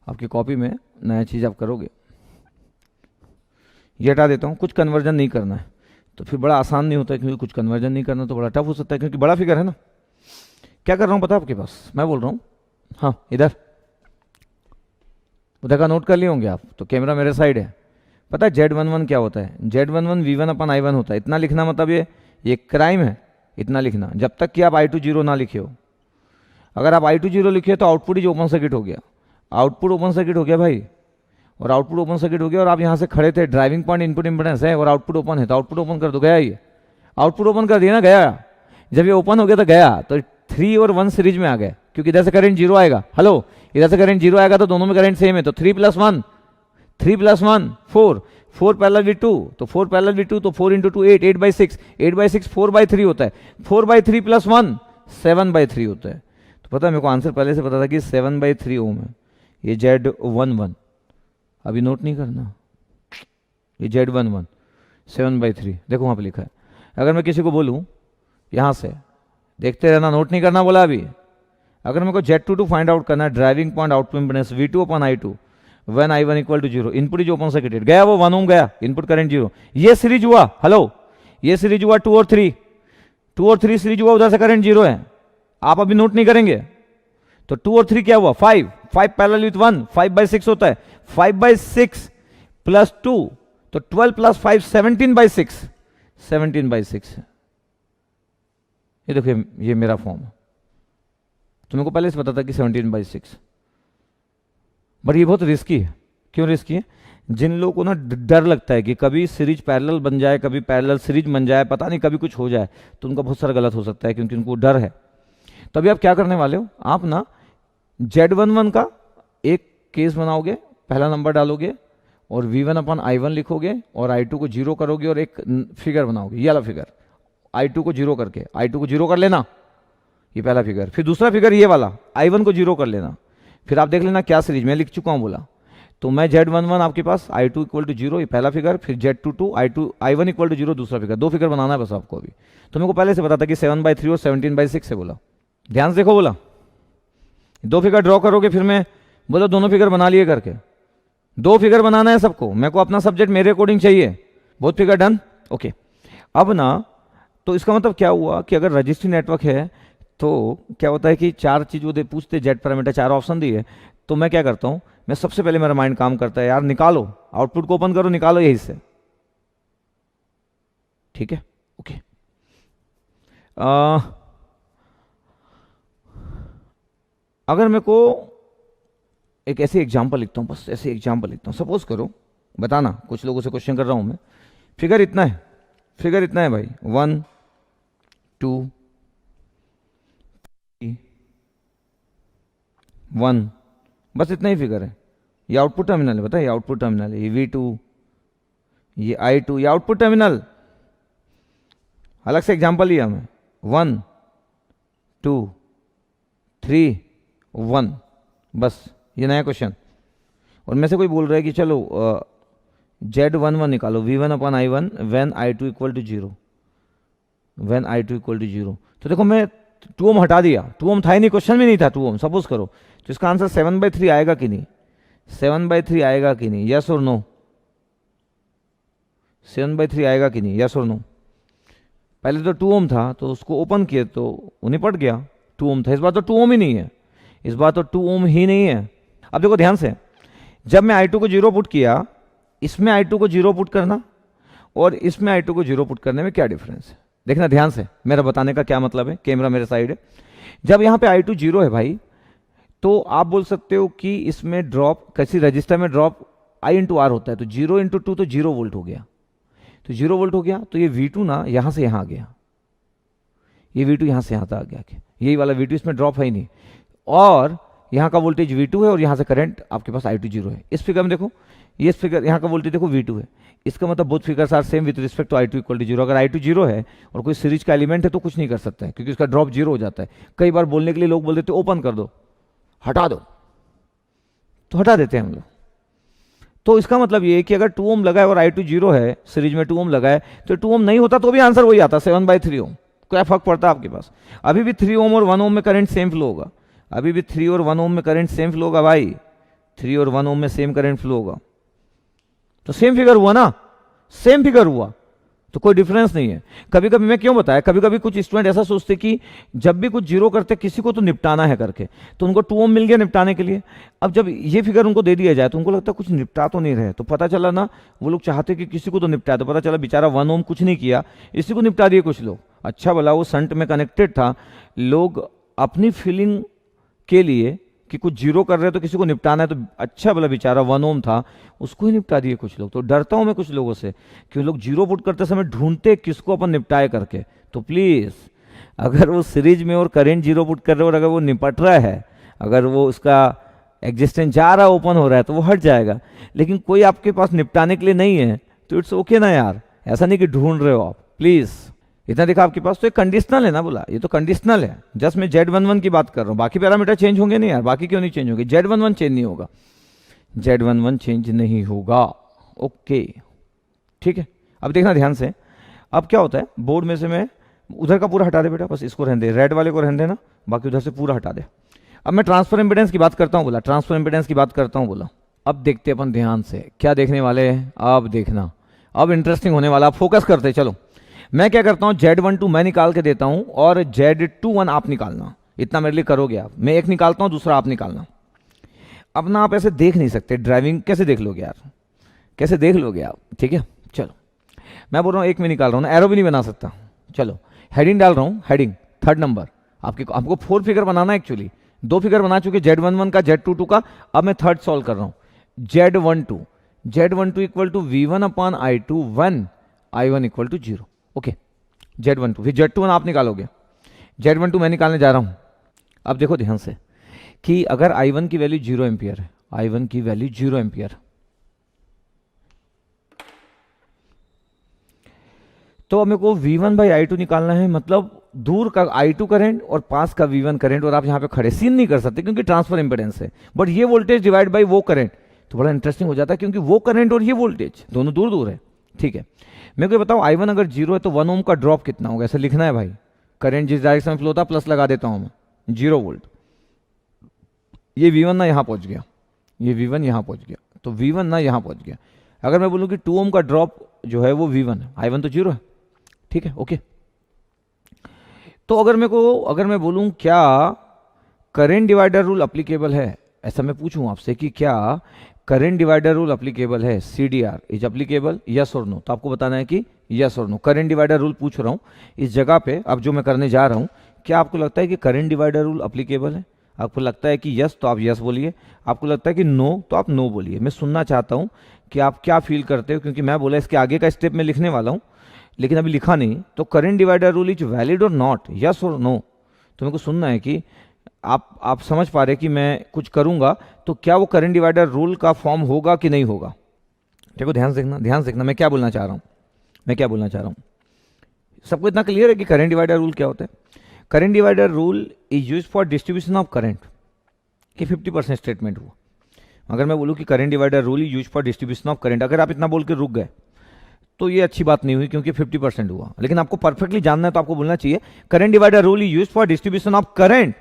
आपकी कॉपी में नया चीज़ आप करोगे, ये हटा देता हूँ, कुछ कन्वर्जन नहीं करना है, तो फिर बड़ा आसान नहीं होता है, क्योंकि कुछ कन्वर्जन नहीं करना तो बड़ा टफ हो सकता है, क्योंकि बड़ा फिगर है ना। क्या कर रहा हूँ पता है आपके पास, मैं बोल रहा हूँ, हाँ इधर उधर का नोट कर लिए होंगे आप, तो कैमरा मेरे साइड है। पता है Z11 क्या होता है, Z11 V1/I1 होता है। इतना लिखना मतलब ये क्राइम है, इतना लिखना, जब तक कि आप I2 0 ना लिखे हो। अगर आप I2 0 लिखे तो आउटपुट ही ओपन सर्किट हो गया, आउटपुट ओपन सर्किट हो गया भाई, और आउटपुट ओपन सर्किट हो गया, और आप यहाँ से खड़े थे, ड्राइविंग पॉइंट इनपुट इंपेडेंस है और आउटपुट ओपन है, तो आउटपुट ओपन कर दो, गया ये, आउटपुट ओपन कर दिया ना, गया। जब ये ओपन हो गया तो गया, तो 3 और 1 सीरीज में आ गए, क्योंकि इधर से करंट 0 आएगा। हेलो, इधर से करंट 0 आएगा तो दोनों में करंट सेम है, तो 3 + 1, 3 + 1 4, 4 पैरेलल V2, तो 4 पैरेलल V2, तो 4 × 2 8, 8/6, 8/6 4/3 होता है, 4/3 + 1 7/3 होता है। तो पता है मेरे को आंसर पहले से पता था कि 7/3 ओम है। ये Z11, अभी नोट नहीं करना, ये Z11 7/3, देखो वहाँ पे लिखा है। अगर मैं किसी को बोलूँ यहाँ से, देखते रहना, नोट नहीं करना बोला अभी। अगर मेरे को Z22 फाइंड आउट करना है, driving point output impedance V2/I2 when I1 = 0, input is open circuited, गया वो 1 ओम गया, इनपुट करंट 0। ये सीरीज हुआ, हेलो, ये सीरीज हुआ 2 और 3, 2 और 3 सीरीज हुआ, उधर से करंट 0 है। आप अभी नोट नहीं करेंगे, तो 2 और 3 क्या हुआ, 5, 5 पैरेलल विथ 1, 5/6 होता है, 5/6 + 2, तो 12 + 5 17/6, 17/6। ये देखिए, ये मेरा फॉर्म है, तो मेरे को पहले से पता था कि 17/6, बट ये बहुत रिस्की है। क्यों रिस्की है, जिन लोगों को ना डर लगता है कि कभी सीरीज पैरेलल बन जाए, कभी पैरेलल सीरीज बन जाए, पता नहीं कभी कुछ हो जाए, तो उनका बहुत सारा गलत हो सकता है, क्योंकि उनको डर है। तो अभी आप क्या करने वाले हो, आप ना Z11 का एक केस बनाओगे, पहला नंबर डालोगे और V1/I1 लिखोगे, और I2 को 0 करोगे, और एक फिगर बनाओगे, ये वाला फिगर, I2 को 0 करके, I2 को 0 कर लेना, ये पहला फिगर। फिर दूसरा फिगर ये वाला, I1 को 0 कर लेना। फिर आप देख लेना क्या सीरीज, मैं लिख चुका हूँ बोला, तो मैं Z11 आपके पास, I2 = 0, ये पहला फिगर, फिर Z22 I1 = 0 दूसरा फिगर, 2 फिगर बनाना है बस आपको अभी। तो मेरे को पहले से पता था कि 7/3 और 17/6 है बोला, ध्यान से देखो बोला, 2 फिगर ड्रॉ करोगे, फिर मैं बोला दोनों फिगर बना लिए करके, 2 फिगर बनाना है सबको, मेरे को अपना सब्जेक्ट मेरे अकॉर्डिंग चाहिए। बहुत फिगर डन, ओके। अब ना, तो इसका मतलब क्या हुआ कि अगर रजिस्ट्री नेटवर्क है तो क्या होता है कि 4 चीज वो पूछते, जेड पैरामीटर 4 ऑप्शन दिए, तो मैं क्या करता हूं, मैं सबसे पहले मेरा माइंड काम करता है, यार निकालो, आउटपुट को ओपन करो, निकालो यही से, ठीक है, ओके। अगर मेरे को एक ऐसे एग्जाम्पल लिखता हूं, बस ऐसे एग्जाम्पल लिखता हूं, सपोज करो, बताना, कुछ लोगों से क्वेश्चन कर रहा हूं मैं, फिगर इतना है, फिगर इतना है भाई, 1 2 1, बस इतना ही फिगर है। ये आउटपुट टर्मिनल है, बताइए, आउटपुट टर्मिनल है, ये V2, ये I2, ये आउटपुट टर्मिनल। अलग से एग्जांपल लिया मैं, 1 2 3 1, बस ये नया क्वेश्चन। और में से कोई बोल रहा है कि चलो Z11 निकालो, V1/I1 when I2 = 0, when I2 = 0। तो देखो मैं 2 ओम हटा दिया, 2 ओम था ही नहीं, क्वेश्चन भी नहीं था 2 ओम, सपोज करो, तो इसका आंसर 7/3 आएगा कि नहीं? 7/3 आएगा कि नहीं? यस और नो? 7/3 आएगा कि नहीं? यस और नो? पहले तो 2 ओम था तो उसको ओपन किए तो वो निपट गया, 2 ओम था। इस बार तो 2 ओम ही नहीं है, इस बार तो 2 ओम ही नहीं है। अब देखो ध्यान से, जब मैं I2 को 0 पुट किया, इसमें I2 को 0 पुट करना और इसमें I2 को 0 पुट करने में क्या डिफरेंस है? देखना ध्यान से, मेरा बताने का क्या मतलब है। कैमरा मेरे साइड है। जब यहाँ पे I2 0 है भाई, तो आप बोल सकते हो कि इसमें ड्रॉप, किसी रजिस्टर में ड्रॉप I इंटू आर होता है, तो 0 इंटू 2 तो 0 वोल्ट हो गया, तो 0 वोल्ट हो गया, तो ये V2 ना यहाँ से यहाँ आ गया, ये V2 यहाँ से यहाँ तक आ गया, यही वाला V2, इसमें ड्रॉप है ही नहीं, और यहाँ का वोल्टेज V2 है और यहाँ से करंट आपके पास I2 0 है। इस फिगर में देखो, ये फिगर यहाँ का वोल्टेज देखो V2 है, इसका मतलब both figures are same with respect to I2 equal to 0। अगर I2 0 है और कोई सीरीज का एलिमेंट है तो कुछ नहीं कर सकता है, क्योंकि उसका ड्रॉप 0 हो जाता है। कई बार बोलने के लिए लोग बोल देते ओपन कर दो, हटा दो, तो हटा देते हैं हम लोग। तो इसका मतलब ये है कि अगर 2 ओम लगा है और I2 0 है, सीरीज में 2 ओम लगा है, तो 2 ओम नहीं होता तो भी आंसर वही आता, 7/3 ओम। क्या फर्क पड़ता है आपके पास? अभी भी 3 ओम और 1 ओम में करंट सेम फ्लो होगा, अभी भी 3 और 1 ओम में करंट सेम फ्लो होगा भाई, 3 और 1 ओम में सेम करंट फ्लो होगा, तो सेम फिगर हुआ ना, सेम फिगर हुआ, तो कोई डिफरेंस नहीं है। कभी कभी मैं क्यों बताया, कभी कभी कुछ स्टूडेंट ऐसा सोचते कि जब भी कुछ जीरो करते किसी को तो निपटाना है करके, तो उनको 2 ओम मिल गया निपटाने के लिए। अब जब ये फिगर उनको दे दिया जाए तो उनको लगता है कुछ निपटा तो नहीं रहे, तो पता चला ना वो लोग चाहते कि किसी को तो निपटाए, तो पता चला बेचारा 1 ओम कुछ नहीं किया, इसी को निपटा दिए कुछ लोग। अच्छा भला वो संट में कनेक्टेड था, लोग अपनी फीलिंग के लिए कि कुछ जीरो कर रहे हैं तो किसी को निपटाना है, तो अच्छा भला बेचारा 1 ओम था, उसको ही निपटा दिए कुछ लोग। तो डरता हूं मैं कुछ लोगों से कि वो लोग जीरो पुट करते समय ढूंढते किसको अपन निपटाए करके। तो प्लीज, अगर वो सीरीज में और करंट जीरो पुट कर रहे हो और अगर वो निपट रहा है, अगर वो उसका एग्जिस्टेंस जा रहा है, ओपन हो रहा है, तो वो हट जाएगा। लेकिन कोई आपके पास निपटाने के लिए नहीं है तो इट्स ओके ना यार, ऐसा नहीं कि ढूंढ रहे हो आप, प्लीज। इतना देखा आपके पास, तो एक कंडीशनल है ना, बोला ये तो कंडीशनल है। जस्ट मैं Z11 की बात कर रहा हूँ, बाकी पैरामीटर चेंज होंगे नहीं यार, बाकी क्यों नहीं चेंज होंगे? Z11 चेंज नहीं होगा, Z11 चेंज नहीं होगा। ओके ठीक है। अब देखना ध्यान से, अब क्या होता है, बोर्ड में से मैं उधर का पूरा हटा दे बेटा, बस इसको रहने दे, रेड वाले को रहने देना, बाकी उधर से पूरा हटा दे। अब मैं ट्रांसफर इंपेडेंस की बात करता हूँ, बोला ट्रांसफर इंपेडेंस की बात करता हूँ, बोला। अब देखते अपन ध्यान से क्या देखने वाले हैं, अब देखना, अब इंटरेस्टिंग होने वाला, फोकस करते चलो। मैं क्या करता हूं, Z12 मैं निकाल के देता हूं और Z21 आप निकालना, इतना मेरे लिए करोगे आप। मैं एक निकालता हूं, दूसरा आप निकालना। अब ना आप ऐसे देख नहीं सकते, ड्राइविंग कैसे देख लोगे यार, कैसे देख लोगे आप? ठीक है चलो, मैं बोल रहा हूं एक में निकाल रहा हूं ना, एरो भी नहीं बना सकता। चलो हेडिंग डाल रहा हूं, हेडिंग 3rd नंबर। आपको 4 फिगर बनाना है एक्चुअली, 2 फिगर बना चुके, Z11 का, Z22 का। अब मैं 3rd सॉल्व कर रहा हूं। Z12 equal to V1 upon I2 1, I1 equal to 0। Okay Z12, फिर Z21 आप निकालोगे, Z12 मैं निकालने जा रहा हूं। अब देखो ध्यान से कि अगर I1 की वैल्यू 0 एम्पियर है, I1 की वैल्यू 0 एम्पियर, तो अब मेरे को V1 बाई I2 निकालना है, मतलब दूर का I2 करंट और पास का V1 करंट, और आप यहां पे खड़े सीन नहीं कर सकते क्योंकि ट्रांसफर इंपेडेंस है। बट ये वोल्टेज डिवाइड बाई वो करंट, तो बड़ा इंटरेस्टिंग हो जाता है क्योंकि वो करंट और ये वोल्टेज दोनों दूर दूर है। ठीक है, मेरे को बताओ I1 अगर 0 है तो 1 ओम का ड्रॉप कितना होगा, ऐसे लिखना है भाई। करंट जिस डायरेक्शन में फ्लो होता, प्लस लगा देता हूं मैं, 0 वोल्ट। ये V1 ना यहां पहुंच गया, ये V1 यहां पहुंच गया, तो V1 ना यहां पहुंच गया। अगर मैं बोलूं कि 2 ओम का ड्रॉप जो है वो V1 है, I1 तो 0 है। ठीक है ओके। तो अगर मैं बोलूं क्या करंट डिवाइडर रूल अप्लीकेबल है, ऐसा मैं पूछूं आपसे कि क्या करंट डिवाइडर रूल अप्लीकेबल है, CDR इज अप्लीकेबल, यस और नो, तो आपको बताना है कि यस और नो। करंट डिवाइडर रूल पूछ रहा हूं इस जगह पे, अब जो मैं करने जा रहा हूं, क्या आपको लगता है कि करंट डिवाइडर रूल अप्लीकेबल है? आपको लगता है कि यस तो आप यस बोलिए, आपको लगता है कि नो तो आप नो बोलिए। मैं सुनना चाहता हूं कि आप क्या फील करते हो, क्योंकि मैं बोला इसके आगे का स्टेप में लिखने वाला हूं, लेकिन अभी लिखा नहीं। तो current divider rule is valid और नॉट, यस और नो, तो मेरे को सुनना है कि आप समझ पा रहे कि मैं कुछ करूंगा तो क्या वो करंट डिवाइडर रूल का फॉर्म होगा कि नहीं होगा। देखो ध्यान से देखना मैं क्या बोलना चाह रहा हूं, सबको इतना क्लियर है कि करंट डिवाइडर रूल क्या होता है? Current divider rule is used for distribution of current, कि 50% स्टेटमेंट हुआ। अगर मैं बोलूं कि current divider rule is used for distribution of current, अगर आप इतना बोल के रुक गए तो ये अच्छी बात नहीं हुई क्योंकि 50% हुआ। लेकिन आपको परफेक्टली जानना है तो आपको बोलना चाहिए current divider rule is used for distribution of current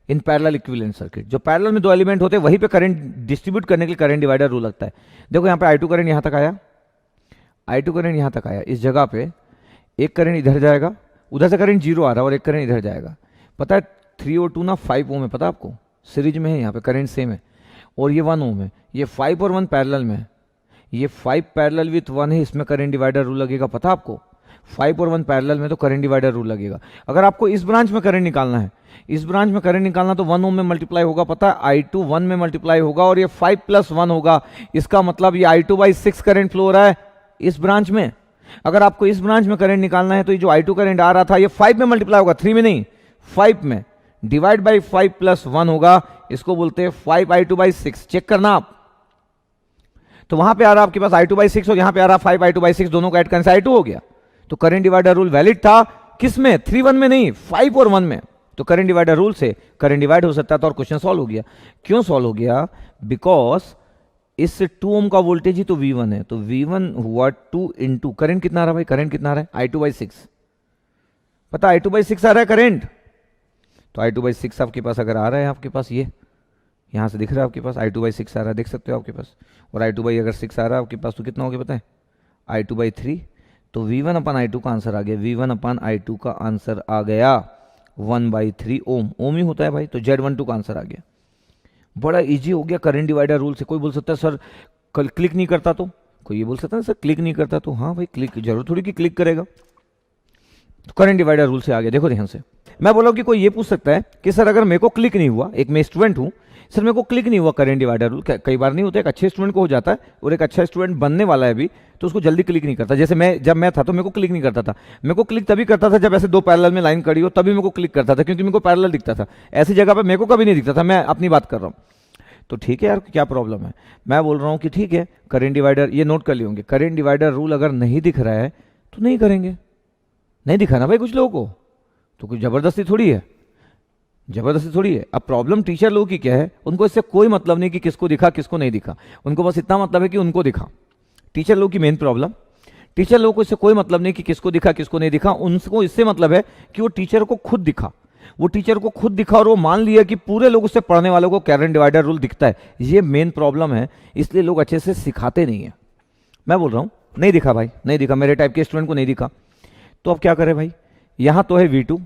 in parallel equivalent circuit. जो पैरेलल में दो एलिमेंट होते हैं वहीं पे करंट डिस्ट्रीब्यूट करने के लिए करंट डिवाइडर रूल लगता है। देखो यहाँ पे I2 करंट यहाँ तक आया, I2 करंट यहाँ तक आया, इस जगह पे एक करंट इधर जाएगा, उधर से करंट 0 आ रहा है और एक करंट इधर जाएगा। पता है 3 और 2 ना 5 ओम है, पता है आपको, सीरीज में है, यहाँ पे करंट सेम है और ये 1 ओम है। ये 5 और 1 पैरेलल में है, ये 5 पैरेलल विथ 1 है, इसमें करंट डिवाइडर रूल लगेगा। पता आपको 5 और 1 पैरेलल में तो करंट डिवाइडर रूल लगेगा। अगर आपको इस ब्रांच में करंट निकालना है, इस ब्रांच में करंट निकालना तो 1 ओम में मल्टीप्लाई होगा, पता है I2 1 में मल्टीप्लाई होगा और ये 5 + 1 होगा। इसका मतलब ये I2/6 करंट फ्लो हो रहा है इस ब्रांच में। अगर आपको इस ब्रांच में करंट निकालना है तो ये जो I2 करंट आ रहा था ये 5 में मल्टीप्लाई होगा, 3 में नहीं 5 में, डिवाइड बाई 5 + 1 होगा। इसको बोलते हैं 5I2/6। चेक करना आप, तो वहां पे आ रहा आपके पास I2/6 और यहां पे आ रहा 5I2/6, दोनों का ऐड करने से I2 हो गया। तो करंट डिवाइडर रूल वैलिड था किसमें, 3 1 में नहीं, 5 और 1 में। तो करंट डिवाइडर रूल से करंट डिवाइड हो सकता था और क्वेश्चन सॉल्व हो गया। क्यों सॉल्व हो गया, बिकॉज इस 2 ओम का वोल्टेज ही तो V1 है, तो V1 हुआ 2 इंटू करंट कितना आ रहा है भाई, करंट कितना आ रहा है I2/6, पता I2/6 आ रहा है करंट। तो I2/6 आपके पास अगर आ रहा है, आपके पास ये यहां से दिख रहा है आपके पास I2/6 आ रहा है, देख सकते हो आपके पास, और अगर 6 आ रहा है आपके पास तो कितना हो गया पता है I2/3। तो V1/I2 का आंसर आ गया, V1/I2 का आंसर आ गया 1/3 ओम। ओम ही होता है भाई, तो Z12 का आंसर आ गया। बड़ा इजी हो गया करंट डिवाइडर रूल से। कोई बोल सकता है सर क्लिक नहीं करता, तो कोई ये बोल सकता है सर क्लिक नहीं करता, तो हाँ भाई क्लिक जरूर थोड़ी कि क्लिक करेगा। तो करंट डिवाइडर रूल से आ गया। देखो ध्यान से, मैं बोला कि कोई ये पूछ सकता है कि सर अगर मेरे को क्लिक नहीं हुआ, एक मैं स्टूडेंट हूं सर, मेरे को क्लिक नहीं हुआ करंट डिवाइडर रूल, कई बार नहीं होता, एक अच्छे स्टूडेंट को हो जाता है और एक अच्छा स्टूडेंट बनने वाला है अभी, तो उसको जल्दी क्लिक नहीं करता। जैसे जब मैं था तो मेरे को क्लिक नहीं करता था। मेरे को क्लिक तभी करता था जब ऐसे दो पैरेलल में लाइन खड़ी हो, तभी मेरे को क्लिक करता था क्योंकि मेरे को पैरेलल दिखता था। ऐसी जगह पे मेरे को कभी नहीं दिखता था। मैं अपनी बात कर रहा हूँ। तो ठीक है यार, क्या प्रॉब्लम है, मैं बोल रहा हूँ कि ठीक है करंट डिवाइडर, ये नोट कर लिए होंगे, करंट डिवाइडर रूल अगर नहीं दिख रहा है तो नहीं करेंगे। नहीं दिखा ना भाई कुछ लोगों को, तो कुछ जबरदस्ती थोड़ी है, जबरदस्ती थोड़ी है। अब प्रॉब्लम टीचर लोगों की क्या है, उनको इससे कोई मतलब नहीं कि किसको दिखा किसको नहीं दिखा, उनको बस इतना मतलब है कि उनको दिखा। टीचर लोगों की मेन प्रॉब्लम, टीचर लोगों को इससे कोई मतलब नहीं कि किसको दिखा किसको नहीं दिखा, उनको इससे मतलब है कि वो टीचर को खुद दिखा, वो टीचर को खुद दिखा और वो मान लिया कि पूरे लोग उससे पढ़ने वालों को करंट डिवाइडर रूल दिखता है। ये मेन प्रॉब्लम है, इसलिए लोग अच्छे से सिखाते नहीं है। मैं बोल रहा हूँ नहीं दिखा भाई, नहीं दिखा, मेरे टाइप के स्टूडेंट को नहीं दिखा, तो अब क्या करें भाई, यहाँ तो है V2,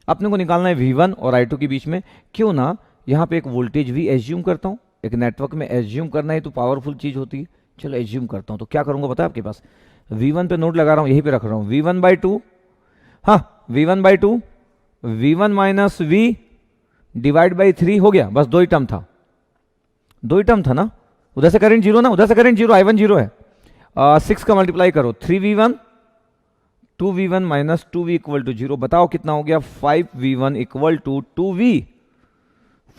अपने को निकालना है V1 और I2 के बीच में। क्यों ना यहाँ पे एक वोल्टेज भी एज्यूम करता हूँ, एक नेटवर्क में एज्यूम करना है तो पावरफुल चीज होती है। चलो एज्यूम करता हूँ, तो क्या करूँगा पता है आपके पास, V1 पे नोट लगा रहा हूँ, यहीं पे रख रहा हूँ, V1/2, हाँ V1/2, V1 - V divide by 3 हो गया, बस दो ही टर्म था, दो ही टर्म था ना। उधर से करंट 0 ना, उधर से करंट 0, I1 0 है, 6 का मल्टीप्लाई करो, 3V1 2V1 - 2V = 0। बताओ कितना हो गया, 5V1 = 2V,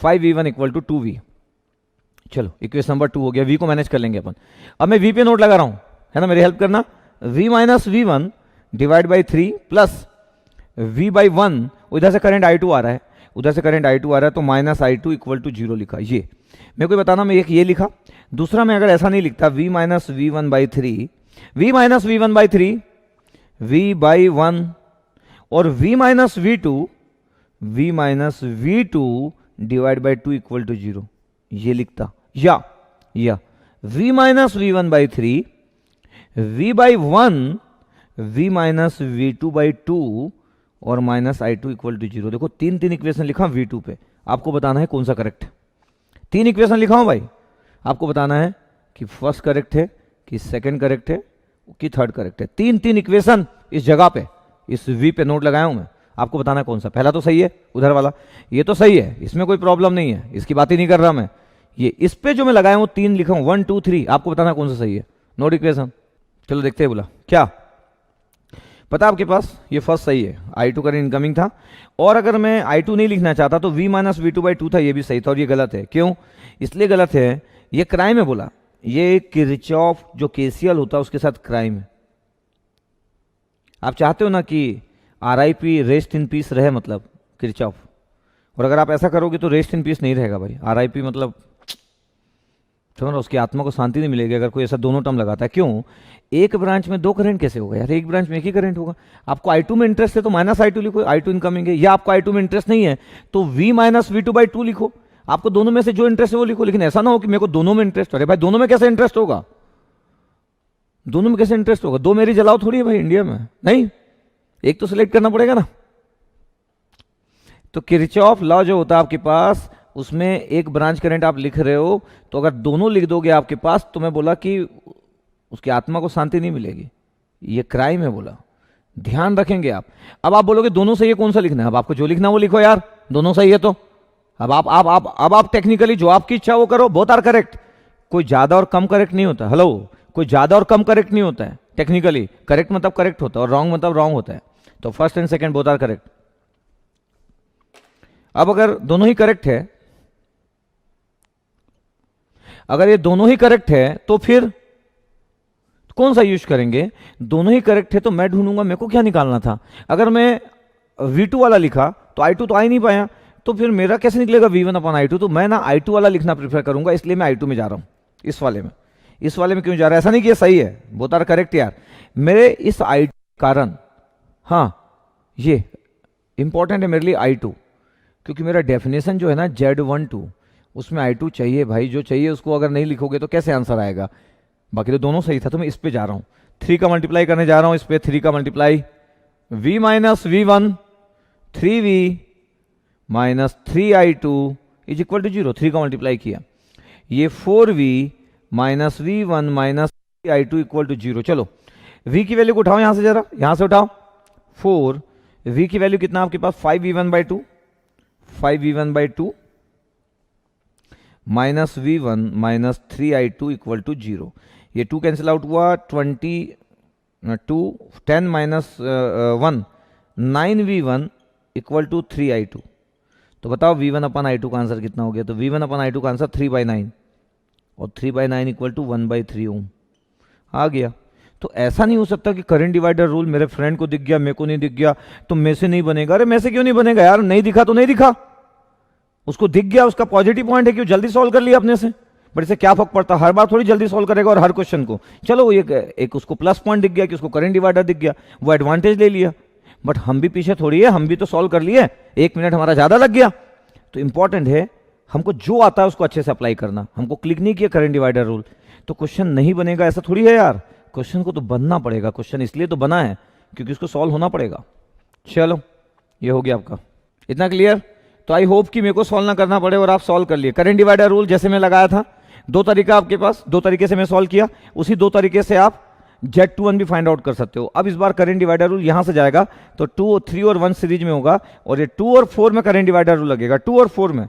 5V1 = 2V। चलो इक्वेशन नंबर 2 हो गया। V को मैनेज कर लेंगे अपन। अब मैं V पे नोट लगा रहा हूं, है ना, मेरी हेल्प करना। V - V1 divide by 3 plus V/1, उधर से करंट I2 आ रहा है, उधर से करंट I2 आ रहा है, तो -I2 = 0 लिखा। ये मेरे को बताना, मैं एक ये लिखा, दूसरा मैं अगर ऐसा नहीं लिखता, V - V1/3, V - V1/3 V/1 और V - V2, V - V2 divide by 2 = 0, ये लिखता, या V - V1/3 V/1 V - V2/2 और -I2 = 0। देखो तीन इक्वेशन लिखा V2 पे, आपको बताना है कौन सा करेक्ट है। 3 इक्वेशन लिखा हूं भाई, आपको बताना है कि फर्स्ट करेक्ट है, कि सेकंड करेक्ट है, कि थर्ड करेक्ट है। तीन इक्वेशन इस जगह पे, इस V पे नोट लगाया हूं मैं, आपको बताना है कौन सा। पहला तो सही है, उधर वाला, ये तो सही है, इसमें कोई प्रॉब्लम नहीं है, इसकी बात ही नहीं कर रहा मैं। ये इस पे जो मैं लगाया हूं 3 लिखा हूं, 1 2 3, आपको बताना कौन सा सही है। नोट इक्वेशन, चलो देखते हैं। बोला क्या पता आपके पास, ये फर्स्ट सही है, I2 करंट इनकमिंग था। और अगर मैं I2 नहीं लिखना चाहता तो V - V2/2 था, ये भी सही था, और ये गलत है। क्यों इसलिए गलत है, ये क्राइम है। बोला ये किरचॉफ जो KCL होता है उसके साथ क्राइम है। आप चाहते हो ना कि RIP रेस्ट इन पीस रहे, मतलब किरचॉफ, और अगर आप ऐसा करोगे तो रेस्ट इन पीस नहीं रहेगा भाई। RIP मतलब समझ रहे हो? उसकी आत्मा को शांति नहीं मिलेगी अगर कोई ऐसा दोनों टर्म लगाता है। क्यों? एक ब्रांच में दो करंट कैसे होगा यार? एक ब्रांच में एक ही करंट होगा। आपको I2 में इंटरेस्ट है तो माइनस I2 लिखो, I2 इनकमिंग है। या आपको I2 में इंटरेस्ट नहीं है तो V माइनस V2/2 लिखो। आपको दोनों में से जो इंटरेस्ट है वो लिखो। लेकिन ऐसा ना हो कि मेरे को दोनों में इंटरेस्ट हो। अरे भाई दोनों में कैसे इंटरेस्ट होगा? दोनों में कैसे इंटरेस्ट होगा? दो मेरी जलाओ थोड़ी है भाई इंडिया में, नहीं, एक तो सिलेक्ट करना पड़ेगा ना। तो किरचॉफ लॉ जो होता है आपके पास, उसमें एक ब्रांच करंट आप लिख रहे हो तो अगर दोनों लिख दोगे आपके पास, तो मैं बोला कि उसकी आत्मा को शांति नहीं मिलेगी, ये क्राइम है बोला। ध्यान रखेंगे आप। अब आप बोलोगे दोनों सही है, कौन सा लिखना है? अब आपको जो लिखना है वो लिखो यार, दोनों सही है तो। अब आप टेक्निकली जो आपकी इच्छा वो करो। Both are correct. कोई ज्यादा और कम करेक्ट नहीं होता। हेलो, कोई ज्यादा और कम करेक्ट नहीं होता है। टेक्निकली करेक्ट मतलब करेक्ट होता है और रॉन्ग मतलब रॉन्ग होता है। तो first and second both are correct. अब अगर दोनों ही करेक्ट है, अगर ये दोनों ही करेक्ट है तो फिर कौन सा यूज करेंगे? दोनों ही करेक्ट है तो मैं ढूंढूंगा मेरे को क्या निकालना था। अगर मैं V2 वाला लिखा तो I2 तो आ ही नहीं पाया, तो फिर मेरा कैसे निकलेगा V1/I2? तो मैं ना I2 वाला लिखना प्रीफर करूंगा, इसलिए मैं I2 में जा रहा हूं। इस वाले में, इस वाले में क्यों जा रहा है? ऐसा नहीं कि ये सही है, बोथ आर करेक्ट यार। मेरे इस I2 कारण, हाँ ये इंपॉर्टेंट है मेरे लिए I2, क्योंकि मेरा डेफिनेशन जो है ना Z12, उसमें I2 चाहिए भाई। जो चाहिए उसको अगर नहीं लिखोगे तो कैसे आंसर आएगा? बाकी तो दोनों सही था, तो मैं इस पे जा रहा हूं। 3 का मल्टीप्लाई करने जा रहा हूं इस पे। 3 का multiply, V minus V1, 3V minus 3I2 is equal to 0। 3 का मल्टीप्लाई किया, ये 4V minus V1 minus 3I2 equal to 0। चलो V की वैल्यू को उठाओ यहां से, जरा यहां से उठाओ। 4 V की वैल्यू कितना आपके पास? 5V1/2, 5V1/2 minus V1 minus 3I2 equal to 0। ये 2 कैंसिल आउट हुआ, 22, 10 minus 1, 9V1 equal to 3I2। तो बताओ V1/I2 का आंसर कितना हो गया? तो V1/I2 का आंसर 3/9, और 3/9 इक्वल टू 1/3 ओम आ गया। तो ऐसा नहीं हो सकता कि करंट डिवाइडर रूल मेरे फ्रेंड को दिख गया, मेरे को नहीं दिख गया, तो मेरे से नहीं बनेगा। अरे मेरे से क्यों नहीं बनेगा यार? नहीं दिखा तो नहीं दिखा, उसको दिख गया, उसका पॉजिटिव पॉइंट है, क्यों जल्दी सॉल्व कर लिया अपने से। बट इससे क्या फर्क पड़ता? हर बार थोड़ी जल्दी सॉल्व करेगा और हर क्वेश्चन को। चलो एक उसको प्लस पॉइंट दिख गया कि उसको करंट डिवाइडर दिख गया, वो एडवांटेज ले लिया। बट हम भी पीछे थोड़ी है, हम भी तो सॉल्व कर लिए, 1 मिनट हमारा ज्यादा लग गया। तो इंपॉर्टेंट है हमको जो आता है उसको अच्छे से अप्लाई करना। हमको क्लिक नहीं किया करंट डिवाइडर रूल तो क्वेश्चन नहीं बनेगा, ऐसा थोड़ी है यार। क्वेश्चन को तो बनना पड़ेगा। क्वेश्चन इसलिए तो बना है क्योंकि उसको सॉल्व होना पड़ेगा। चलो ये हो गया आपका, इतना क्लियर। तो आई होप कि मेरे को सॉल्व ना करना पड़े और आप सॉल्व कर लिए। करंट डिवाइडर रूल जैसे मैं लगाया था, दो तरीका आपके पास, दो तरीके से मैं सॉल्व किया, उसी दो तरीके से आप Z21 भी फाइंड आउट कर सकते हो। अब इस बार करंट डिवाइडर रूल यहां से जाएगा तो 2, 3 और 1 सीरीज में होगा, और ये 2 और 4 में करंट डिवाइडर रूल लगेगा। 2 और 4 में,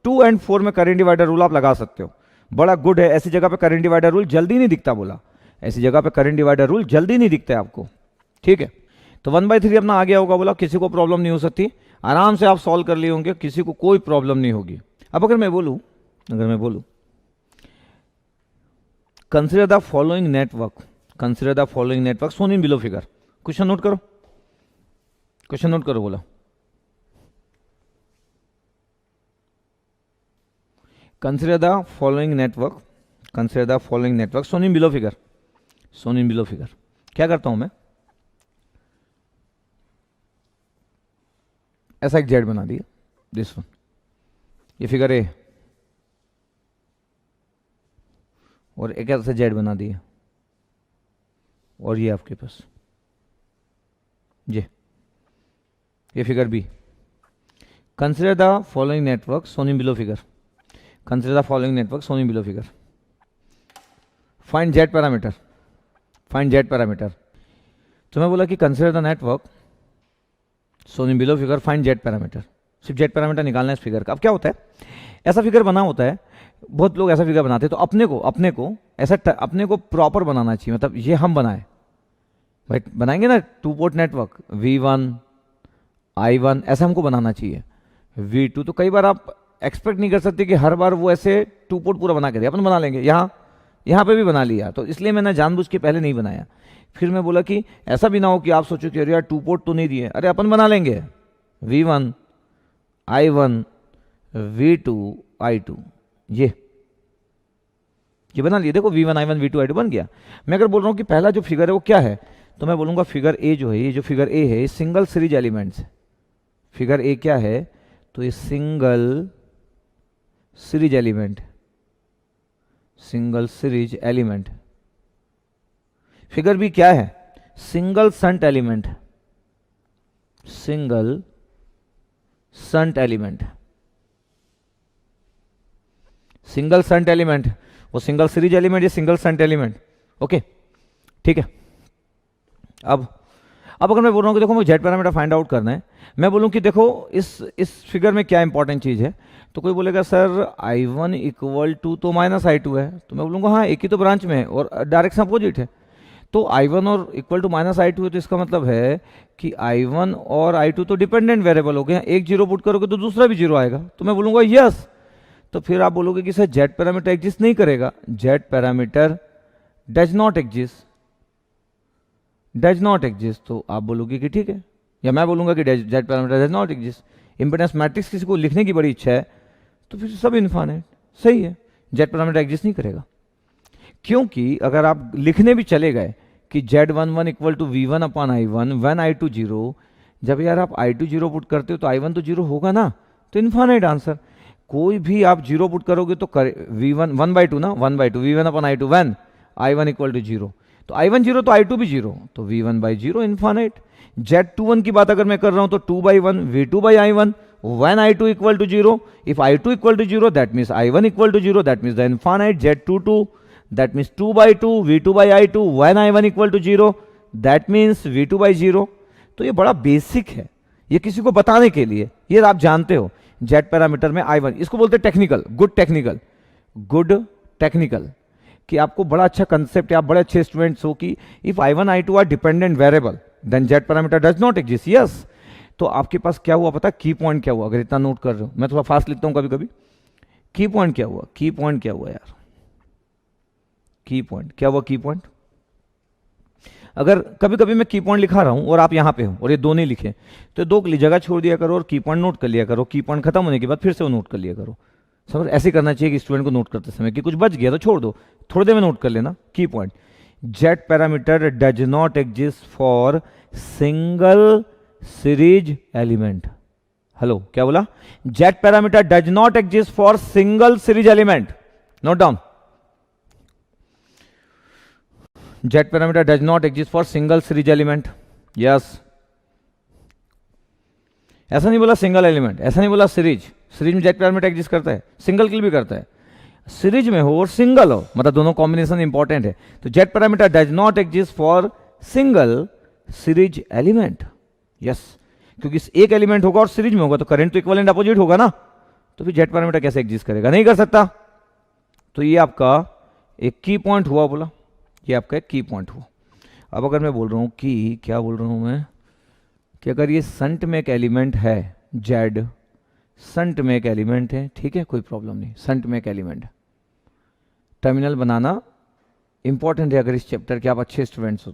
2 एंड 4 में करंट डिवाइडर रूल आप लगा सकते हो। बड़ा गुड है। ऐसी जगह पे करंट डिवाइडर रूल जल्दी नहीं दिखता, बोला ऐसी जगह पे करंट डिवाइडर रूल जल्दी नहीं दिखता है आपको। ठीक है, तो 1/3 अपना आ गया होगा, बोला किसी को प्रॉब्लम नहीं हो सकती, आराम से आप सॉल्व कर लिए होंगे, किसी को कोई प्रॉब्लम नहीं होगी। अब अगर मैं बोलूं consider the following network, consider the following network shown in below figure. Question note करो, क्वेश्चन नोट करो। बोला consider the following network, consider the following network shown in below figure, shown in below figure. क्या करता हूं मैं, ऐसा एक Z बना दिया, दिस वन, ये फिगर ए, और एक ऐसा जेड बना दिया, और ये आपके पास ये figure B. Consider the following network shown in below figure, consider the following network shown in below figure. Find Z parameter, find Z parameter. तो मैं बोला कि consider the network shown in below figure, find Z parameter. सिर्फ Z parameter निकालना है इस figure का। अब क्या होता है, ऐसा फिगर बना होता है, बहुत लोग ऐसा फिगर बनाते हैं, तो अपने को ऐसा अपने को प्रॉपर बनाना चाहिए। मतलब ये हम बनाए भाई, बनाएंगे ना 2 पोर्ट नेटवर्क, V1 I1 ऐसा हमको बनाना चाहिए। V2 तो कई बार आप एक्सपेक्ट नहीं कर सकते कि हर बार वो ऐसे 2 पोर्ट पूरा बना के दे, अपन बना लेंगे। यहाँ पे भी बना लिया, तो इसलिए मैंने जानबूझ के पहले नहीं बनाया। फिर मैं बोला कि ऐसा भी ना हो कि आप सोचो कि अरे यार 2 पोर्ट तो नहीं दिए, अरे अपन बना लेंगे V1 I1 V2 I2। ये ये बना लिए, देखो V1 I1 V2 I2 बन गया। मैं अगर बोल रहा हूँ कि पहला जो फिगर है वो क्या है, तो मैं बोलूँगा फिगर ए जो है, ये जो फिगर ए है, ये सिंगल सीरीज एलिमेंट्स है। फिगर ए क्या है, तो ये single series element, single series element. Figure B क्या है, single shunt element, single shunt element. Single shunt element, वो सिंगल सीरीज एलिमेंट, ये सिंगल संट एलिमेंट। ओके ठीक है। अब अगर मैं बोल रहा हूँ कि देखो मुझे जेड पैरामीटर फाइंड आउट करना है, मैं बोलूँ कि देखो इस फिगर में क्या इंपॉर्टेंट चीज़ है, तो कोई बोलेगा सर I1 इक्वल टू तो माइनस I2 है, तो मैं बोलूँगा हाँ एक ही तो ब्रांच में है और डायरेक्शन अपोजिट है। तो I1 और इक्वल टू माइनस I2 है, तो इसका मतलब है कि I1 और I2 तो डिपेंडेंट वेरिएबल हो गए, एक जीरो पुट करोगे तो दूसरा भी जीरो आएगा, तो मैं बोलूँगा यस। तो फिर आप बोलोगे कि सर जेड पैरामीटर एग्जिस्ट नहीं करेगा, Z parameter does not exist, does not exist, तो आप बोलोगे कि ठीक है, या मैं बोलूँगा कि Z parameter does not exist. Impedance matrix किसी को लिखने की बड़ी इच्छा है तो फिर सब इनफाइनाइट, सही है, जेड पैरामीटर एग्जिस्ट नहीं करेगा। क्योंकि अगर आप लिखने भी चले गए कि Z11 equal to V1 upon I1 when I2 zero, जब यार आप I2 जीरो पुट करते हो तो I1 तो जीरो होगा ना, तो इनफाइनाइट आंसर। कोई भी आप जीरो पुट करोगे तो V1 1/2 ना, 1/2 V1 upon I2 when I1 equal to zero, तो I1 जीरो तो I2 भी जीरो, तो V1/0 इनफाइनाइट। Z21 की बात अगर मैं कर रहा हूं तो 2/1 V2/I1 when I2 equal to 0, if I2 equal to 0 that means I1 equal to 0, that means the infinite Z22, that means 2/2 V2/I2 when I1 equal to 0, that means V2/0। तो ये बड़ा बेसिक है, ये किसी को बताने के लिए, ये आप जानते हो जेड पैरामीटर में I1, इसको बोलते हैं technical, good technical, good technical, कि आपको बड़ा अच्छा कंसेप्ट है, आप बड़े अच्छे स्टूडेंट्स हो कि if I1 I2 are dependent variable then Z parameter does not exist, yes. तो आपके पास क्या हुआ पता, की पॉइंट क्या हुआ, अगर इतना नोट कर रहे हो, मैं थोड़ा फास्ट लिखता हूं कभी कभी। की पॉइंट क्या हुआ, की पॉइंट क्या हुआ यार, की पॉइंट क्या हुआ, की पॉइंट, अगर कभी कभी मैं की पॉइंट लिखा रहा हूं और आप यहां पे हो और ये दो नहीं लिखे, तो दो जगह छोड़ दिया करो और की पॉइंट नोट कर लिया करो, की पॉइंट खत्म होने के बाद फिर से वो नोट कर लिया करो। समझ, ऐसे करना चाहिए कि स्टूडेंट को नोट करते समय कि कुछ बच गया तो छोड़ दो, थोड़ी देर में नोट कर लेना। की point, Z parameter does not exist for single series element. Hello, क्या बोला, Z parameter does not exist for single series element, note down, Z parameter does not exist for single series element, yes. ऐसा नहीं बोला single element, ऐसा नहीं बोला series, series में Z parameter exist करता है, सिंगल के लिए भी करता है, सीरीज में हो और सिंगल हो, मतलब दोनों कॉम्बिनेशन इंपॉर्टेंट है। तो Z parameter does not exist for single series element, yes, क्योंकि एक एलिमेंट होगा और सीरीज में होगा तो करंट तो इक्विवेलेंट अपोजिट होगा ना, तो फिर जेड पैरामीटर कैसे एग्जिस्ट करेगा, नहीं कर सकता। तो ये आपका एक की पॉइंट हुआ, बोला ये आपका एक की पॉइंट हुआ। अब अगर मैं बोल रहा हूं कि, क्या बोल रहा हूं मैं, कि अगर ये संट में एक एलिमेंट है, जेड संट में एक एलिमेंट है, ठीक है, कोई प्रॉब्लम नहीं, संट में एक एलिमेंट, टर्मिनल बनाना इंपॉर्टेंट है अगर इस चैप्टर के आप अच्छे स्टूडेंट्स हो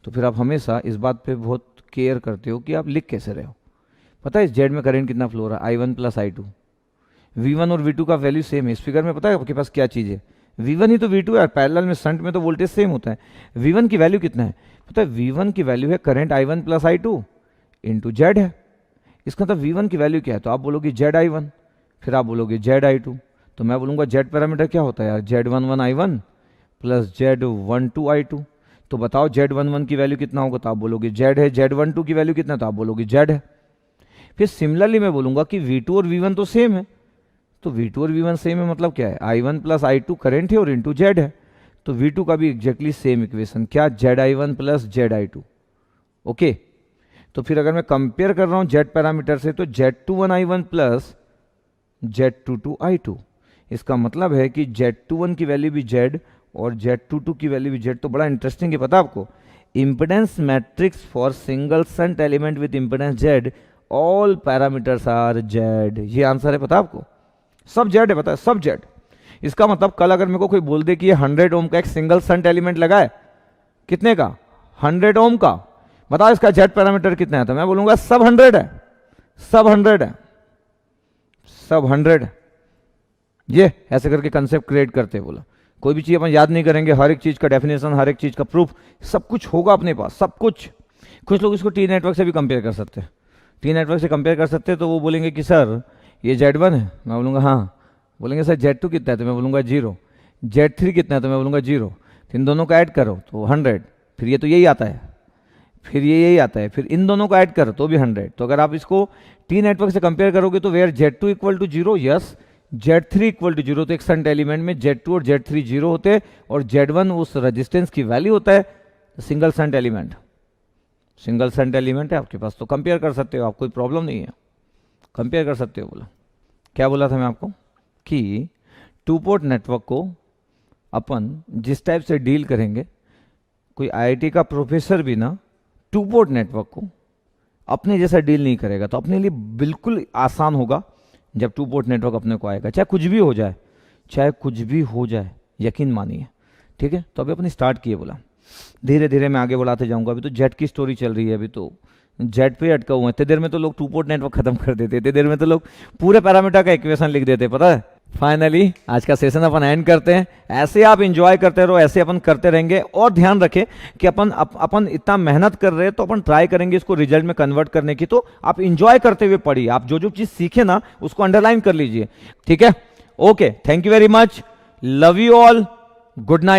तो फिर आप हमेशा इस बात पे बहुत केयर करते हो कि आप लिख कैसे रहे हो। पता है इस जेड में करंट कितना फ्लो रहा है, I1 प्लस I2, V1 और V2 का वैल्यू सेम है। इस फिगर में पता है आपके पास क्या चीज़ है, V1 ही तो V2 है, पैरेलल में संट में तो वोल्टेज सेम होता है। V1 की वैल्यू कितना है पता है, V1 की वैल्यू है current I1 plus I2 into Z है। इसका मतलब V1 की वैल्यू क्या है, तो आप बोलोगे जेड I1, फिर आप बोलोगे जेड I2, तो मैं बोलूँगा जेड पैरामीटर क्या होता है यार, Z11 I1 plus Z12 I2। तो बताओ Z11 की वैल्यू कितना होगा, तो आप बोलोगे जेड है, Z12 की वैल्यू कितना, तो आप बोलोगे जेड है। फिर सिमिलरली मैं बोलूँगा कि V2 और V1 तो सेम है, तो V2 और V1 सेम है मतलब क्या है, I1 प्लस I2 करंट है और इंटू जेड है, तो V2 का भी एग्जैक्टली सेम इक्वेशन, क्या, ZI1 प्लस ZI2। ओके, तो फिर अगर मैं कंपेयर कर रहा हूं जेड पैरामीटर से, तो Z21 I1 plus Z22 I2, इसका मतलब है कि Z21 की वैल्यू भी जेड और Z22 की वैल्यू भी जेड। तो बड़ा इंटरेस्टिंग है, पता आपको, impedance matrix for single shunt element with impedance Z, all parameters are Z, ये आंसर है, पता आपको, सब जेड है, पता है, सब जेड। इसका मतलब कल अगर मेरे को कोई बोल दे कि ये 100 ओम का एक सिंगल संट एलिमेंट लगा है, कितने का, 100 ओम का, बताओ इसका जेड पैरामीटर कितना है, तो मैं बोलूंगा सब 100 है, सब 100 है, सब 100 है। ये ऐसे करके कंसेप्ट क्रिएट करते बोला, कोई भी चीज़ अपन याद नहीं करेंगे, हर एक चीज़ का डेफिनेशन, हर एक चीज़ का प्रूफ, सब कुछ होगा अपने पास, सब कुछ। कुछ लोग इसको टी नेटवर्क से भी कंपेयर कर सकते हैं, टी नेटवर्क से कंपेयर कर सकते हैं। तो वो बोलेंगे कि सर ये Z1 है, मैं बोलूँगा हाँ। बोलेंगे सर Z2 कितना है, तो मैं बोलूँगा 0। Z3 कितना है, तो मैं बोलूँगा 0। फिर इन दोनों को ऐड करो तो 100, फिर ये तो यही आता है, फिर ये यही आता है, फिर इन दोनों को ऐड करो तो भी 100। तो अगर आप इसको टी नेटवर्क से कंपेयर करोगे तो where Z2 equal to 0, yes Z3 equal to 0। तो एक संट एलिमेंट में Z2 और Z3 0 होते हैं और Z1 उस रेजिस्टेंस की वैल्यू होता है, single shunt element, single shunt element है आपके पास, तो कंपेयर कर सकते हो आप, कोई प्रॉब्लम नहीं है, कंपेयर कर सकते हो। बोला क्या बोला था मैं आपको कि टू पोर्ट नेटवर्क को अपन जिस टाइप से डील करेंगे, कोई आईआईटी का प्रोफेसर भी ना टू पोर्ट नेटवर्क को अपने जैसा डील नहीं करेगा। तो अपने लिए बिल्कुल आसान होगा जब टू पोर्ट नेटवर्क अपने को आएगा, चाहे कुछ भी हो जाए, चाहे कुछ भी हो जाए, यकीन मानिए, ठीक है। तो अभी अपने स्टार्ट किए, बोला धीरे धीरे मैं आगे बढ़ाते जाऊंगा। अभी तो जेट की स्टोरी चल रही है, अभी तो जेट पे अटका हुआ है। इतने देर में तो लोग टू पोर्ट नेटवर्क खत्म कर देते, इतने देर में तो लोग पूरे पैरामीटर का इक्वेशन लिख देते, पता है। फाइनली आज का सेशन अपन एंड करते हैं। ऐसे आप इंजॉय करते रहो, ऐसे अपन करते रहेंगे। और ध्यान रखें कि अपन इतना मेहनत कर रहे हैं तो अपन ट्राई करेंगे इसको रिजल्ट में कन्वर्ट करने की। तो आप इंजॉय करते हुए पढ़िए, आप जो जो चीज़ सीखे ना उसको अंडरलाइन कर लीजिए, ठीक है। Okay, thank you very much, love you all, good night.